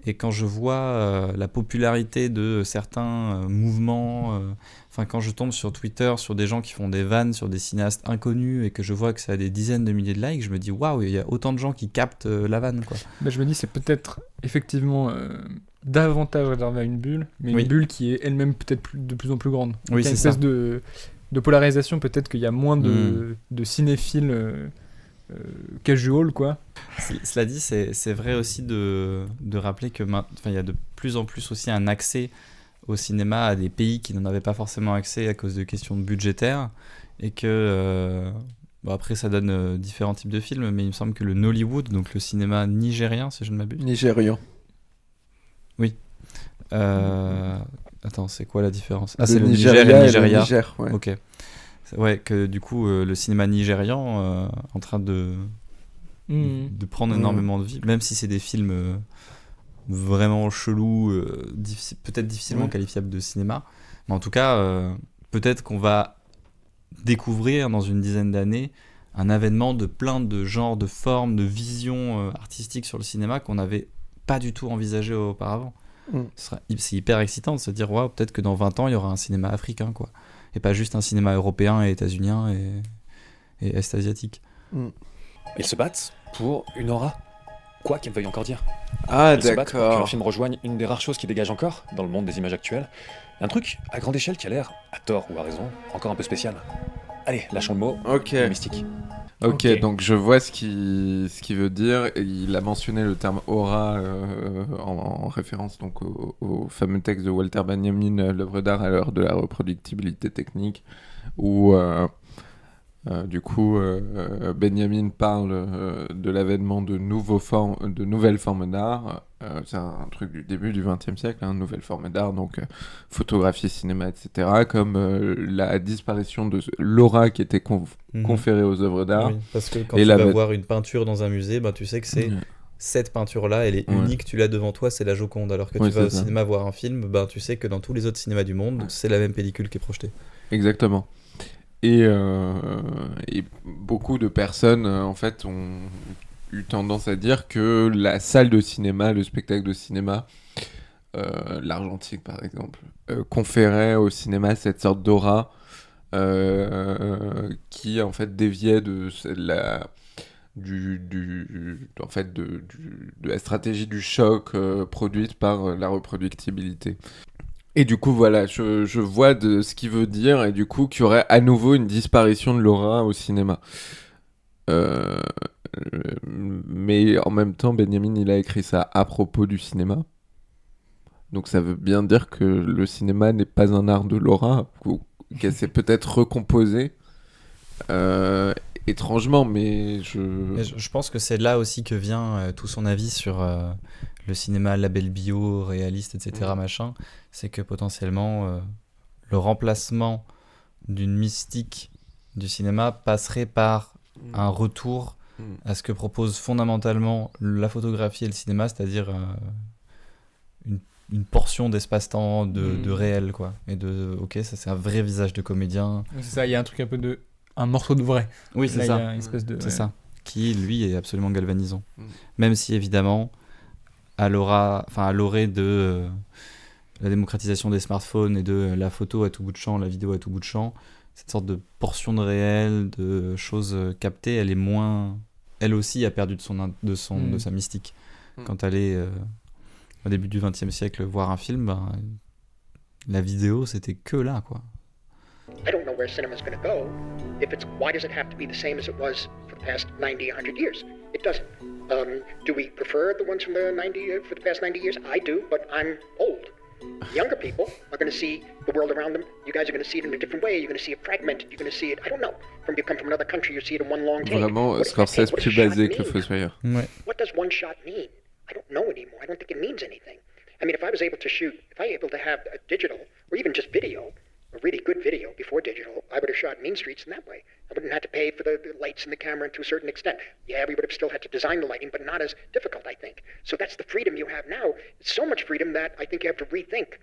Et quand je vois la popularité de certains mouvements, quand je tombe sur Twitter sur des gens qui font des vannes sur des cinéastes inconnus et que je vois que ça a des dizaines de milliers de likes, je me dis waouh, il y a autant de gens qui captent la vanne, quoi. Je me dis c'est peut-être effectivement davantage réservé à une bulle, mais une bulle qui est elle-même peut-être de plus en plus grande. Oui, il y a une espèce de polarisation, peut-être qu'il y a moins de cinéphiles casual, quoi. Cela dit, c'est vrai aussi de rappeler que il y a de plus en plus aussi un accès au cinéma à des pays qui n'en avaient pas forcément accès à cause de questions budgétaires, et que après ça donne différents types de films, mais il me semble que le Nollywood, donc le cinéma nigérien si je ne m'abuse. Nigérian. Oui. Attends, c'est quoi la différence ? Ah, le c'est le Nigeria Niger et le Nigeria. Nigeria. Niger, ouais. Ok. Ouais, que du coup, le cinéma nigérian en train de prendre énormément de vie, même si c'est des films vraiment chelous, peut-être difficilement qualifiables de cinéma. Mais en tout cas, peut-être qu'on va découvrir dans une dizaine d'années un avènement de plein de genres, de formes, de visions artistiques sur le cinéma qu'on n'avait pas du tout envisagé auparavant. C'est hyper excitant de se dire, waouh, peut-être que dans 20 ans, il y aura un cinéma africain, quoi. Et pas juste un cinéma européen et états-unien et est-asiatique. Ils se battent pour une aura, quoi qu'ils veuillent encore dire. Ah, Ils se battent pour que d'accord. leur film rejoigne une des rares choses qui dégage encore, dans le monde des images actuelles, un truc à grande échelle qui a l'air, à tort ou à raison, encore un peu spécial. Allez, lâchons le mot, Ok. mystique. Ok, donc je vois ce qu'il veut dire. Et il a mentionné le terme aura en référence donc au fameux texte de Walter Benjamin, l'œuvre d'art à l'heure de la reproductibilité technique, où du coup Benjamin parle de l'avènement de nouvelles formes d'art. C'est un truc du début du XXe siècle, nouvelles formes d'art, donc photographie, cinéma, etc. Comme la disparition de l'aura qui était conférée aux œuvres d'art. Oui, parce que quand tu vas voir une peinture dans un musée, tu sais que c'est cette peinture-là, elle est unique, tu l'as devant toi, c'est la Joconde. Alors que tu vas au cinéma voir un film, tu sais que dans tous les autres cinémas du monde, c'est la même pellicule qui est projetée. Exactement. Et beaucoup de personnes, en fait, ont eu tendance à dire que la salle de cinéma, le spectacle de cinéma, l'Argentique par exemple, conférait au cinéma cette sorte d'aura qui en fait déviait de la stratégie du choc produite par la reproductibilité. Et du coup, voilà, je vois de ce qu'il veut dire, et du coup, qu'il y aurait à nouveau une disparition de l'aura au cinéma. Mais en même temps, Benjamin, il a écrit ça à propos du cinéma. Donc ça veut bien dire que le cinéma n'est pas un art de l'aura, qu'elle s'est peut-être recomposée. Étrangement, mais je pense que c'est là aussi que vient tout son avis sur le cinéma label bio, réaliste, etc. machin. C'est que potentiellement le remplacement d'une mystique du cinéma passerait par un retour à ce que propose fondamentalement la photographie et le cinéma, c'est-à-dire une portion d'espace-temps de réel, quoi. Et ok, ça c'est un vrai visage de comédien. C'est ça, il y a un truc un peu un morceau de vrai. Oui, c'est là, ça. Il y a une espèce de, c'est ça. Qui, lui, est absolument galvanisant. Même si, évidemment, à l'orée de la démocratisation des smartphones et de la photo à tout bout de champ, la vidéo à tout bout de champ, cette sorte de portion de réel, de choses captées, elle est moins... Elle aussi a perdu de sa mystique. Quand elle est au début du XXe siècle voir un film, la vidéo, c'était que là, quoi. I don't know where cinema's going to go. Why does it have to be the same as it was for the past 90, 100 years? It doesn't. Do we prefer the ones from for the past 90 years? I do, but I'm old. Younger people are going to see the world around them. You guys are going to see it in a different way. You're going to see it fragmented. You're going to see it, I don't know. You come from another country, you see it in one long take. Vraiment, Scorsese plus basé que le Fossoyeur. Ouais. What does one shot mean? I don't know anymore. I don't think it means anything. I mean, if I was able to have a digital, or even just video, a really good video before digital, I would have shot Mean Streets in that way. I wouldn't have to pay for the lights and the camera to a certain extent. Yeah, we would have still had to design the lighting, but not as difficult, I think. So that's the freedom you have now. It's so much freedom that I think you have to rethink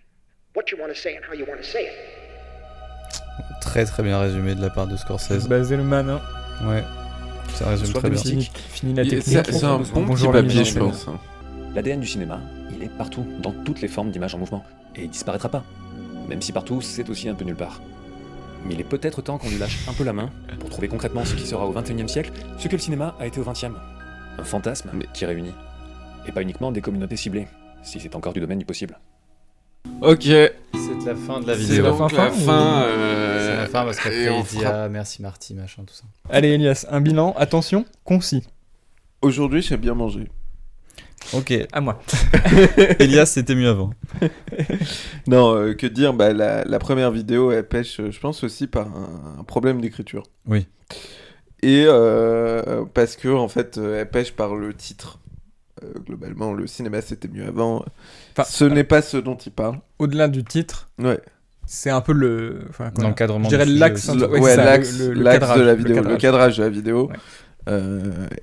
what what you want to say and how you want to say it. Très très bien résumé de la part de Scorsese. Basé le man, hein. Ouais, ça résume très bien. Fini la technique. C'est un bon petit papier, je pense. L'ADN du cinéma, il est partout, dans toutes les formes d'images en mouvement, et il disparaîtra pas. Même si partout, c'est aussi un peu nulle part. Mais il est peut-être temps qu'on lui lâche un peu la main pour trouver concrètement ce qui sera au XXIe siècle, ce que le cinéma a été au XXe. Un fantasme qui réunit. Et pas uniquement des communautés ciblées, si c'est encore du domaine du possible. Ok. C'est la fin de la vidéo. C'est donc la fin. C'est la fin parce qu'après il dit merci Marty, machin, tout ça. Allez Elias, un bilan, attention, concis. Aujourd'hui, j'ai bien mangé. Ok. À moi. Elias, c'était mieux avant. Non, que dire, la première vidéo, elle pêche, je pense aussi par un problème d'écriture. Oui. Et parce que, en fait, elle pêche par le titre. Globalement, le cinéma, c'était mieux avant. Enfin, ce n'est pas ce dont il parle. Au-delà du titre, ouais. C'est un peu l'encadrement. Je dirais l'axe, l'axe de la vidéo, le cadrage de la vidéo. Ouais.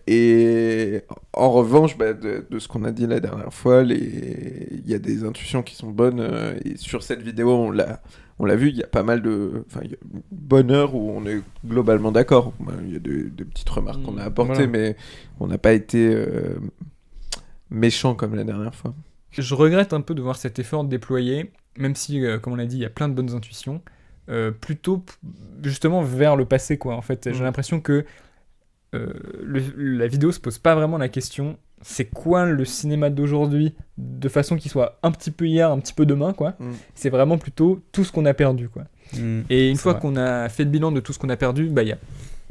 Et en revanche, de ce qu'on a dit la dernière fois, il y a des intuitions qui sont bonnes. Et sur cette vidéo, on l'a vu, il y a pas mal il y a une bonne heure où on est globalement d'accord. Il y a des petites remarques qu'on a apportées, mais on n'a pas été méchant comme la dernière fois. Je regrette un peu de voir cet effort déployé, même si, comme on l'a dit, il y a plein de bonnes intuitions, plutôt justement vers le passé, quoi. En fait, j'ai l'impression que la vidéo se pose pas vraiment la question c'est quoi le cinéma d'aujourd'hui de façon qu'il soit un petit peu hier, un petit peu demain, quoi. C'est vraiment plutôt tout ce qu'on a perdu, quoi. Et une fois qu'on a fait le bilan de tout ce qu'on a perdu,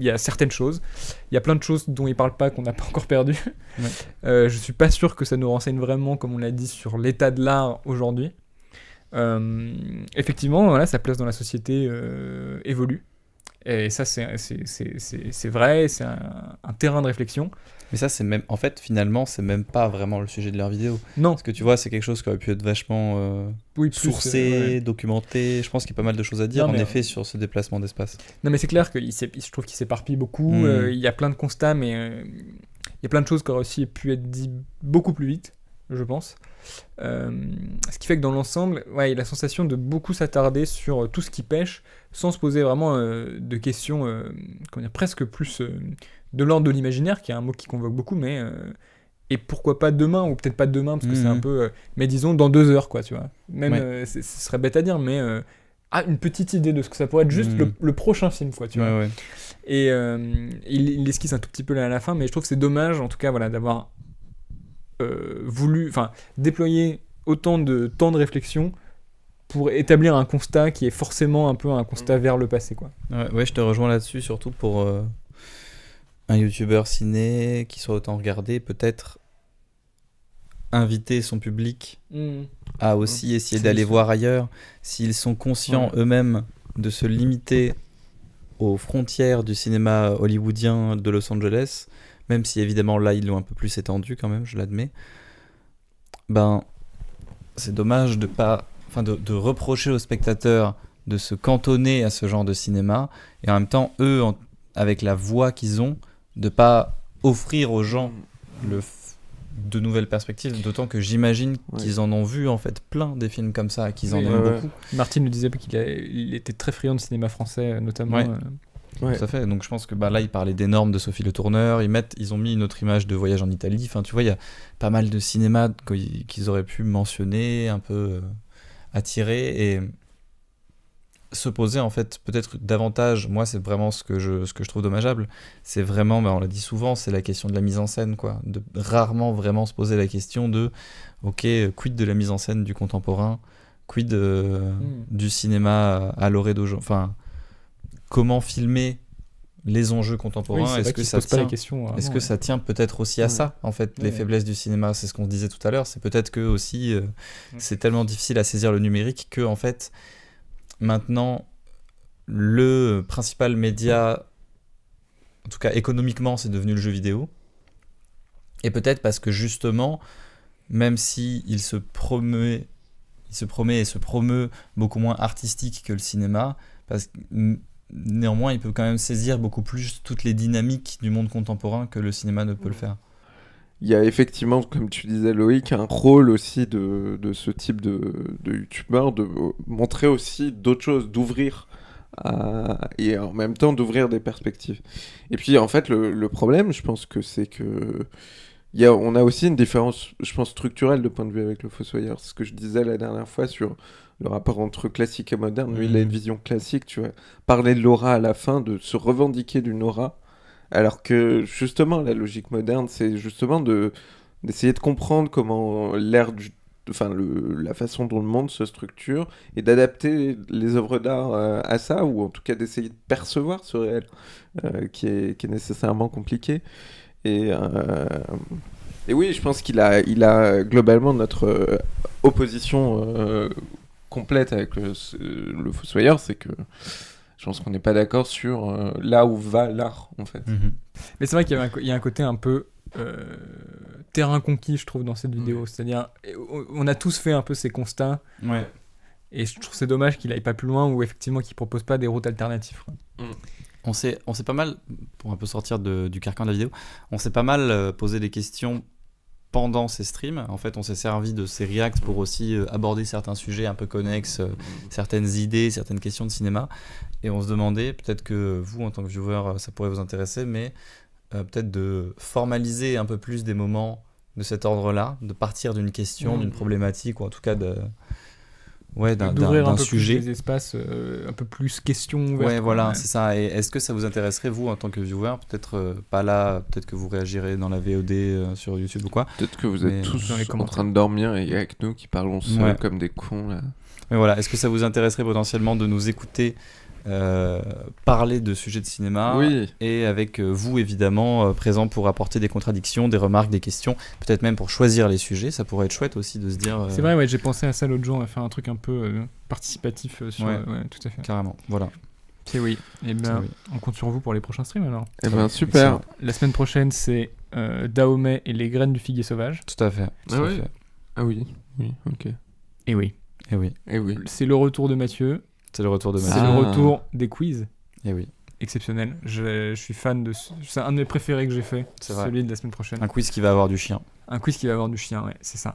il y a certaines choses, il y a plein de choses dont il parle pas qu'on n'a pas encore perdu. Je suis pas sûr que ça nous renseigne vraiment, comme on l'a dit, sur l'état de l'art aujourd'hui. Effectivement, voilà, sa place dans la société évolue. Et ça, c'est vrai, c'est un terrain de réflexion. Mais ça, c'est même, en fait, finalement, c'est même pas vraiment le sujet de leur vidéo. Non. Parce que tu vois, c'est quelque chose qui aurait pu être vachement sourcé, documenté. Je pense qu'il y a pas mal de choses à dire, effet, sur ce déplacement d'espace. Non, mais c'est clair que je trouve qu'il s'éparpille beaucoup. Il y a plein de constats, mais il y a plein de choses qui auraient aussi pu être dites beaucoup plus vite, je pense. Ce qui fait que dans l'ensemble, il y a la sensation de beaucoup s'attarder sur tout ce qui pêche, sans se poser vraiment de questions presque plus de l'ordre de l'imaginaire, qui est un mot qui convoque beaucoup, mais et pourquoi pas demain, ou peut-être pas demain, parce que c'est un peu mais disons dans 2 heures, quoi, tu vois. Même ce serait bête à dire, mais une petite idée de ce que ça pourrait être juste le prochain film, quoi, tu vois. Et il esquisse un tout petit peu là à la fin, mais je trouve que c'est dommage, en tout cas, voilà, d'avoir voulu déployer autant de temps de réflexion pour établir un constat qui est forcément un peu un constat vers le passé, quoi. Ouais, je te rejoins là-dessus, surtout pour un youtubeur ciné qui soit autant regardé, peut-être inviter son public à aussi essayer d'aller voir ailleurs, s'ils sont conscients eux-mêmes de se limiter aux frontières du cinéma hollywoodien de Los Angeles, même si évidemment là ils l'ont un peu plus étendu quand même, je l'admets. C'est dommage de reprocher aux spectateurs de se cantonner à ce genre de cinéma, et en même temps eux, avec la voix qu'ils ont, de pas offrir aux gens de nouvelles perspectives, d'autant que j'imagine qu'ils en ont vu en fait plein des films comme ça, qu'ils en aiment beaucoup. Martin nous disait qu'il était très friand de cinéma français, notamment. Tout à fait. Donc je pense que là il parlait des normes de Sophie Le Tourneur, ils ont mis une autre image de Voyage en Italie, enfin tu vois, il y a pas mal de cinéma qu'ils auraient pu mentionner, un peu attirer, et se poser en fait peut-être davantage. Moi c'est vraiment ce que je trouve dommageable, c'est vraiment, on l'a dit souvent, c'est la question de la mise en scène, quoi, de rarement vraiment se poser la question de quid de la mise en scène du contemporain, quid du cinéma à l'orée d'aujourd'hui, enfin comment filmer les enjeux contemporains. Est-ce que ça tient, est-ce que ça tient peut-être aussi à ça, en fait, les faiblesses du cinéma. C'est ce qu'on disait tout à l'heure, c'est peut-être que aussi c'est tellement difficile à saisir le numérique que en fait maintenant le principal média, en tout cas économiquement, c'est devenu le jeu vidéo. Et peut-être parce que justement, même si il se promeut et se promeut beaucoup moins artistique que le cinéma, parce que néanmoins, il peut quand même saisir beaucoup plus toutes les dynamiques du monde contemporain que le cinéma ne peut le faire. il y a effectivement, comme tu disais Loïc, un rôle aussi de ce type de youtubeur, de montrer aussi d'autres choses, d'ouvrir et en même temps d'ouvrir des perspectives. Et puis en fait le problème, je pense que c'est que on a aussi une différence, je pense, structurelle de point de vue avec le Fossoyeur. C'est ce que je disais la dernière fois sur le rapport entre classique et moderne. Lui, il a une vision classique, tu vois. Parler de l'aura à la fin, de se revendiquer d'une aura, alors que justement la logique moderne, c'est justement d'essayer de comprendre comment la façon dont le monde se structure et d'adapter les œuvres d'art à ça, ou en tout cas d'essayer de percevoir ce réel qui est nécessairement compliqué. Et oui, je pense qu'il a globalement notre opposition complète avec le Fossoyeur, c'est que je pense qu'on n'est pas d'accord sur là où va l'art, en fait. Mais c'est vrai qu'il y a un côté un peu terrain conquis, je trouve, dans cette vidéo. C'est-à-dire, on a tous fait un peu ces constats. Ouais. Et je trouve que c'est dommage qu'il aille pas plus loin, ou effectivement qu'il propose pas des routes alternatives. On s'est pas mal, pour un peu sortir du carcan de la vidéo, on s'est pas mal posé des questions pendant ces streams. En fait, on s'est servi de ces reacts pour aussi aborder certains sujets un peu connexes, certaines idées, certaines questions de cinéma. Et on se demandait, peut-être que vous, en tant que viewer, ça pourrait vous intéresser, mais peut-être de formaliser un peu plus des moments de cet ordre-là, de partir d'une question, d'une problématique, ou en tout cas d'ouvrir un peu sujet. plus des espaces un peu plus questions ouvertes. Ouais, voilà, c'est ça. Et est-ce que ça vous intéresserait, vous, en tant que viewer? Peut-être pas là, peut-être que vous réagirez dans la VOD sur YouTube ou quoi. Peut-être que vous êtes tous en train de dormir et il y a avec nous qui parlons seuls comme des cons, là. Mais voilà, est-ce que ça vous intéresserait potentiellement de nous écouter parler de sujets de cinéma, et avec vous évidemment présent pour apporter des contradictions, des remarques, des questions, peut-être même pour choisir les sujets. Ça pourrait être chouette aussi de se dire c'est vrai, ouais, j'ai pensé à ça l'autre jour, à faire un truc un peu participatif sur tout à fait, carrément, voilà. C'est oui. Et ben on compte sur vous pour les prochains streams alors. Et ben super. La semaine prochaine c'est Dahomey et les graines du figuier sauvage. Tout à fait. Ah oui, ok. Et oui. C'est le retour de Mathieu. C'est le retour de C'est le retour des quiz. Et oui. Exceptionnel. Je suis fan de... C'est un de mes préférés que j'ai fait. C'est vrai. Celui de la semaine prochaine. Un quiz qui va avoir du chien. Un quiz qui va avoir du chien, ouais, c'est ça.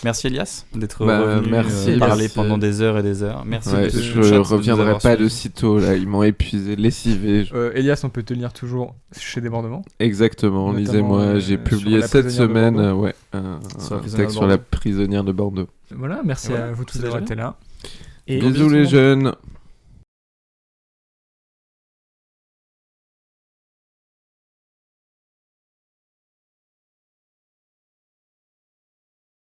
Merci Elias d'être revenu parler pendant des heures et des heures. Merci. Je reviendrai pas de sitôt, là. Ils m'ont épuisé, lessivé. Elias, on peut te lire toujours chez Débordement. Exactement, lisez-moi. J'ai publié cette semaine un texte sur la prisonnière de Bordeaux. Voilà, merci à vous tous d'avoir été là. Et bisous les jeunes.